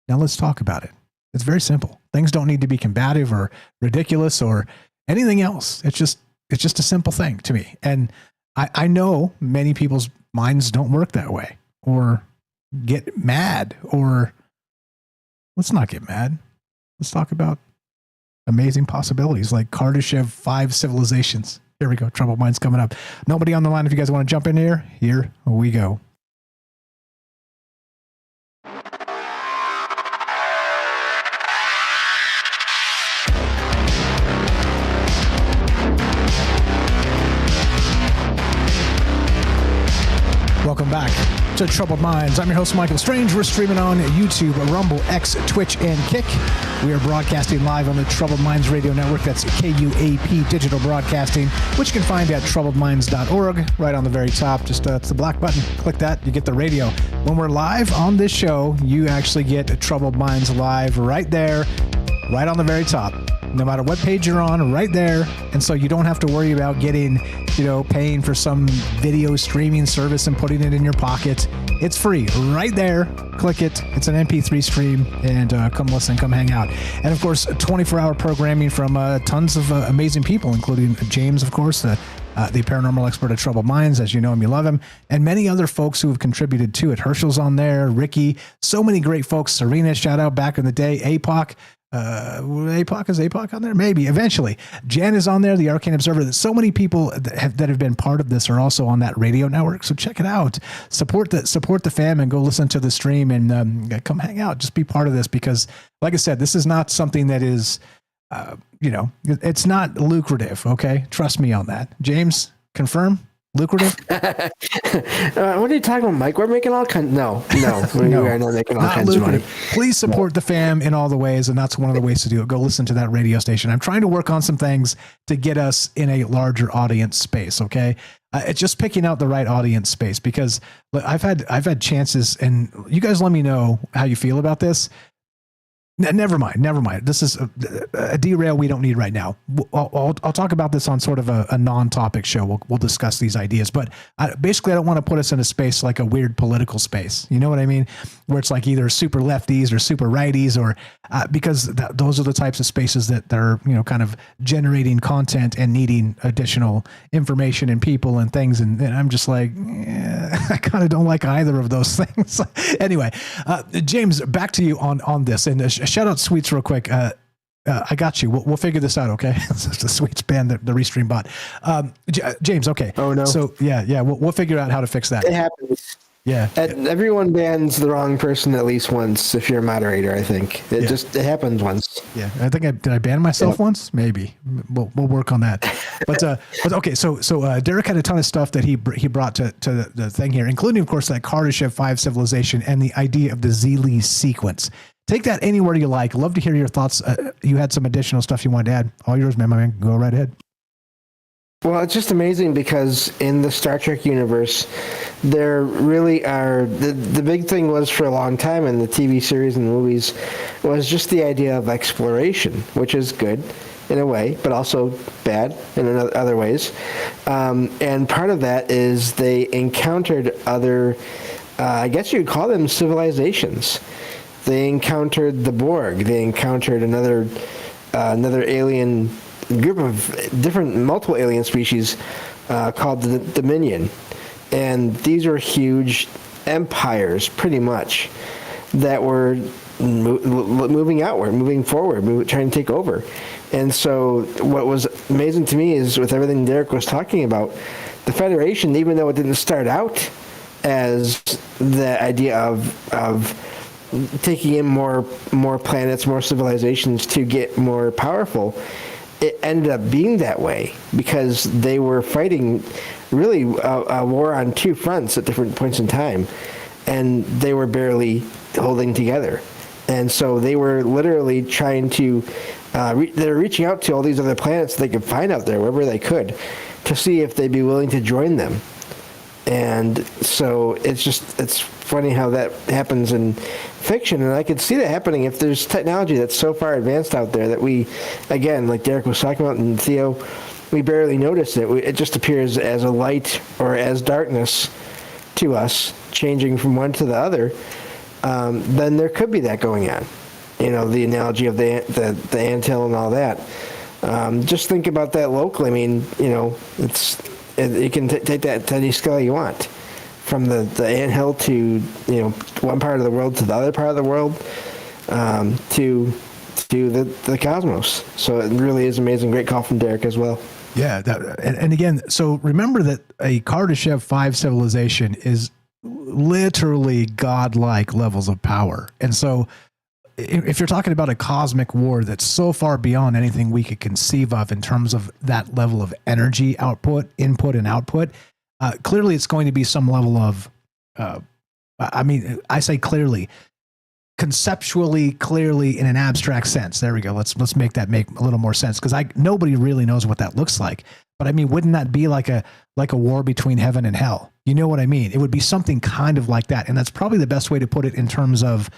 Now let's talk about it. It's very simple. Things don't need to be combative or ridiculous or anything else. It's just a simple thing to me. And I know many people's minds don't work that way or get mad or let's not get mad. Let's talk about amazing possibilities like Kardashev 5 civilizations. Here we go. Troubled Minds coming up. Nobody on the line. If you guys want to jump in here we go. Welcome back to Troubled Minds. I'm your host, Michael Strange. We're streaming on YouTube, Rumble, X, Twitch, and Kick. We are broadcasting live on the Troubled Minds Radio Network. That's KUAP Digital Broadcasting, which you can find at troubledminds.org. Right on the very top, just it's the black button. Click that, you get the radio. When we're live on this show, you actually get Troubled Minds live right there, right on the very top. No matter what page you're on, right there. And so you don't have to worry about getting, paying for some video streaming service and putting it in your pocket. It's free right there. Click it. It's an MP3 stream and come listen, come hang out. And of course, 24-hour programming from tons of amazing people, including James, of course, the paranormal expert at Troubled Minds, as you know him, you love him, and many other folks who have contributed to it. Herschel's on there, Ricky, so many great folks. Serena, shout out back in the day. APOC. Is APOC on there? Maybe eventually. Jan is on there, the Arcane Observer. So many people that have been part of this are also on that radio network. So check it out. Support the fam and go listen to the stream and come hang out. Just be part of this because, like I said, this is not something that is, it's not lucrative. Okay, trust me on that. James, confirm. Lucrative? What are you talking about, Mike? We're making all kinds. No, we're not making all kinds of money. Please support the fam in all the ways, and that's one of the ways to do it. Go listen to that radio station. I'm trying to work on some things to get us in a larger audience space. Okay, it's just picking out the right audience space because look, I've had chances, and you guys let me know how you feel about this. Never mind. This is a derail we don't need right now. I'll talk about this on sort of a non-topic show. We'll discuss these ideas, but basically I don't want to put us in a space like a weird political space. You know what I mean? Where it's like either super lefties or super righties or because those are the types of spaces that are, kind of generating content and needing additional information and people and things. And I'm just like, I kind of don't like either of those things. Anyway, James, back to you on this. And shout out Sweets real quick. I got you. We'll figure this out. Okay. The Sweets band, the Restream bot. James. Okay. Oh no. So yeah. We'll figure out how to fix that. It happens. Yeah. Everyone bans the wrong person at least once. If you're a moderator, I think it happens once. Yeah. I think did I ban myself once? Maybe we'll work on that. But okay. So Derek had a ton of stuff that he brought to the thing here, including of course that Kardashev 5 civilization and the idea of the Zeely sequence. Take that anywhere you like. Love to hear your thoughts. You had some additional stuff you wanted to add. All yours, man. Go right ahead. Well, it's just amazing because in the Star Trek universe, there really are the big thing was for a long time in the TV series and the movies was just the idea of exploration, which is good in a way, but also bad in other ways. And part of that is they encountered other, I guess you'd call them civilizations. They encountered the Borg. They encountered another alien group of multiple alien species called the Dominion. And these were huge empires, pretty much, that were moving outward, moving forward, trying to take over. And so what was amazing to me is with everything Derek was talking about, the Federation, even though it didn't start out as the idea of taking in more planets, more civilizations to get more powerful, it ended up being that way because they were fighting really a war on two fronts at different points in time, and they were barely holding together. And so they were literally trying to, they were reaching out to all these other planets they could find out there, wherever they could, to see if they'd be willing to join them. And so it's funny how that happens in fiction, and I could see that happening if there's technology that's so far advanced out there that we, again, like Derek was talking about, and Theo, we barely notice it. It just appears as a light or as darkness to us, changing from one to the other. Then there could be that going on. You know, the analogy of the anthill and all that. Just think about that locally. I mean, you know, you can take that to any scale you want, from the anthill to, you know, one part of the world to the other part of the world, to the cosmos. So it really is amazing. Great call from Derek as well. Yeah, and again, so remember that a Kardashev 5 civilization is literally godlike levels of power. And so if you're talking about a cosmic war that's so far beyond anything we could conceive of in terms of that level of energy input and output, clearly it's going to be some level of, I say clearly, conceptually, clearly, in an abstract sense. There we go. Let's make that make a little more sense, because nobody really knows what that looks like. But I mean, wouldn't that be like a war between heaven and hell? You know what I mean? It would be something kind of like that, and that's probably the best way to put it in terms of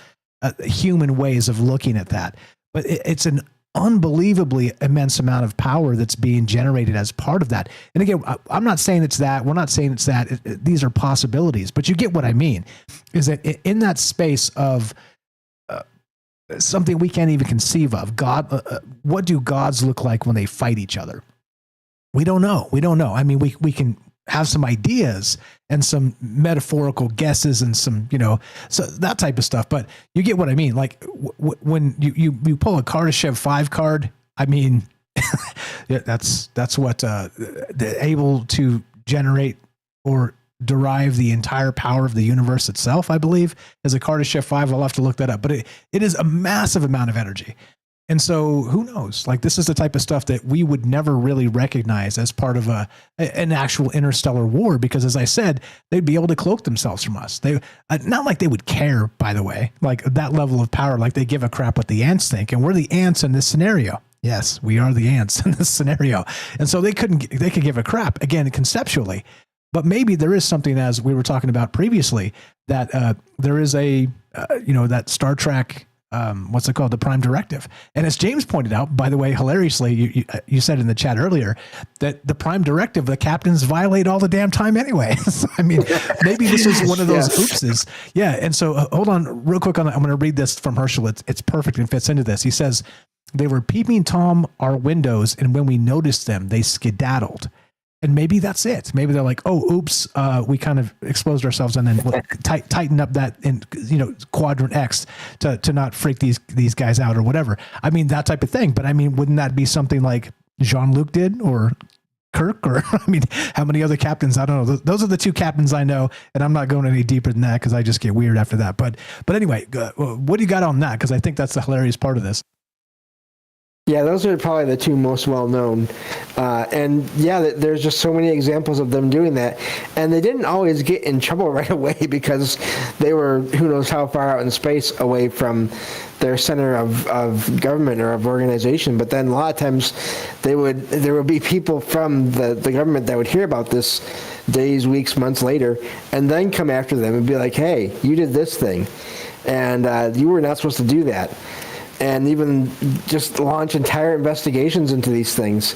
human ways of looking at that. But it's an unbelievably immense amount of power that's being generated as part of that. And again, I'm not saying it's that. We're not saying it's that. These are possibilities, but you get what I mean. Is that in that space of something we can't even conceive of, God, what do gods look like when they fight each other? We don't know. I mean, we can have some ideas and some metaphorical guesses and some, so that type of stuff. But you get what I mean. Like when you pull a Kardashev 5 card, I mean, yeah, that's what they're able to generate or derive the entire power of the universe itself, I believe, is a Kardashev 5. I'll have to look that up, but it is a massive amount of energy. And so who knows, like this is the type of stuff that we would never really recognize as part of an actual interstellar war, because as I said, they'd be able to cloak themselves from us. They not like they would care, by the way, like that level of power, like they give a crap what the ants think. And we're the ants in this scenario. Yes, we are the ants in this scenario. And so they could give a crap, again, conceptually. But maybe there is something, as we were talking about previously, that there is that Star Trek, what's it called? The Prime Directive. And as James pointed out, by the way, hilariously, you said in the chat earlier that the Prime Directive, the captains violate all the damn time anyway. So, I mean, maybe this is one of those oopses. Yeah. And so hold on real quick. I'm going to read this from Herschel. It's perfect and fits into this. He says, they were peeping Tom our windows, and when we noticed them, they skedaddled. And maybe that's it. Maybe they're like, oh, oops, we kind of exposed ourselves, and then we'll tighten up that in quadrant X to not freak these guys out or whatever. I mean, that type of thing. But I mean, wouldn't that be something like Jean-Luc did, or Kirk, or I mean, how many other captains? I don't know. Those are the two captains I know, and I'm not going any deeper than that because I just get weird after that. But anyway, what do you got on that? Because I think that's the hilarious part of this. Yeah, those are probably the two most well-known. And yeah, there's just so many examples of them doing that. And they didn't always get in trouble right away because they were who knows how far out in space away from their center of government or of organization. But then a lot of times there would be people from the government that would hear about this days, weeks, months later, and then come after them and be like, hey, you did this thing. And you were not supposed to do that. And even just launch entire investigations into these things.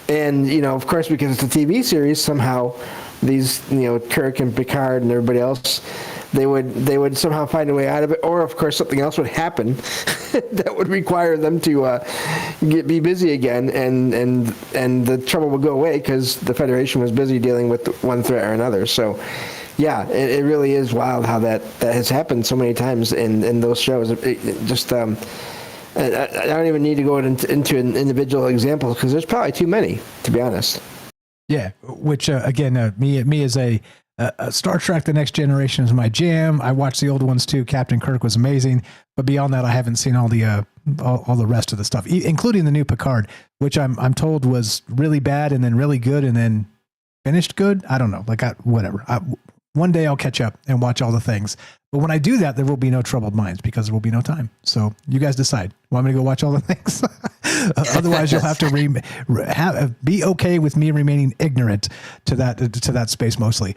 And, of course, because it's a TV series, somehow these, Kirk and Picard and everybody else, they would somehow find a way out of it. Or, of course, something else would happen that would require them to be busy again, and the trouble would go away because the Federation was busy dealing with one threat or another. So, yeah, it really is wild how that has happened so many times in those shows. I don't even need to go into an individual example because there's probably too many, to be honest. Yeah, which again, me as a Star Trek: The Next Generation is my jam. I watched the old ones too. Captain Kirk was amazing, but beyond that, I haven't seen all the rest of the stuff, including the new Picard, which I'm told was really bad and then really good and then finished good. I don't know, whatever. One day I'll catch up and watch all the things. But when I do that, there will be no troubled minds because there will be no time. So you guys decide. Want me to go watch all the things? Otherwise, you'll have to be okay with me remaining ignorant to that space mostly.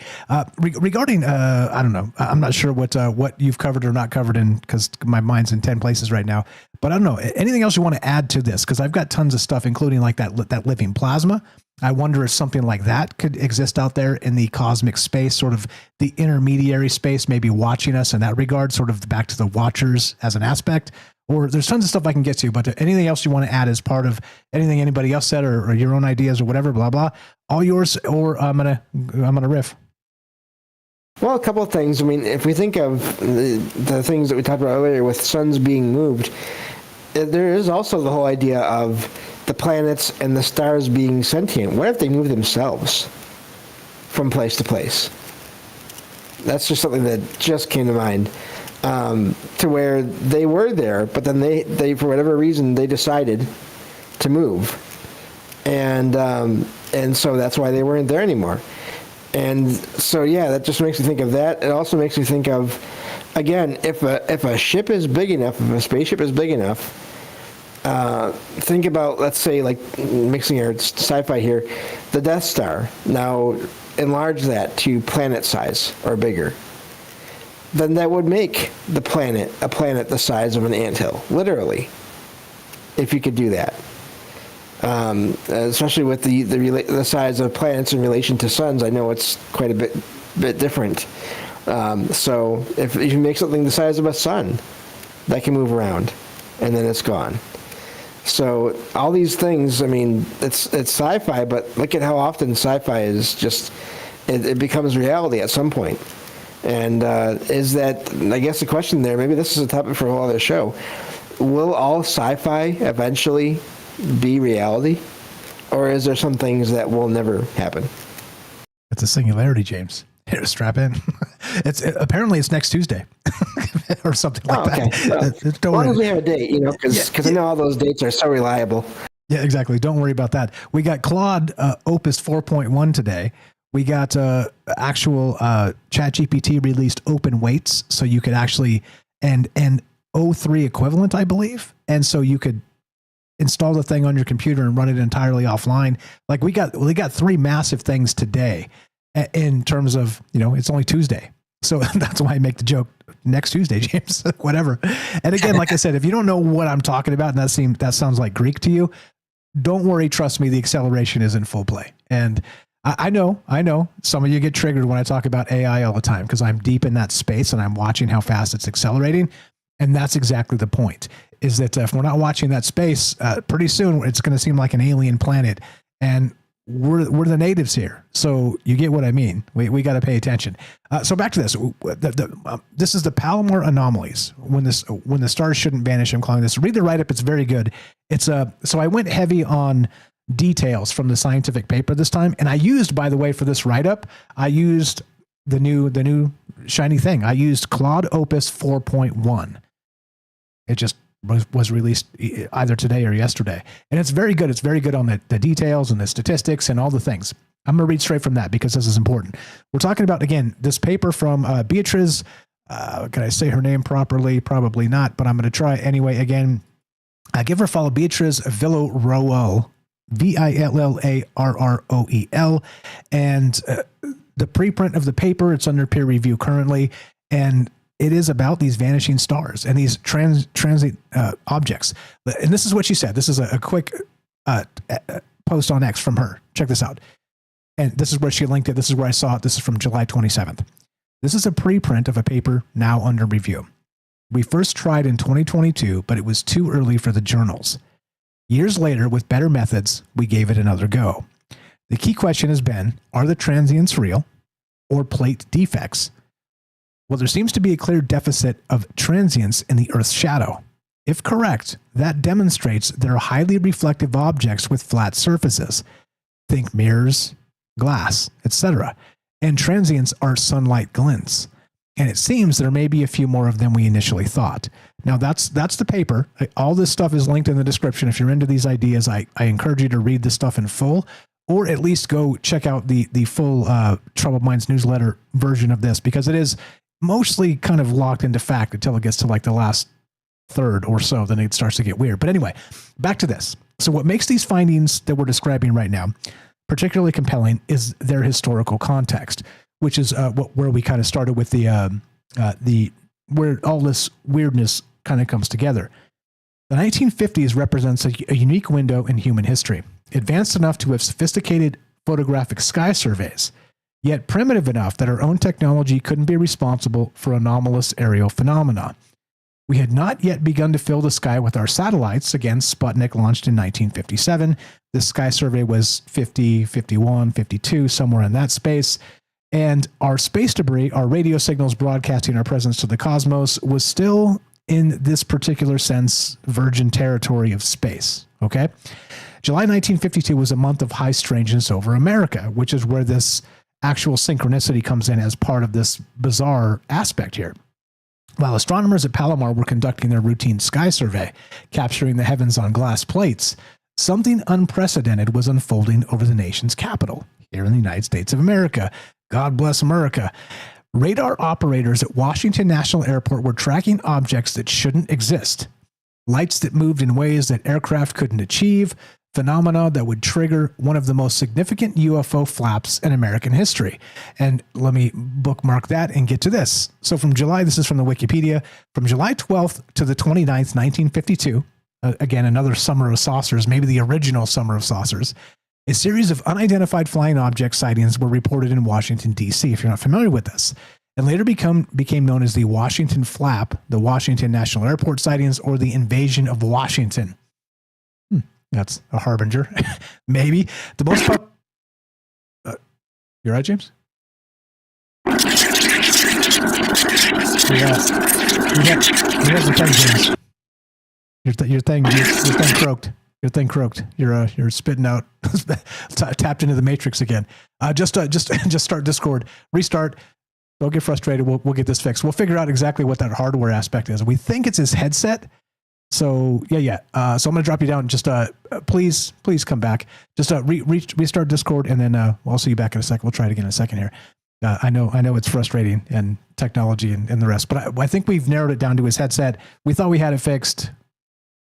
Regarding, I don't know. I'm not sure what you've covered or not covered in because my mind's in 10 places right now. But I don't know. Anything else you want to add to this? Because I've got tons of stuff, including like that living plasma. I wonder if something like that could exist out there in the cosmic space, sort of the intermediary space, maybe watching us in that regard, sort of back to the Watchers as an aspect. Or there's tons of stuff I can get to, but anything else you want to add as part of anything anybody else said or your own ideas or whatever, blah, blah, all yours, or I'm gonna riff. Well, a couple of things. I mean, if we think of the things that we talked about earlier with suns being moved, there is also the whole idea of the planets and the stars being sentient. What if they move themselves from place to place? That's just something that just came to mind. To where they were there, but then they for whatever reason they decided to move, and so that's why they weren't there anymore. And so yeah, that just makes me think of that. It also makes me think of, again, if a ship is big enough, if a spaceship is big enough, think about, let's say, like mixing our sci-fi here, the Death Star. Now enlarge that to planet size or bigger. Then that would make the planet a planet the size of an anthill, literally, if you could do that. Especially with the size of planets in relation to suns, I know it's quite a bit different. So if you make something the size of a sun, that can move around, and then it's gone. So all these things, I mean, it's sci-fi, but look at how often sci-fi is just it becomes reality at some point. And is that, I guess the question there, maybe this is a topic for a whole other show, will all sci-fi eventually be reality? Or is there some things that will never happen? It's a singularity, James. Here, strap in. Apparently it's next Tuesday or something like that. Well, as long as we have a date, because I know all those dates are so reliable. Yeah, exactly. Don't worry about that. We got Claude Opus 4.1 today. We got actual ChatGPT released open weights, so you could actually and O3 equivalent, I believe, and so you could install the thing on your computer and run it entirely offline. Like we got 3 massive things today, in terms of it's only Tuesday, so that's why I make the joke next Tuesday, James. Whatever. And again, like I said, if you don't know what I'm talking about, and that sounds like Greek to you, don't worry. Trust me, the acceleration is in full play, and I know some of you get triggered when I talk about AI all the time because I'm deep in that space and I'm watching how fast it's accelerating. And that's exactly the point, is that if we're not watching that space, pretty soon it's going to seem like an alien planet, and we're the natives here. So you get what I mean. We got to pay attention. So back to this. This is the Palomar Anomalies. When the stars shouldn't vanish. I'm calling this. Read the write-up. It's very good. So I went heavy on details from the scientific paper this time, and I used, by the way, for this write-up, I used the new shiny thing. I used Claude Opus 4.1. It just was released either today or yesterday. And it's very good. It's very good on the details and the statistics and all the things. I'm going to read straight from that because this is important. We're talking about, again, this paper from Beatrice. Can I say her name properly? Probably not, but I'm going to try anyway. Again, give her a follow, Beatrice Villarroel, Villarroel. And the preprint of the paper, it's under peer review currently. And it is about these vanishing stars and these transit objects. And this is what she said. This is a quick post on X from her. Check this out. And this is where she linked it. This is where I saw it. This is from July 27th. This is a preprint of a paper now under review. We first tried in 2022, but it was too early for the journals. Years later, with better methods, we gave it another go. The key question has been, are the transients real or plate defects? Well, there seems to be a clear deficit of transients in the Earth's shadow. If correct, that demonstrates there are highly reflective objects with flat surfaces. Think mirrors, glass, etc. And transients are sunlight glints. And it seems there may be a few more of them we initially thought. Now, that's the paper. All this stuff is linked in the description. If you're into these ideas, I encourage you to read this stuff in full, or at least go check out the full Troubled Minds newsletter version of this, because it is mostly kind of locked into fact until it gets to like the last third or so. Then it starts to get weird. But anyway, back to this. So what makes these findings that we're describing right now particularly compelling is their historical context, which is where we kind of started with the where all this weirdness kind of comes together. The 1950s represents a unique window in human history, advanced enough to have sophisticated photographic sky surveys, yet primitive enough that our own technology couldn't be responsible for anomalous aerial phenomena. We had not yet begun to fill the sky with our satellites. Again, Sputnik launched in 1957. The sky survey was 50, 51, 52, somewhere in that space. And our space debris, our radio signals broadcasting our presence to the cosmos, was still, in this particular sense, virgin territory of space. Okay? July 1952 was a month of high strangeness over America, which is where this actual synchronicity comes in as part of this bizarre aspect here. While astronomers at Palomar were conducting their routine sky survey, capturing the heavens on glass plates, something unprecedented was unfolding over the nation's capital, here in the United States of America. God bless America. Radar operators at Washington National Airport were tracking objects that shouldn't exist. Lights that moved in ways that aircraft couldn't achieve, phenomena that would trigger one of the most significant UFO flaps in American history. And let me bookmark that and get to this. So from July, this is from the Wikipedia, from July 12th to the 29th, 1952, again, another summer of saucers, maybe the original summer of saucers, a series of unidentified flying object sightings were reported in Washington, D.C., if you're not familiar with this, and later became known as the Washington Flap, the Washington National Airport sightings, or the invasion of Washington. That's a harbinger. Maybe. The most you're right, James? Yeah. You have the thing, James. Your thing croaked. Your thing croaked. You're spitting out, tapped into the matrix again. Just start Discord, restart. Don't get frustrated. We'll get this fixed. We'll figure out exactly what that hardware aspect is. We think it's his headset. So yeah. So I'm gonna drop you down. Just please come back. Just restart Discord, and then I'll see you back in a second. We'll try it again in a second here. I know it's frustrating and technology and the rest, but I think we've narrowed it down to his headset. We thought we had it fixed.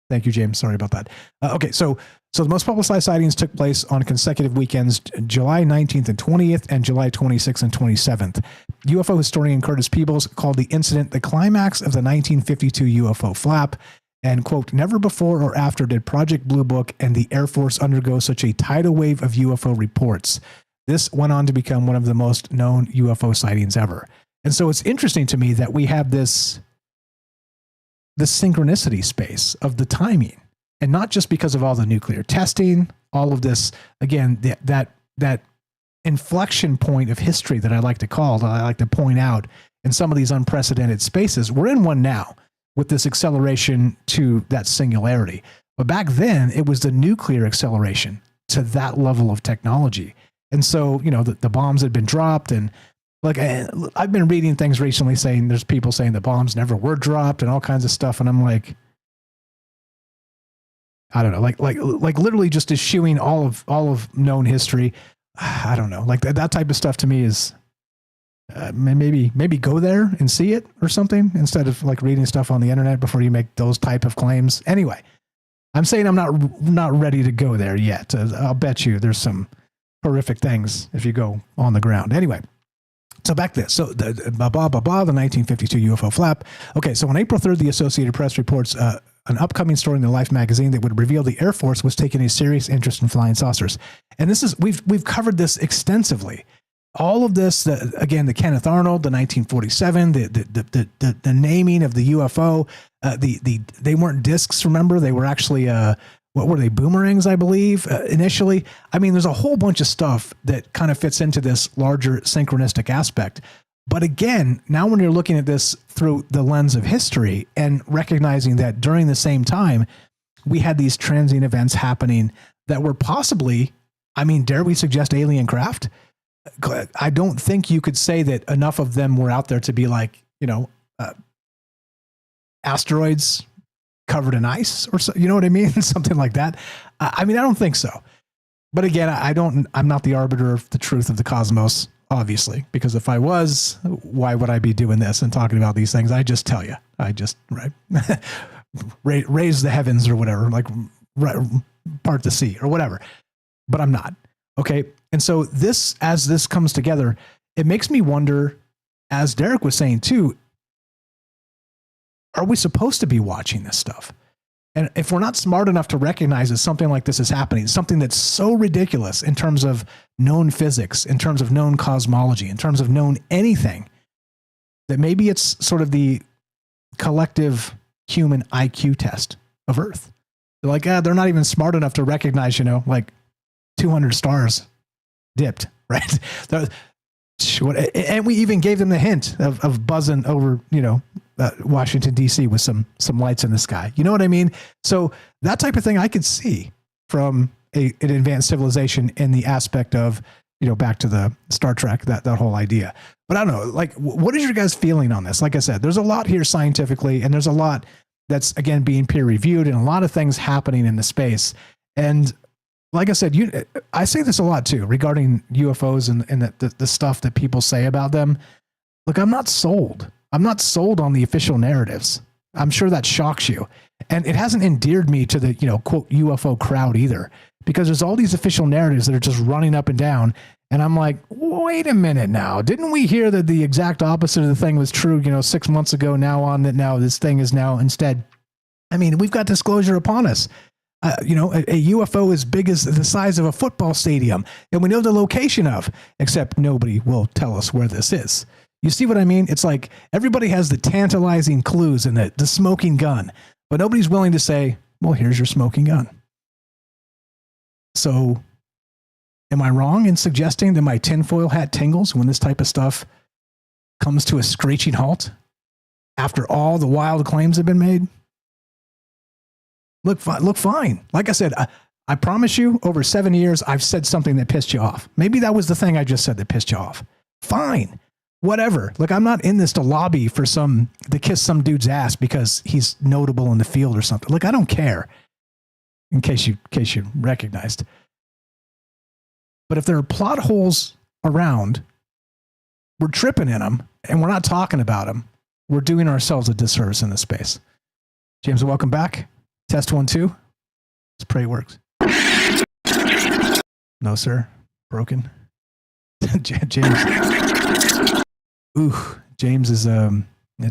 Thank you, James. Sorry about that. Okay, so the most publicized sightings took place on consecutive weekends, July 19th and 20th, and July 26th and 27th. UFO historian Curtis Peebles called the incident the climax of the 1952 UFO flap, and, quote, never before or after did Project Blue Book and the Air Force undergo such a tidal wave of UFO reports. This went on to become one of the most known UFO sightings ever. And so it's interesting to me that we have this synchronicity space of the timing, and not just because of all the nuclear testing, all of this, again, that inflection point of history that I like to point out in some of these unprecedented spaces. We're in one now with this acceleration to that singularity. But back then it was the nuclear acceleration to that level of technology. And so, the bombs had been dropped, and like I've been reading things recently saying there's people saying the bombs never were dropped and all kinds of stuff. And I'm like, I don't know, like literally just eschewing all of known history. I don't know, like that type of stuff to me is maybe go there and see it or something instead of like reading stuff on the internet before you make those type of claims. Anyway, I'm saying I'm not ready to go there yet. I'll bet you there's some horrific things if you go on the ground. Anyway, so back to this. So the 1952 UFO flap. Okay, so on April 3rd, the Associated Press reports an upcoming story in the Life magazine that would reveal the Air Force was taking a serious interest in flying saucers. And this is we've covered this extensively. All of this, again, the Kenneth Arnold, the 1947, the naming of the UFO, they weren't discs. Remember, they were actually what were they, boomerangs, I believe, initially. I mean, there's a whole bunch of stuff that kind of fits into this larger synchronistic aspect. But again, now when you're looking at this through the lens of history and recognizing that during the same time, we had these transient events happening that were possibly, I mean, dare we suggest alien craft? I don't think you could say that enough of them were out there to be like, asteroids covered in ice or so, you know what I mean? Something like that. I mean, I don't think so. But again, I'm not the arbiter of the truth of the cosmos, obviously, because if I was, why would I be doing this and talking about these things? I just tell you, raise the heavens or whatever, like part the sea or whatever, but I'm not. Okay. And so as this comes together, it makes me wonder, as Derek was saying too, are we supposed to be watching this stuff? And if we're not smart enough to recognize that something like this is happening, something that's so ridiculous in terms of known physics, in terms of known cosmology, in terms of known anything, that maybe it's sort of the collective human IQ test of Earth. They're like, they're not even smart enough to recognize, like 200 stars dipped, right? And we even gave them the hint of buzzing over, Washington, D.C. with some lights in the sky. You know what I mean? So that type of thing I could see from an advanced civilization in the aspect of, back to the Star Trek, that whole idea. But I don't know, like, what is your guys' feeling on this? Like I said, there's a lot here scientifically, and there's a lot that's, again, being peer reviewed and a lot of things happening in the space. And like I said, I say this a lot too, regarding UFOs and the stuff that people say about them. Look, I'm not sold. I'm not sold on the official narratives. I'm sure that shocks you. And it hasn't endeared me to the, quote, UFO crowd either, because there's all these official narratives that are just running up and down. And I'm like, wait a minute now. Didn't we hear that the exact opposite of the thing was true, 6 months ago now this thing is now instead. I mean, we've got disclosure upon us. A UFO as big as the size of a football stadium, and we know the location of, except nobody will tell us where this is. You see what I mean? It's like everybody has the tantalizing clues and the smoking gun, but nobody's willing to say, well, here's your smoking gun. So am I wrong in suggesting that my tinfoil hat tingles when this type of stuff comes to a screeching halt after all the wild claims have been made? Look fine. Like I said, I promise you, over 7 years, I've said something that pissed you off. Maybe that was the thing I just said that pissed you off. Fine. Whatever. Look, I'm not in this to lobby for to kiss some dude's ass because he's notable in the field or something. Look, I don't care. In case you recognized. But if there are plot holes around, we're tripping in them and we're not talking about them. We're doing ourselves a disservice in this space. James, welcome back. Test 1, 2. Let's pray it works. No, sir. Broken. James. James is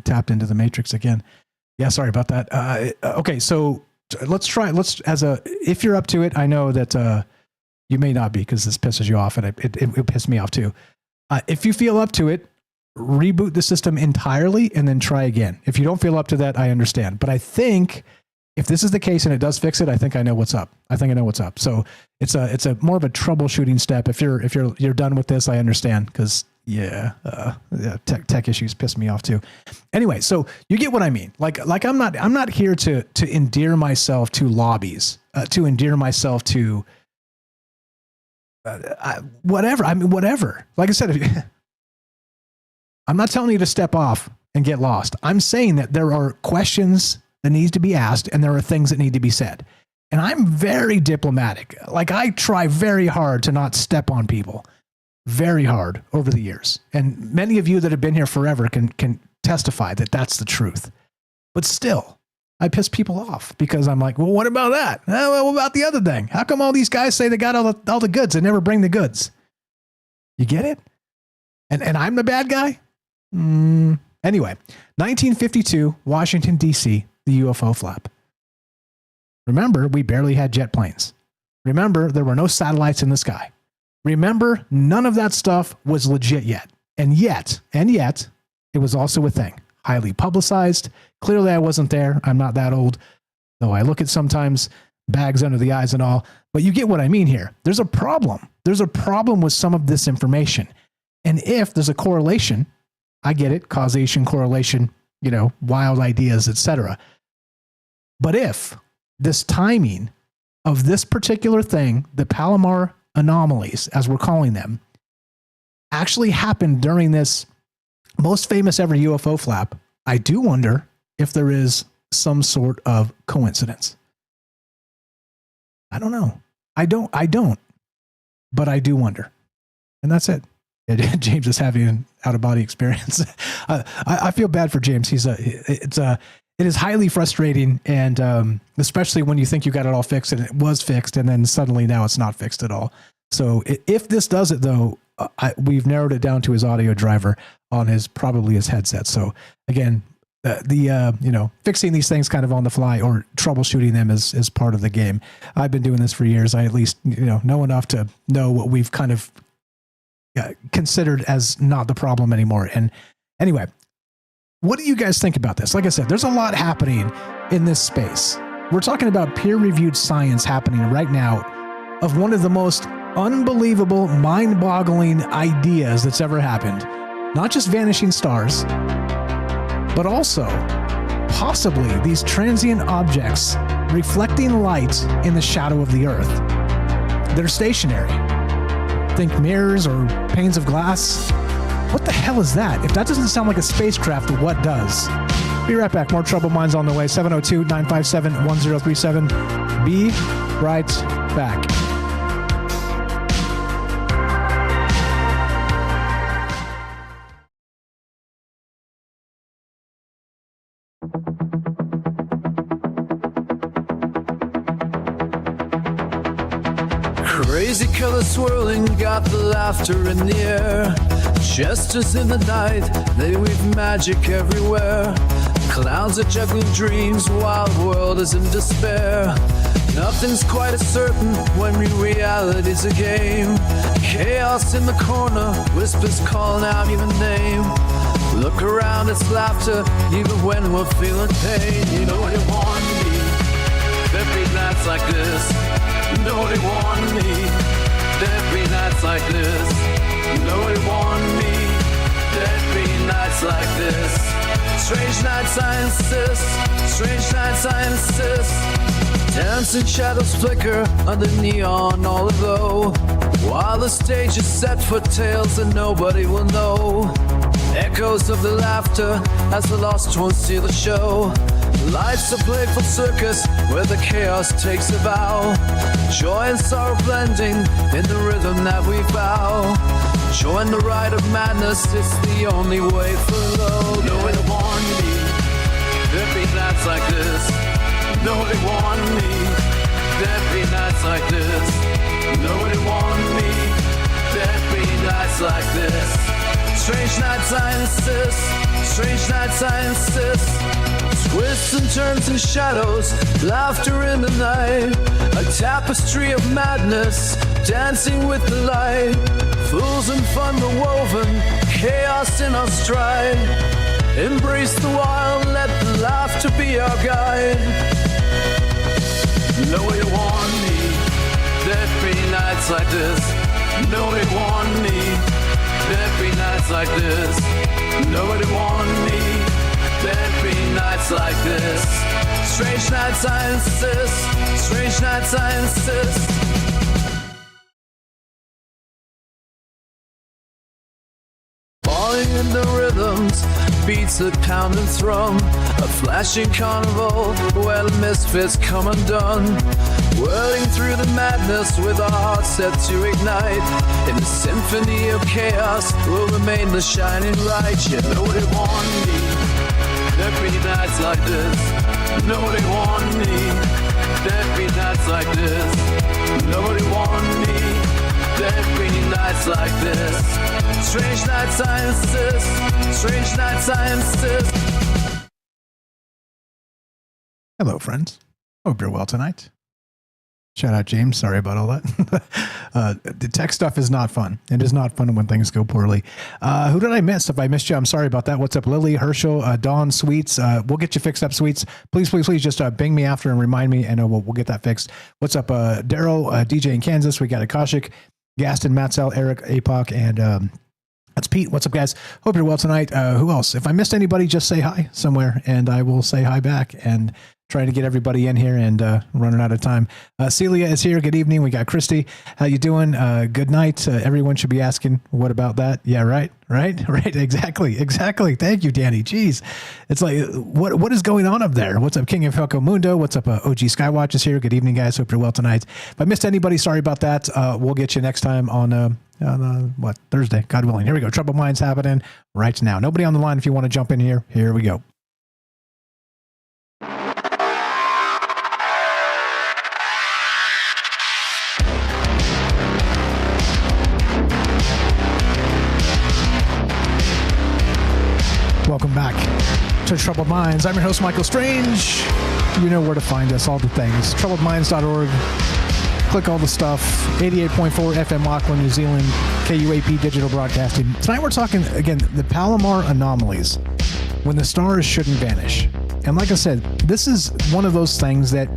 tapped into the matrix again. Yeah, sorry about that. Okay, so let's try. If you're up to it, I know that you may not be because this pisses you off, and it pissed me off too. If you feel up to it, reboot the system entirely and then try again. If you don't feel up to that, I understand. But I think if this is the case and it does fix it, I think I know what's up. So it's a more of a troubleshooting step. If you're done with this, I understand because tech issues piss me off too. Anyway, so you get what I mean. Like I'm not here to endear myself to lobbies, to endear myself to whatever. I mean, whatever. Like I said, I'm not telling you to step off and get lost. I'm saying that there are questions that needs to be asked and there are things that need to be said. And I'm very diplomatic. Like, I try very hard to not step on people. Very hard over the years. And many of you that have been here forever can testify that that's the truth. But still, I piss people off because I'm like, well, what about that? Well, what about the other thing? How come all these guys say they got all the goods and never bring the goods? You get it? And I'm the bad guy? Anyway, 1952, Washington, D.C., the UFO flap. Remember, we barely had jet planes. Remember, there were no satellites in the sky. Remember, none of that stuff was legit yet. And yet, it was also a thing. Highly publicized. Clearly, I wasn't there. I'm not that old, though I look at sometimes bags under the eyes and all. But you get what I mean here. There's a problem. There's a problem with some of this information. And if there's a correlation, I get it, causation, correlation, wild ideas, etc. But if this timing of this particular thing, the Palomar anomalies, as we're calling them, actually happened during this most famous ever UFO flap, I do wonder if there is some sort of coincidence. I don't know. I don't, but I do wonder. And that's it. James is having an out-of-body experience. I feel bad for James. It is highly frustrating, and especially when you think you got it all fixed and it was fixed, and then suddenly now it's not fixed at all. So if this does it, though, we've narrowed it down to his audio driver on probably his headset. So again, fixing these things kind of on the fly or troubleshooting them is part of the game. I've been doing this for years. I at least know enough to know what we've kind of considered as not the problem anymore. And anyway, what do you guys think about this? Like I said, there's a lot happening in this space. We're talking about peer-reviewed science happening right now of one of the most unbelievable, mind-boggling ideas that's ever happened. Not just vanishing stars, but also possibly these transient objects reflecting light in the shadow of the Earth. They're stationary. Think mirrors or panes of glass. What the hell is that? If that doesn't sound like a spacecraft, what does? Be right back. More Troubled Minds on the way. 702-957-1037. Be right back. Crazy colors swirling, got the laughter in the air. Jesters in the night, they weave magic everywhere. Clowns are juggling dreams, wild world is in despair. Nothing's quite as certain when reality's a game. Chaos in the corner, whispers calling out your name. Look around, it's laughter, even when we're feeling pain. You know what you want me, there'd be nights like this. Nobody warned me, there'd be nights like this. Nobody warned me, there'd be nights like this. Strange nights I insist, strange nights I insist. Dancing shadows flicker under neon all aglow, while the stage is set for tales that nobody will know. Echoes of the laughter as the lost ones see the show. Life's a playful circus where the chaos takes a bow. Joy and sorrow blending in the rhythm that we vow. Join the ride of madness, it's the only way for love. Nobody warned me, there'd be nights like this. Nobody warned me, there'd be nights like this. Nobody warned me, there'd be nights like this. Strange nights I insist, strange nights I insist. Twists and turns and shadows, laughter in the night. A tapestry of madness, dancing with the light. Fools and fun were woven, chaos in our stride. Embrace the wild, let the laughter be our guide. Nobody warned me, there'd be nights like this. Nobody warned me, there'd be nights like this. Nobody warned me, there'd be nights like this. Strange nights I insist, strange nights I insist. Falling in the rhythms, beats that pound and thrum, a flashing carnival where the misfits come undone. Whirling through the madness with our hearts set to ignite. In the symphony of chaos will remain the shining light. Yeah, nobody warned me there'd be nights like this. Nobody warned me there'd be nights like this. Nobody warned me there'd be nights like this. Strange nights I insist. Strange nights I insist. Hello, friends. Hope you're well tonight. Shout out, James. Sorry about all that. The tech stuff is not fun. It is not fun when things go poorly. Who did I miss? If I missed you, I'm sorry about that. What's up, Lily, Herschel, Dawn, Sweets? We'll get you fixed up, Sweets. Please just bing me after and remind me, and we'll get that fixed. What's up, Daryl, DJ in Kansas? We got Akashic, Gaston, Matzel, Eric, APOC, and that's Pete. What's up, guys? Hope you're well tonight. Who else? If I missed anybody, just say hi somewhere, and I will say hi back. And trying to get everybody in here and running out of time. Celia is here. Good evening. We got Christy. How you doing? Good night. Everyone should be asking, what about that? Yeah, right. Exactly. Thank you, Danny. Jeez. It's like, what is going on up there? What's up, King of Falco Mundo? What's up, OG Skywatch is here. Good evening, guys. Hope you're well tonight. If I missed anybody, sorry about that. We'll get you next time on Thursday, God willing. Here we go. Troubled Minds happening right now. Nobody on the line if you want to jump in here. Here we go. Welcome back to Troubled Minds. I'm your host, Michael Strange. You know where to find us, all the things. Troubledminds.org. Click all the stuff. 88.4 FM Auckland, New Zealand, KUAP Digital Broadcasting. Tonight we're talking, again, the Palomar Anomalies, when the stars shouldn't vanish. And like I said, this is one of those things that,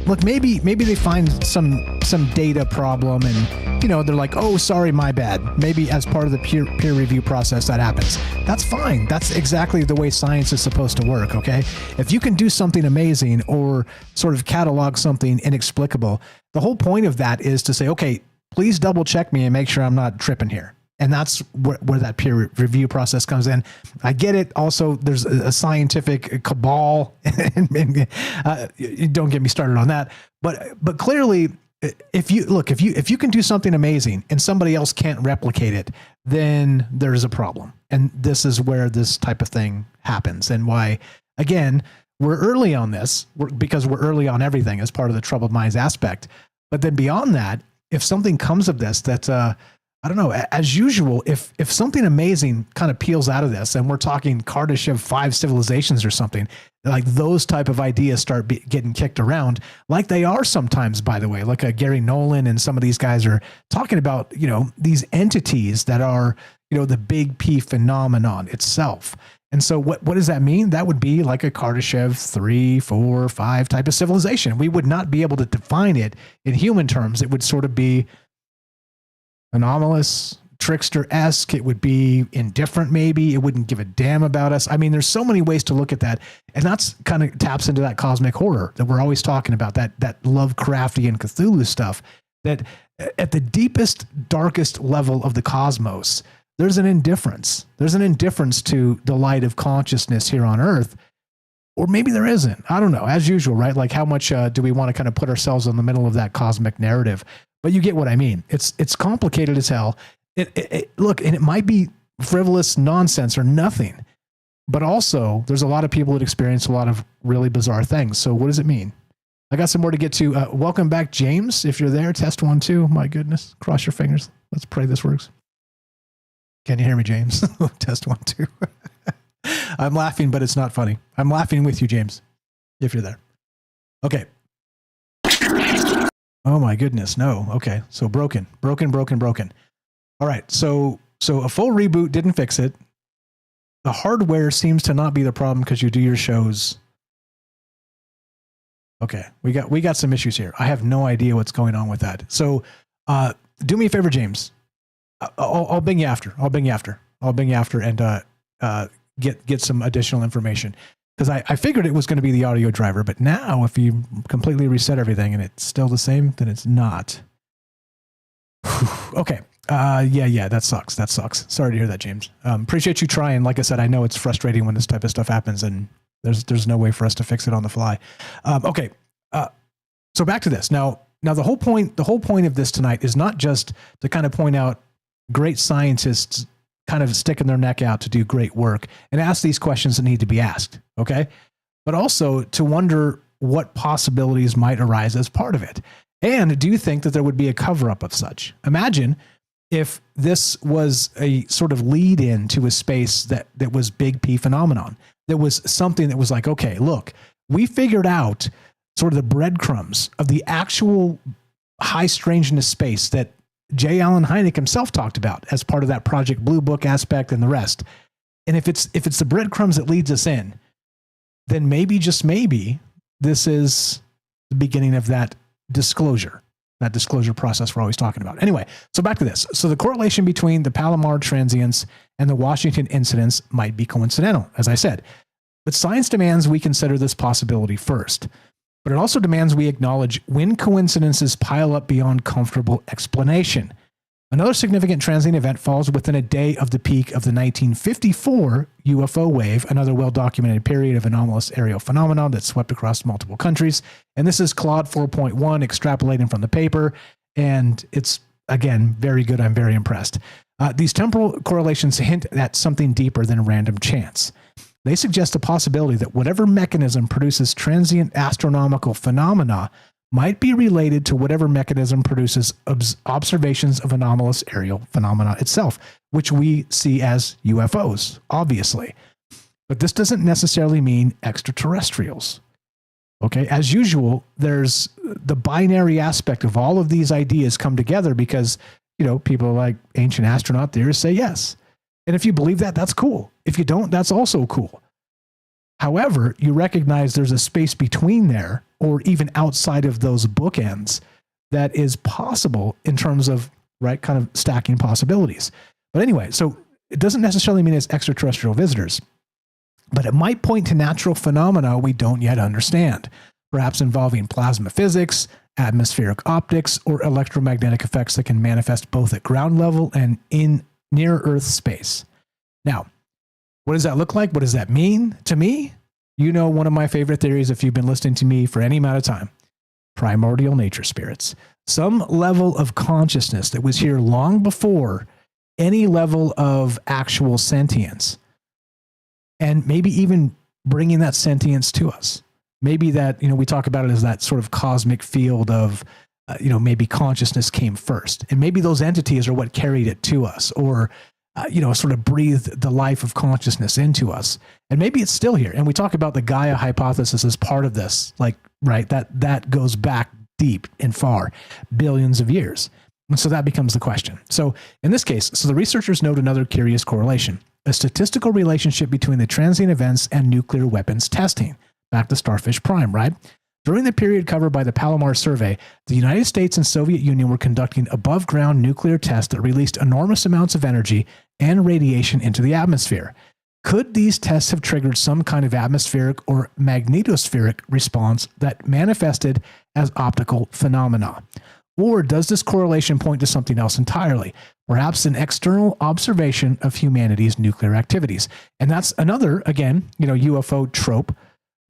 look, maybe they find some data problem and, they're like, oh, sorry, my bad. Maybe as part of the peer review process that happens. That's fine. That's exactly the way science is supposed to work, okay? If you can do something amazing or sort of catalog something inexplicable, the whole point of that is to say, okay, please double check me and make sure I'm not tripping here. And that's where that peer review process comes in. I get it. Also, there's a scientific cabal. Don't get me started on that. But clearly, if you can do something amazing and somebody else can't replicate it, then there's a problem. And this is where this type of thing happens. And why, again, we're early on this because we're early on everything as part of the Troubled Minds aspect. But then beyond that, if something comes of this, that's I don't know, as usual, if something amazing kind of peels out of this, and we're talking Kardashev 5 civilizations or something, like those type of ideas start getting kicked around, like they are sometimes, by the way, like Gary Nolan and some of these guys are talking about, these entities that are, the big P phenomenon itself. And so what does that mean? That would be like a Kardashev 3, 4, 5 type of civilization. We would not be able to define it in human terms. It would sort of be anomalous, trickster-esque. It would be indifferent, maybe. It wouldn't give a damn about us. I mean, there's so many ways to look at that. And that's kind of taps into that cosmic horror that we're always talking about, that Lovecraftian Cthulhu stuff, that at the deepest, darkest level of the cosmos, there's an indifference. There's an indifference to the light of consciousness here on Earth. Or maybe there isn't. I don't know. As usual, right? Like how much do we want to kind of put ourselves in the middle of that cosmic narrative? But you get what I mean. It's complicated as hell. Look, and it might be frivolous nonsense or nothing, but also there's a lot of people that experience a lot of really bizarre things. So what does it mean? I got some more to get to. Welcome back, James. If you're there, test 1, 2. My goodness, cross your fingers. Let's pray this works. Can you hear me, James? Test 1, 2. I'm laughing, but it's not funny. I'm laughing with you, James, if you're there. Okay. Oh my goodness, no. Okay, so broken. All right, so a full reboot didn't fix it. The hardware seems to not be the problem because you do your shows. Okay, we got some issues here. I have no idea what's going on with that. So do me a favor, James. I'll bing you after. And get some additional information. Because I figured it was going to be the audio driver, but now if you completely reset everything and it's still the same, then it's not. Okay. Yeah, that sucks. Sorry to hear that, James. Appreciate you trying. Like I said, I know it's frustrating when this type of stuff happens, and there's no way for us to fix it on the fly. Okay. So back to this. Now the whole point of this tonight is not just to kind of point out great scientists kind of sticking their neck out to do great work and ask these questions that need to be asked. Okay. But also to wonder what possibilities might arise as part of it. And do you think that there would be a cover-up of such? Imagine if this was a sort of lead in to a space that was Big P phenomenon. There was something that was like, okay, look, we figured out sort of the breadcrumbs of the actual high strangeness space that J. Allen Hynek himself talked about as part of that Project Blue Book aspect and the rest. And if it's the breadcrumbs that leads us in, then maybe, just maybe, this is the beginning of that disclosure process we're always talking about. Anyway, so back to this. So the correlation between the Palomar transients and the Washington incidents might be coincidental, as I said. But science demands we consider this possibility first. But it also demands we acknowledge when coincidences pile up beyond comfortable explanation. Another significant transient event falls within a day of the peak of the 1954 UFO wave, another well-documented period of anomalous aerial phenomena that swept across multiple countries. And this is Claude 4.1 extrapolating from the paper. And it's, again, very good. I'm very impressed. These temporal correlations hint at something deeper than random chance. They suggest a possibility that whatever mechanism produces transient astronomical phenomena might be related to whatever mechanism produces observations of anomalous aerial phenomena itself, which we see as UFOs, obviously. But this doesn't necessarily mean extraterrestrials. Okay, as usual, there's the binary aspect of all of these ideas come together because, people like ancient astronaut theorists say yes. And if you believe that, that's cool. If you don't, that's also cool. However, you recognize there's a space between there, or even outside of those bookends, that is possible in terms of, right, kind of stacking possibilities. But anyway, so it doesn't necessarily mean it's extraterrestrial visitors, but it might point to natural phenomena we don't yet understand, perhaps involving plasma physics, atmospheric optics, or electromagnetic effects that can manifest both at ground level and in near-Earth space. Now, what does that look like? What does that mean to me? One of my favorite theories, if you've been listening to me for any amount of time, primordial nature spirits. Some level of consciousness that was here long before any level of actual sentience. And maybe even bringing that sentience to us. Maybe that, we talk about it as that sort of cosmic field of, maybe consciousness came first. And maybe those entities are what carried it to us, or, sort of breathed the life of consciousness into us. And maybe it's still here. And we talk about the Gaia hypothesis as part of this, right? That goes back deep and far, billions of years. And so that becomes the question. So in this case, the researchers note another curious correlation, a statistical relationship between the transient events and nuclear weapons testing. Back to Starfish Prime, right? During the period covered by the Palomar survey, the United States and Soviet Union were conducting above-ground nuclear tests that released enormous amounts of energy and radiation into the atmosphere. Could these tests have triggered some kind of atmospheric or magnetospheric response that manifested as optical phenomena? Or does this correlation point to something else entirely? Perhaps an external observation of humanity's nuclear activities. And that's another, again, UFO trope,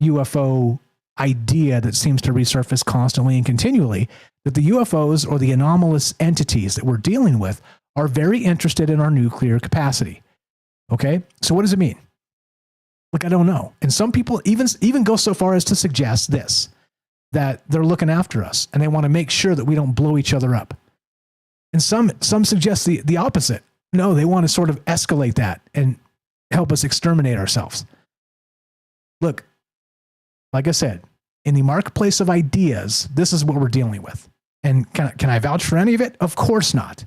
UFO idea that seems to resurface constantly and continually, that the UFOs or the anomalous entities that we're dealing with are very interested in our nuclear capacity. Okay? So what does it mean? I don't know. And some people even go so far as to suggest this, that they're looking after us and they want to make sure that we don't blow each other up. And some suggest the opposite. No, they want to sort of escalate that and help us exterminate ourselves. Look, like I said, in the marketplace of ideas, this is what we're dealing with. And can I vouch for any of it? Of course not.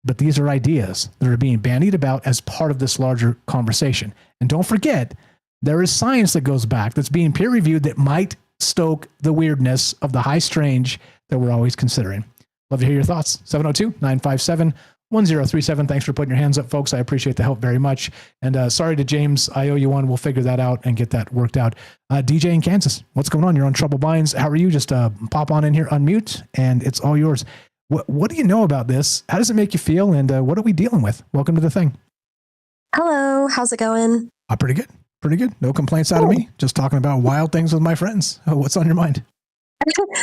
But these are ideas that are being bandied about as part of this larger conversation. And don't forget, there is science that goes back that's being peer-reviewed that might stoke the weirdness of the high strange that we're always considering. Love to hear your thoughts. 702-957-1037. Thanks for putting your hands up, folks. I appreciate the help very much. And sorry to James, I owe you one. We'll figure that out and get that worked out. DJ in Kansas, what's going on? You're on Troubled Minds. How are you? Just pop on in here, unmute, and it's all yours. What do you know about this? How does it make you feel? And what are we dealing with? Welcome to the thing. Hello, how's it going? Pretty good. Pretty good. No complaints out of me. Just talking about wild things with my friends. What's on your mind?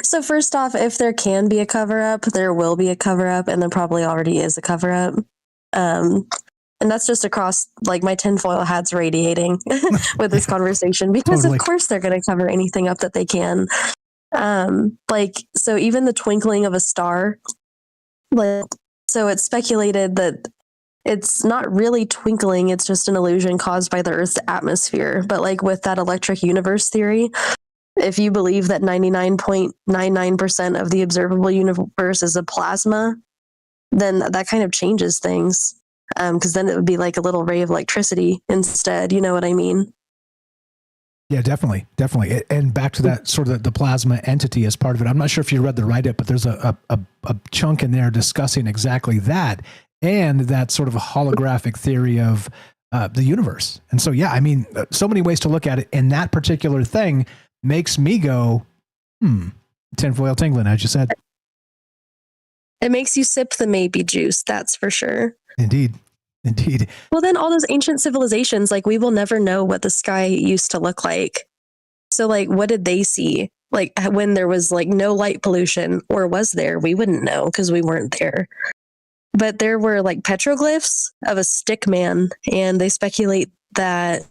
So first off, if there can be a cover-up, there will be a cover-up, and there probably already is a cover-up. And that's just across, like, my tinfoil hat's radiating with this conversation, because Totally. of course they're going to cover anything up that they can. So even the twinkling of a star, so it's speculated that it's not really twinkling, it's just an illusion caused by the Earth's atmosphere. But like with that electric universe theory, if you believe that 99.99% of the observable universe is a plasma, then that kind of changes things. Because then it would be like a little ray of electricity instead. You know what I mean? Yeah, definitely. And back to that sort of the plasma entity as part of it. I'm not sure if you read the write-up, but there's a chunk in there discussing exactly that and that sort of a holographic theory of the universe. And so, yeah, I mean, so many ways to look at it. And that particular thing makes me go, tinfoil tingling, as you said. It makes you sip the maybe juice, that's for sure. Indeed. Well, then all those ancient civilizations, like, we will never know what the sky used to look like. So, like, what did they see? Like, when there was, like, no light pollution, or was there? We wouldn't know because we weren't there. But there were, like, petroglyphs of a stick man, and they speculate that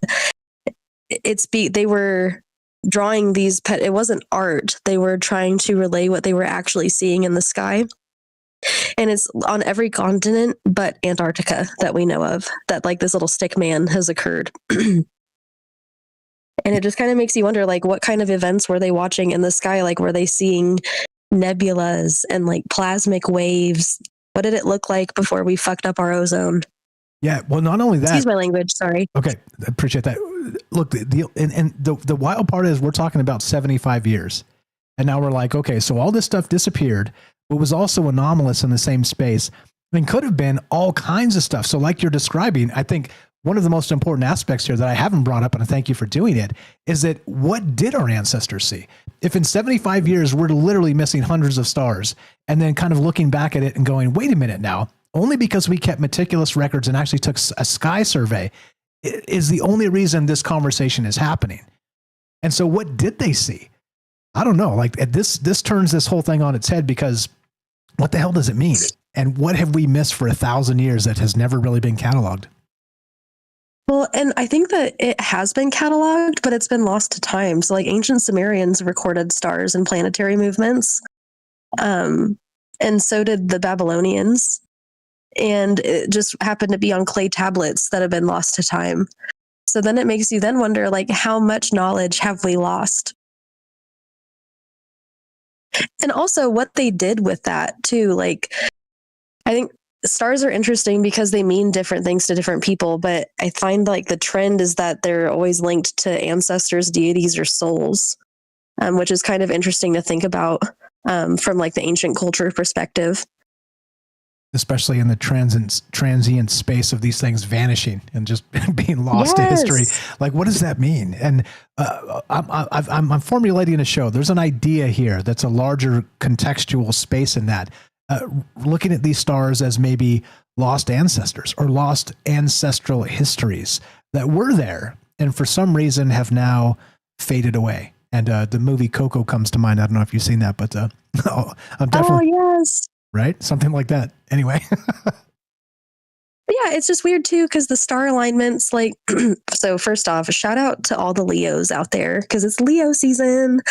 they were drawing these it wasn't art. They were trying to relay what they were actually seeing in the sky. And it's on every continent but Antarctica that we know of, that like this little stick man has occurred. And it just kind of makes you wonder, like, what kind of events were they watching in the sky? Like, were they seeing nebulas and like plasmic waves? What did it look like before we fucked up our ozone? Yeah, well, not only that. Excuse my language, sorry. Okay, I appreciate that. Look, the wild part is we're talking about 75 years. And now we're like, okay, so all this stuff disappeared. It was also anomalous in the same space. I mean, could have been all kinds of stuff. So like you're describing, I think one of the most important aspects here that I haven't brought up, and I thank you for doing it, is that what did our ancestors see? If in 75 years, we're literally missing hundreds of stars, and then kind of looking back at it and going, wait a minute now, only because we kept meticulous records and actually took a sky survey is the only reason this conversation is happening. And so what did they see? I don't know. Like, this turns this whole thing on its head, because what the hell does it mean? And what have we missed for 1,000 years that has never really been cataloged? Well, and I think that it has been cataloged, but it's been lost to time. So like ancient Sumerians recorded stars and planetary movements. And so did the Babylonians. And it just happened to be on clay tablets that have been lost to time. So then it makes you then wonder, like, how much knowledge have we lost? And also what they did with that too. Like, I think stars are interesting because they mean different things to different people, but I find like the trend is that they're always linked to ancestors, deities, or souls, which is kind of interesting to think about from like the ancient culture perspective. Especially in the transient space of these things vanishing and just being lost to history. Like, what does that mean? And I'm formulating a show. There's an idea here that's a larger contextual space in that. Looking at these stars as maybe lost ancestors or lost ancestral histories that were there and for some reason have now faded away. And the movie Coco comes to mind. I don't know if you've seen that, but I'm definitely... Oh, yes. Right? Something like that. Anyway. Yeah, it's just weird too, because the star alignments, like, so first off, a shout out to all the Leos out there, because it's Leo season.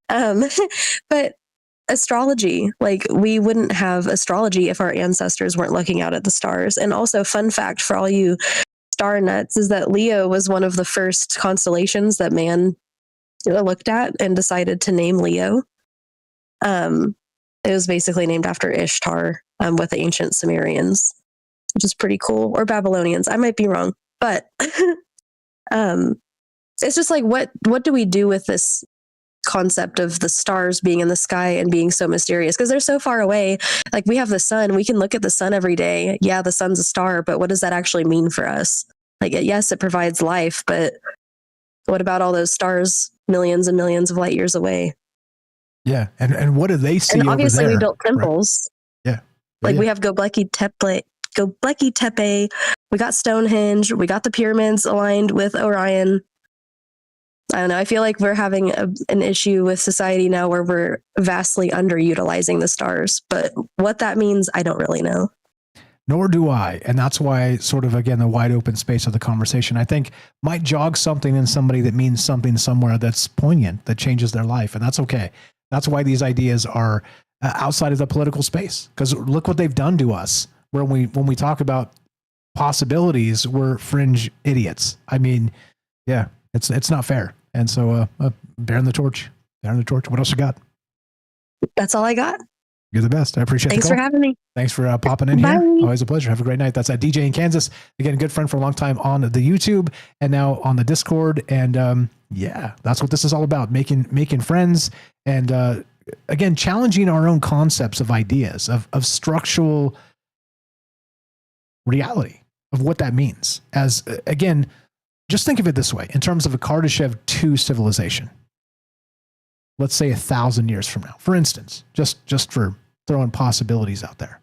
But astrology, like, we wouldn't have astrology if our ancestors weren't looking out at the stars. And also, fun fact for all you star nuts is that Leo was one of the first constellations that man looked at and decided to name Leo. It was basically named after Ishtar with the ancient Sumerians, which is pretty cool. Or Babylonians. I might be wrong. But it's just like, what do we do with this concept of the stars being in the sky and being so mysterious? Because they're so far away. Like, we have the sun. We can look at the sun every day. Yeah, the sun's a star, but what does that actually mean for us? Like, yes, it provides life, but what about all those stars millions and millions of light years away? Yeah, and what do they see? And obviously over there? we built temples. Right. Yeah. Like we have Göbekli Tepe, we got Stonehenge, we got the pyramids aligned with Orion. I don't know. I feel like we're having an issue with society now where we're vastly underutilizing the stars. But what that means, I don't really know. Nor do I. And that's why sort of, again, the wide open space of the conversation, I think might jog something in somebody that means something somewhere that's poignant, that changes their life. And that's okay. That's why these ideas are outside of the political space. Because look what they've done to us. When we talk about possibilities, we're fringe idiots. I mean, yeah, it's not fair. And so bearing the torch. What else you got? That's all I got. You're the best. I appreciate it. Thanks for having me. Thanks for popping in Bye. here. Always a pleasure. Have a great night. That's DJ in Kansas. Again, good friend for a long time on the YouTube and now on the Discord. And yeah, that's what this is all about. Making friends and again, challenging our own concepts of ideas, of structural reality, of what that means. As again, just think of it this way, in terms of a Kardashev 2 civilization, let's say 1,000 years from now, for instance, just for throwing possibilities out there.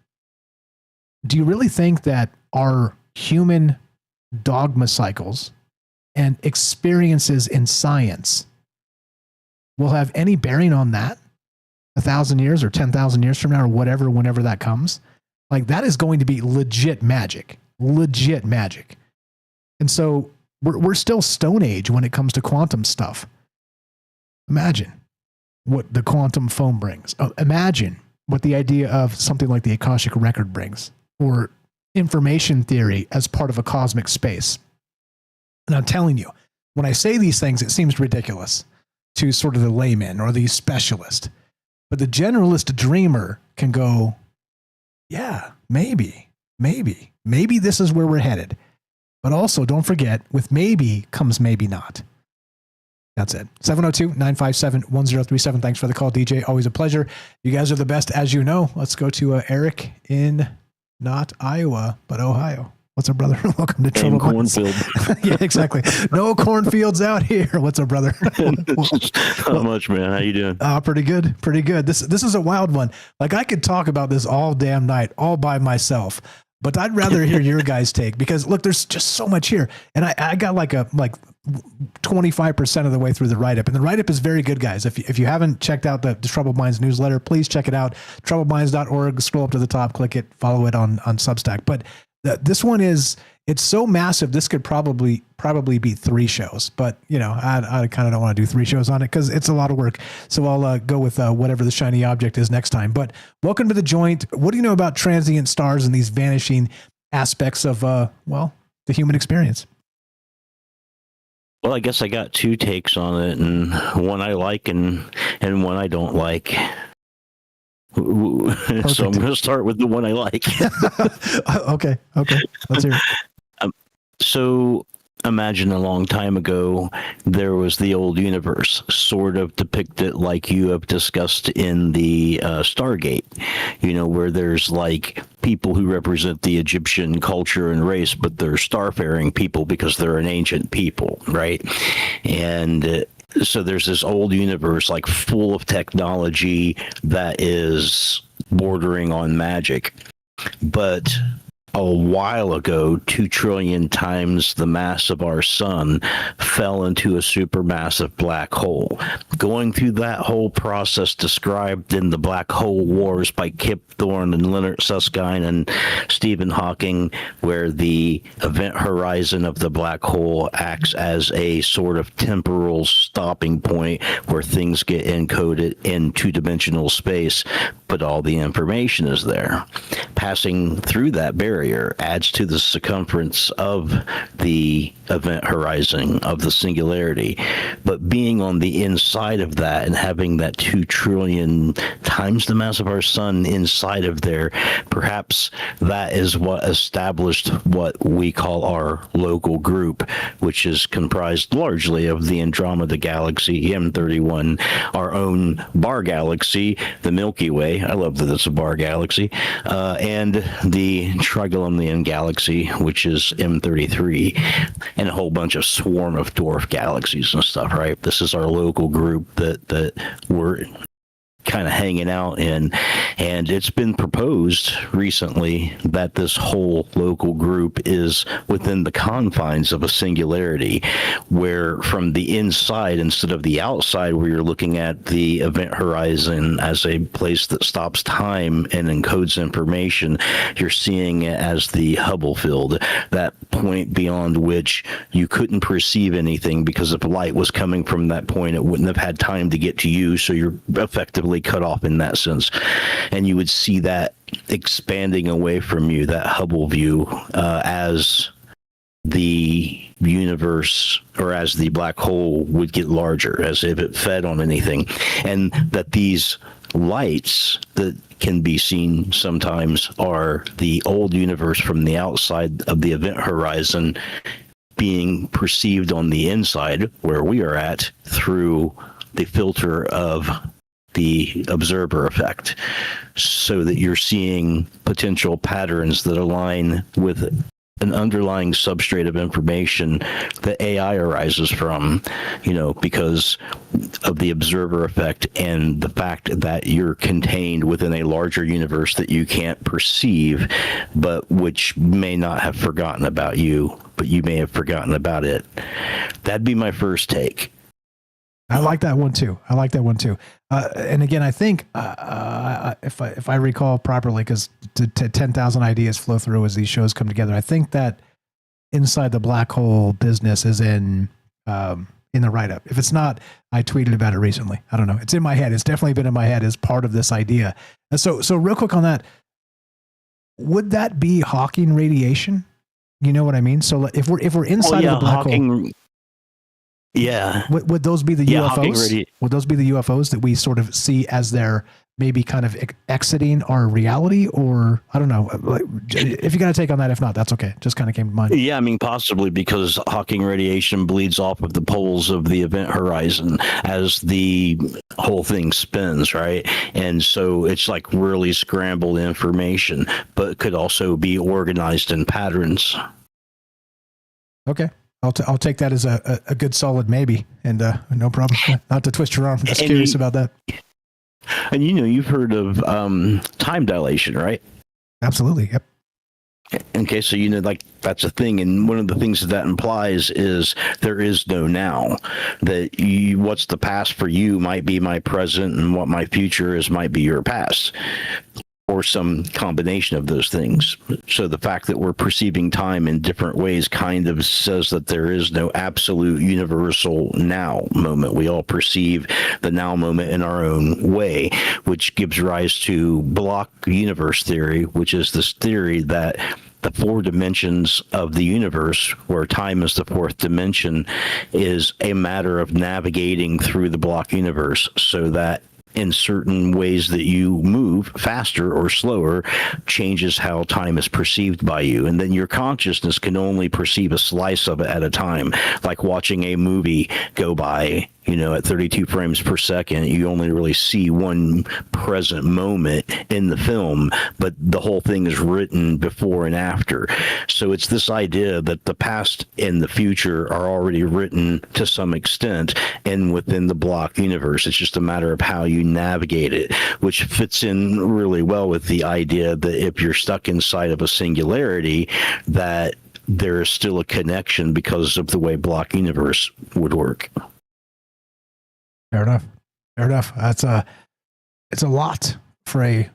Do you really think that our human dogma cycles and experiences in science will have any bearing on that 1,000 years or 10,000 years from now or whatever, whenever that comes? Like that is going to be legit magic. And so we're still Stone Age when it comes to quantum stuff. Imagine what the quantum foam brings. Imagine what the idea of something like the Akashic record brings, or information theory as part of a cosmic space. And I'm telling you, when I say these things, it seems ridiculous to sort of the layman or the specialist. But the generalist dreamer can go, yeah, maybe this is where we're headed. But also don't forget, with maybe comes maybe not. That's it. 702-957-1037. Thanks for the call, DJ. Always a pleasure. You guys are the best, as you know. Let's go to Eric in not Iowa, but Ohio. What's up, brother? Welcome to Trouble Cornfield. Yeah, exactly. No cornfields out here. What's up, brother? Not much, man. How you doing? Pretty good. This is a wild one. Like I could talk about this all damn night, all by myself. But I'd rather hear your guys' take because look, there's just so much here. And I got like 25% of the way through the write-up. And the write-up is very good, guys. If you haven't checked out the Troubled Minds newsletter, please check it out. troubledminds.org, scroll up to the top, click it, follow it on Substack. But this one it's so massive. This could probably be 3 shows, but you know, I kind of don't want to do 3 shows on it because it's a lot of work. So I'll go with whatever the shiny object is next time. But welcome to the joint. What do you know about transient stars and these vanishing aspects of the human experience? Well, I guess I got 2 takes on it, and one I like and one I don't like. Perfect. So I'm going to start with the one I like. Okay. Let's hear it. So imagine a long time ago, there was the old universe, sort of depicted like you have discussed in the Stargate, you know, where there's like people who represent the Egyptian culture and race, but they're starfaring people because they're an ancient people, right? And so there's this old universe like full of technology that is bordering on magic. But a while ago, 2 trillion times the mass of our sun fell into a supermassive black hole. Going through that whole process described in the Black Hole Wars by Kip Thorne and Leonard Susskind and Stephen Hawking, where the event horizon of the black hole acts as a sort of temporal stopping point where things get encoded in 2-dimensional space, but all the information is there. Passing through that barrier adds to the circumference of the event horizon of the singularity, but being on the inside of that and having that 2 trillion times the mass of our sun inside of there, perhaps that is what established what we call our local group, which is comprised largely of the Andromeda Galaxy, M31, our own bar galaxy, the Milky Way. I love that it's a bar galaxy, and the Trigolumnian Galaxy, which is M33, and a whole bunch of swarm of dwarf galaxies and stuff, right? This is our local group that we're kind of hanging out in. And it's been proposed recently that this whole local group is within the confines of a singularity, where from the inside instead of the outside, where you're looking at the event horizon as a place that stops time and encodes information, you're seeing it as the Hubble field, that point beyond which you couldn't perceive anything, because if light was coming from that point, it wouldn't have had time to get to you, so you're effectively cut off in that sense. And you would see that expanding away from you, that Hubble view, as the universe, or as the black hole would get larger, as if it fed on anything. And that these lights that can be seen sometimes are the old universe from the outside of the event horizon being perceived on the inside, where we are at, through the filter of the observer effect, so that you're seeing potential patterns that align with an underlying substrate of information that AI arises from, because of the observer effect and the fact that you're contained within a larger universe that you can't perceive, but which may not have forgotten about you, but you may have forgotten about it. That'd be my first take. I like that one too. And again, I think if I recall properly, because 10,000 ideas flow through as these shows come together, I think that Inside the Black Hole business is in the write-up. If it's not, I tweeted about it recently. I don't know. It's in my head. It's definitely been in my head as part of this idea. And so real quick on that, would that be Hawking radiation? You know what I mean? So if we're inside of the black hole. Yeah. Would those be the UFOs? Would those be the UFOs that we sort of see as they're maybe kind of exiting our reality? Or I don't know. If you got a take on that, if not, that's okay. Just kind of came to mind. Yeah, I mean, possibly, because Hawking radiation bleeds off of the poles of the event horizon as the whole thing spins, right? And so it's like really scrambled information, but could also be organized in patterns. Okay. I'll take that as a good solid maybe, and no problem. Not to twist your arm. Just curious about that. And you've heard of time dilation, right? Absolutely. Yep. Okay, so like that's a thing, and one of the things that implies is there is no now. That what's the past for you might be my present, and what my future is might be your past, or some combination of those things. So the fact that we're perceiving time in different ways kind of says that there is no absolute universal now moment. We all perceive the now moment in our own way, which gives rise to block universe theory, which is this theory that the four dimensions of the universe, where time is the fourth dimension, is a matter of navigating through the block universe, so that in certain ways that you move faster or slower changes how time is perceived by you. And then your consciousness can only perceive a slice of it at a time, like watching a movie go by. At 32 frames per second, you only really see one present moment in the film, but the whole thing is written before and after. So it's this idea that the past and the future are already written to some extent and within the block universe. It's just a matter of how you navigate it, which fits in really well with the idea that if you're stuck inside of a singularity, that there is still a connection because of the way block universe would work. Fair enough. It's a lot for a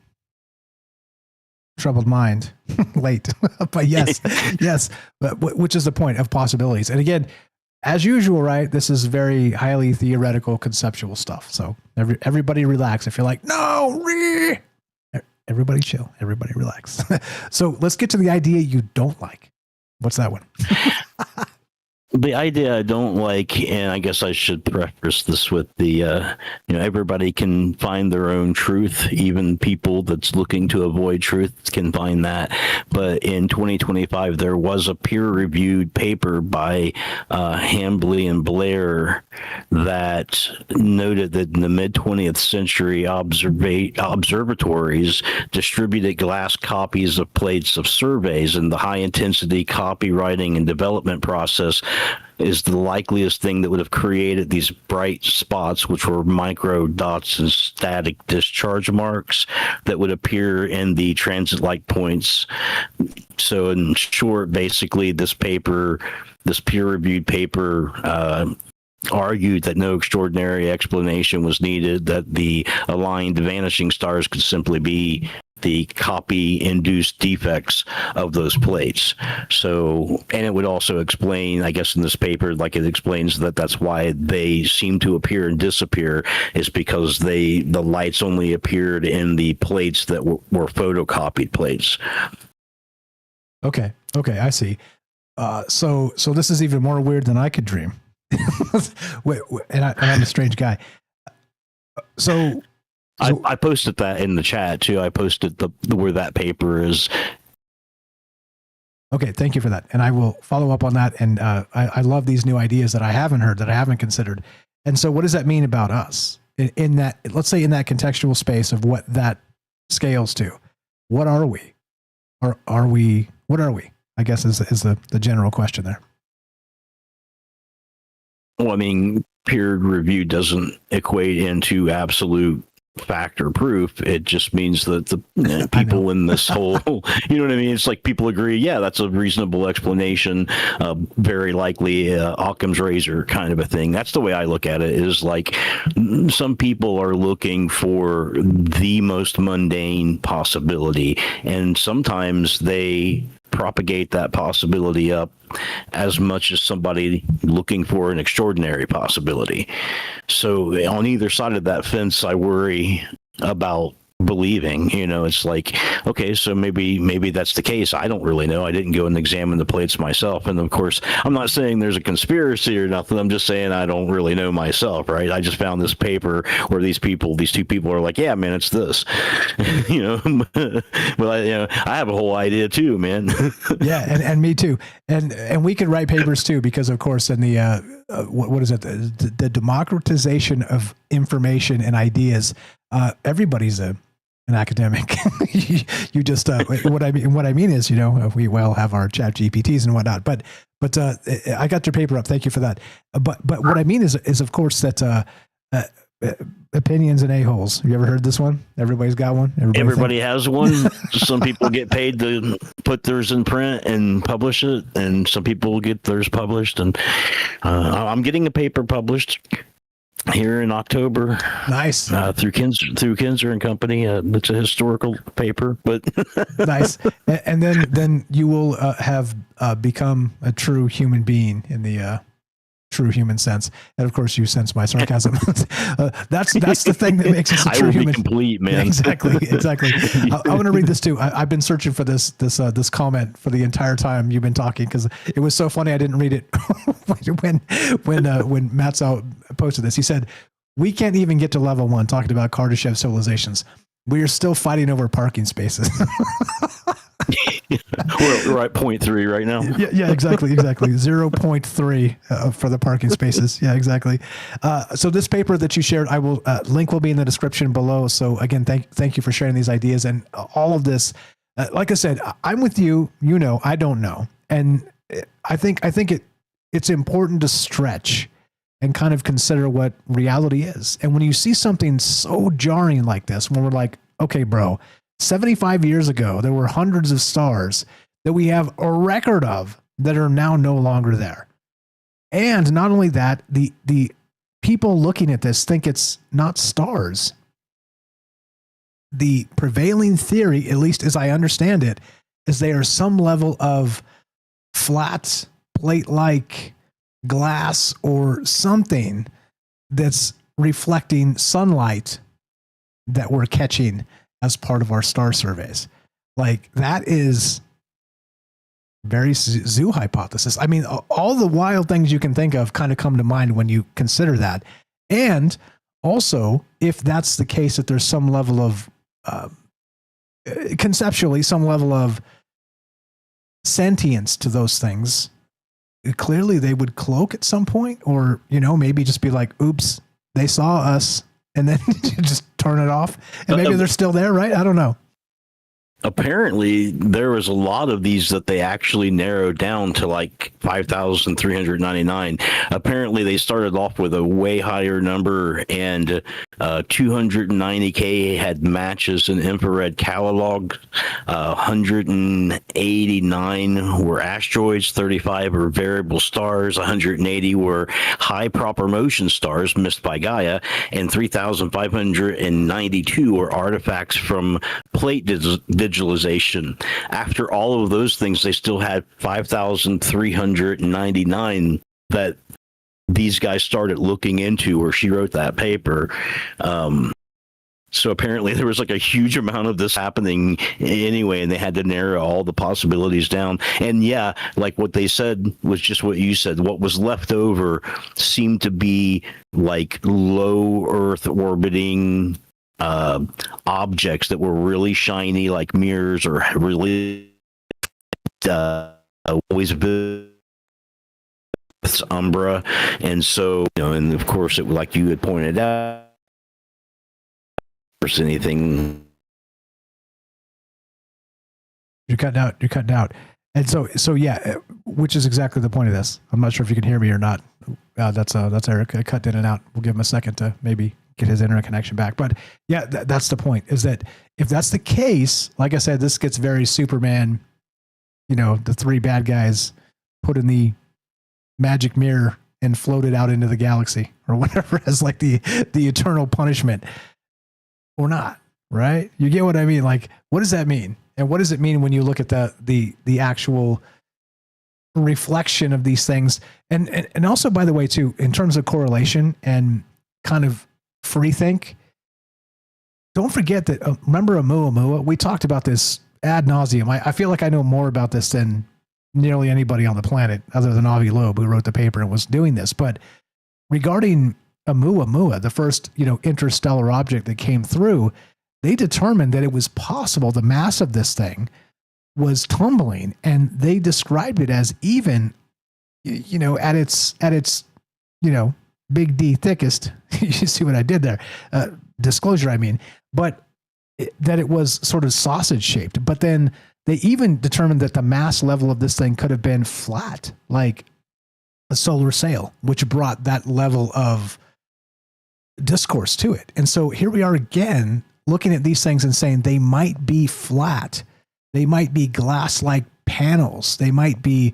troubled mind. Late, but yes, but which is the point of possibilities. And again, as usual, right? This is very highly theoretical, conceptual stuff. So everybody relax. If you're like, no, everybody chill, everybody relax. So let's get to the idea you don't like. What's that one? The idea I don't like, and I guess I should preface this with the, everybody can find their own truth. Even people that's looking to avoid truth can find that. But in 2025, there was a peer-reviewed paper by Hambley and Blair that noted that in the mid-20th century, observatories distributed glass copies of plates of surveys, and the high-intensity copywriting and development process is the likeliest thing that would have created these bright spots, which were micro dots and static discharge marks that would appear in the transit-like points. So in short, basically, this peer-reviewed paper argued that no extraordinary explanation was needed, that the aligned vanishing stars could simply be the copy-induced defects of those plates. So, and it would also explain, I guess in this paper, like it explains that that's why they seem to appear and disappear, is because the lights only appeared in the plates that were photocopied plates. Okay, I see. So this is even more weird than I could dream. And I'm a strange guy. So I posted that in the chat too. I posted the where that paper is. Okay, thank you for that. And I will follow up on that. And I love these new ideas that I haven't heard, that I haven't considered. And so what does that mean about us in that, let's say in that contextual space of what that scales to? What are we? What are we? I guess is the general question there. Well, I mean, peer review doesn't equate into absolute fact or proof. It just means that the people in this whole, you know what I mean? It's like people agree, yeah, that's a reasonable explanation. Very likely Occam's razor kind of a thing. That's the way I look at it, is like some people are looking for the most mundane possibility, and sometimes they propagate that possibility up as much as somebody looking for an extraordinary possibility. So on either side of that fence, I worry about believing. It's like, okay, so maybe that's the case. I don't really know. I didn't go and examine the plates myself. And of course, I'm not saying there's a conspiracy or nothing. I'm just saying I don't really know myself, right? I just found this paper where these two people are like, yeah, man, it's this. But I have a whole idea too, man. Yeah, and me too. And we could write papers too, because of course in the what is it? The democratization of information and ideas. Everybody's an academic. You just what I mean is, we well have our chat GPTs and whatnot, but I got your paper up. Thank you for that. But what I mean is of course that opinions and a-holes. Have you ever heard this one? Everybody's got one. Everybody has one. Some people get paid to put theirs in print and publish it, and some people get theirs published. And I'm getting a paper published here in October. Nice. Through Kinzer and Company. It's a historical paper, but nice. And then you will have become a true human being in the true human sense. And of course, you sense my sarcasm. That's the thing that makes us a true human. Complete, man. Yeah, exactly. I want to read this too. I've been searching for this comment for the entire time you've been talking, because it was so funny I didn't read it when Matsau posted this. He said, "We can't even get to level 1 talking about Kardashev civilizations. We are still fighting over parking spaces." We're at 0.3 right now. Yeah, exactly. 0.3 for the parking spaces. Yeah, exactly. So this paper that you shared, I will link will be in the description below. So again, thank you for sharing these ideas and all of this. Like I said, I'm with you. I don't know, and I think it's important to stretch and kind of consider what reality is. And when you see something so jarring like this, when we're like, okay, bro, 75 years ago, there were hundreds of stars that we have a record of that are now no longer there. And not only that, the people looking at this think it's not stars. The prevailing theory, at least as I understand it, is they are some level of flat plate-like glass or something that's reflecting sunlight that we're catching as part of our star surveys. Like, that is very zoo hypothesis. I mean, all the wild things you can think of kind of come to mind when you consider that. And also, if that's the case, that there's some level of conceptually some level of sentience to those things, clearly they would cloak at some point, or maybe just be like, oops, they saw us, and then just turn it off, and maybe they're still there, right? I don't know. apparently there was a lot of these that they actually narrowed down to like 5,399. Apparently they started off with a way higher number, and 290K had matches in infrared catalog. 189 were asteroids, 35 were variable stars, 180 were high proper motion stars missed by Gaia, and 3,592 were artifacts from plate digitalization. After all of those things, they still had 5,399 that these guys started looking into, or she wrote that paper. So apparently there was like a huge amount of this happening anyway, and they had to narrow all the possibilities down. And yeah, like what they said was just what you said. What was left over seemed to be like low Earth orbiting objects that were really shiny, like mirrors, or really always umbra. And so, and of course, it, like you had pointed out, anything. You're cutting out. And so yeah, which is exactly the point of this. I'm not sure if you can hear me or not. That's Eric. I cut in and out. We'll give him a second to maybe get his internet connection back. But yeah, that's the point, is that if that's the case, like I said, this gets very Superman, the three bad guys put in the magic mirror and floated out into the galaxy or whatever as like the eternal punishment. Or not, right? You get what I mean? Like, what does that mean? And what does it mean when you look at the actual reflection of these things? And also, by the way, too, in terms of correlation and kind of free think, don't forget that, remember Oumuamua? We talked about this ad nauseum. I feel like I know more about this than nearly anybody on the planet other than Avi Loeb, who wrote the paper and was doing this. But regarding Oumuamua, the first, interstellar object that came through, they determined that it was possible the mass of this thing was tumbling, and they described it as even, at its, big D thickest. You see what I did there? Disclosure, I mean, but that it was sort of sausage shaped. But then they even determined that the mass level of this thing could have been flat, like a solar sail, which brought that level of discourse to it. And so here we are again looking at these things and saying they might be flat, they might be glass-like panels, they might be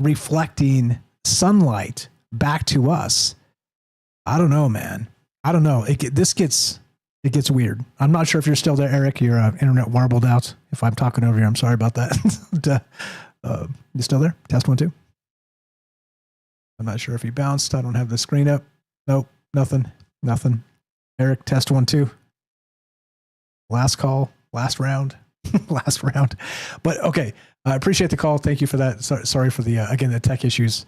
reflecting sunlight back to us. I don't know, man. I don't know. It gets weird. I'm not sure if you're still there, Eric. Your internet warbled out. If I'm talking over you, I'm sorry about that. You still there? Test 1 2. I'm not sure if he bounced. I don't have the screen up. Nope, nothing. Eric, test 1 2. Last call, last round. But okay, I appreciate the call. Thank you for that. Sorry for the again, the tech issues.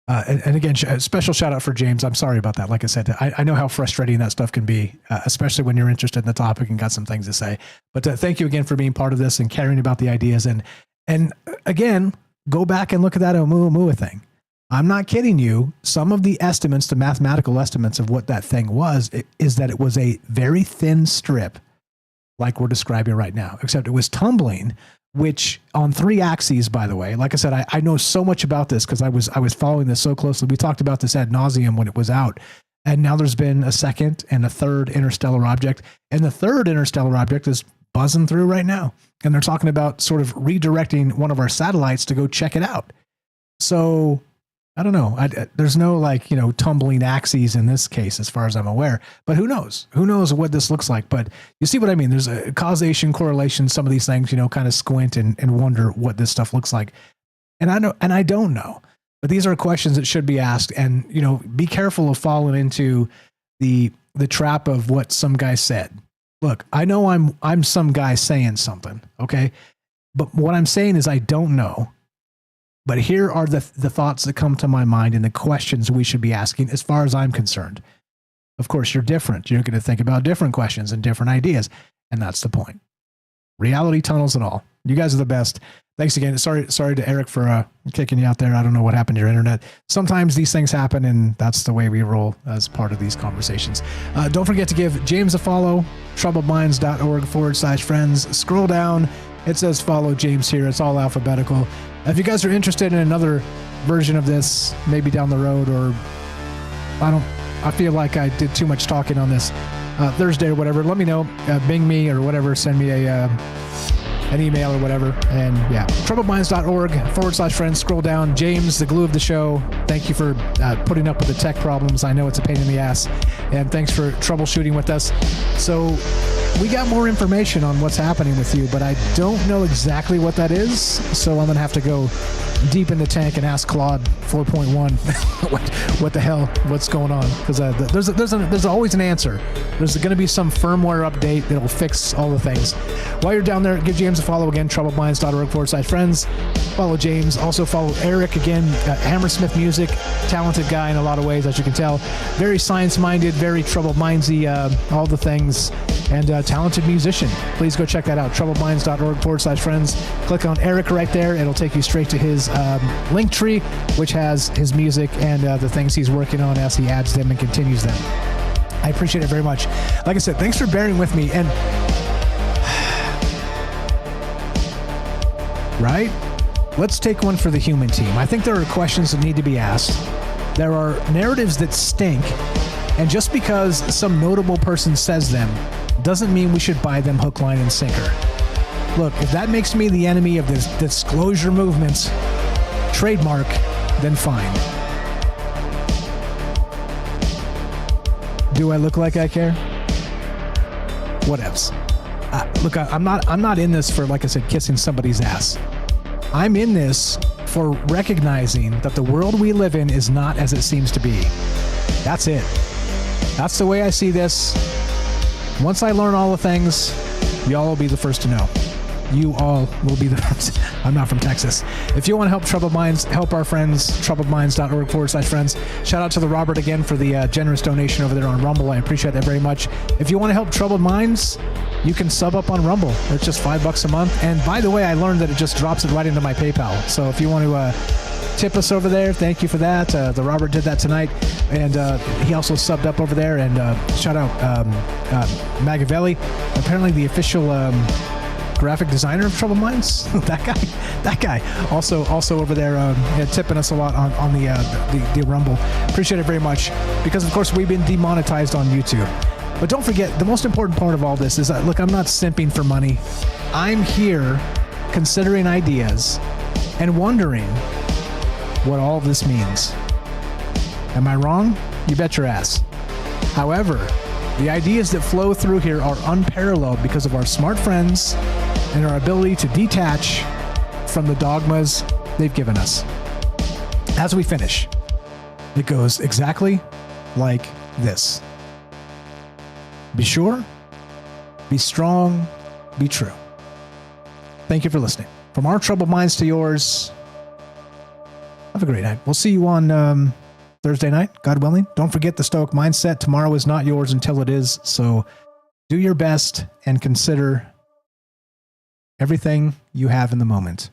And again, special shout out for James. I'm sorry about that. Like I said, I know how frustrating that stuff can be, especially when you're interested in the topic and got some things to say. But thank you again for being part of this and caring about the ideas. And again, go back and look at that Oumuamua thing. I'm not kidding you. Some of the estimates, the mathematical estimates of what that thing was, is that it was a very thin strip, like we're describing right now, except it was tumbling, which on 3 axes, by the way. Like I said, I know so much about this because I was following this so closely. We talked about this ad nauseum when it was out. And now there's been a second and a third interstellar object. And the third interstellar object is buzzing through right now. And they're talking about sort of redirecting one of our satellites to go check it out. So I don't know. There's no tumbling axes in this case, as far as I'm aware. But who knows? Who knows what this looks like? But you see what I mean? There's a causation, correlation, some of these things, kind of squint and wonder what this stuff looks like. And I don't know. But these are questions that should be asked. And, be careful of falling into the trap of what some guy said. Look, I know I'm some guy saying something, okay? But what I'm saying is I don't know. But here are the thoughts that come to my mind and the questions we should be asking as far as I'm concerned. Of course, you're different. You're going to think about different questions and different ideas. And that's the point. Reality tunnels and all. You guys are the best. Thanks again. Sorry to Eric for kicking you out there. I don't know what happened to your internet. Sometimes these things happen, and that's the way we roll as part of these conversations. Don't forget to give James a follow. troubledminds.org/friends. Scroll down. It says follow James here. It's all alphabetical. If you guys are interested in another version of this, maybe down the road, or I feel like I did too much talking on this Thursday or whatever, let me know. Bing me or whatever. Send me an email or whatever. And yeah, troubledminds.org/friends. Scroll down. James, the glue of the show. Thank you for putting up with the tech problems. I know it's a pain in the ass. And thanks for troubleshooting with us. So we got more information on what's happening with you, but I don't know exactly what that is. So I'm going to have to go deep in the tank and ask Claude 4.1 what the hell, what's going on? Because there's always an answer. There's going to be some firmware update that'll fix all the things. While you're down there, give James a follow again, troubledminds.org/friends. Follow James. Also follow Eric again, Hammersmith Music, talented guy in a lot of ways, as you can tell. Very science-minded, very troubled mindsy, all the things, and talented musician. Please go check that out, troubledminds.org/friends. Click on Eric right there. It'll take you straight to his link tree, which has his music and the things he's working on as he adds them and continues them. I appreciate it very much. Like I said, thanks for bearing with me. And right? Let's take one for the human team. I think there are questions that need to be asked. There are narratives that stink, and just because some notable person says them doesn't mean we should buy them hook, line, and sinker. Look, if that makes me the enemy of this disclosure movement's trademark, then fine. Do I look like I care? Whatevs. Look, I'm not in this for, like I said, kissing somebody's ass. I'm in this for recognizing that the world we live in is not as it seems to be. That's it. That's the way I see this. Once I learn all the things, y'all will be the first to know. You all will be the first. I'm not from Texas. If you want to help Troubled Minds, help our friends, troubledminds.org/friends. Shout out to the Robert again for the generous donation over there on Rumble. I appreciate that very much. If you want to help Troubled Minds, you can sub up on Rumble. It's just $5 a month. And by the way, I learned that it just drops it right into my PayPal. So if you want to tip us over there, thank you for that. The Robert did that tonight. And he also subbed up over there. And shout out Magavelli, apparently the official graphic designer of Troubled Minds. that guy also over there tipping us a lot on the Rumble. Appreciate it very much, because of course we've been demonetized on YouTube. But don't forget, the most important part of all this is that, look, I'm not simping for money. I'm here considering ideas and wondering what all of this means. Am I wrong? You bet your ass. However, the ideas that flow through here are unparalleled because of our smart friends and our ability to detach from the dogmas they've given us. As we finish, it goes exactly like this. Be sure, be strong, be true. Thank you for listening. From our troubled minds to yours, have a great night. We'll see you on Thursday night, God willing. Don't forget the Stoic mindset. Tomorrow is not yours until it is. So do your best and consider everything you have in the moment.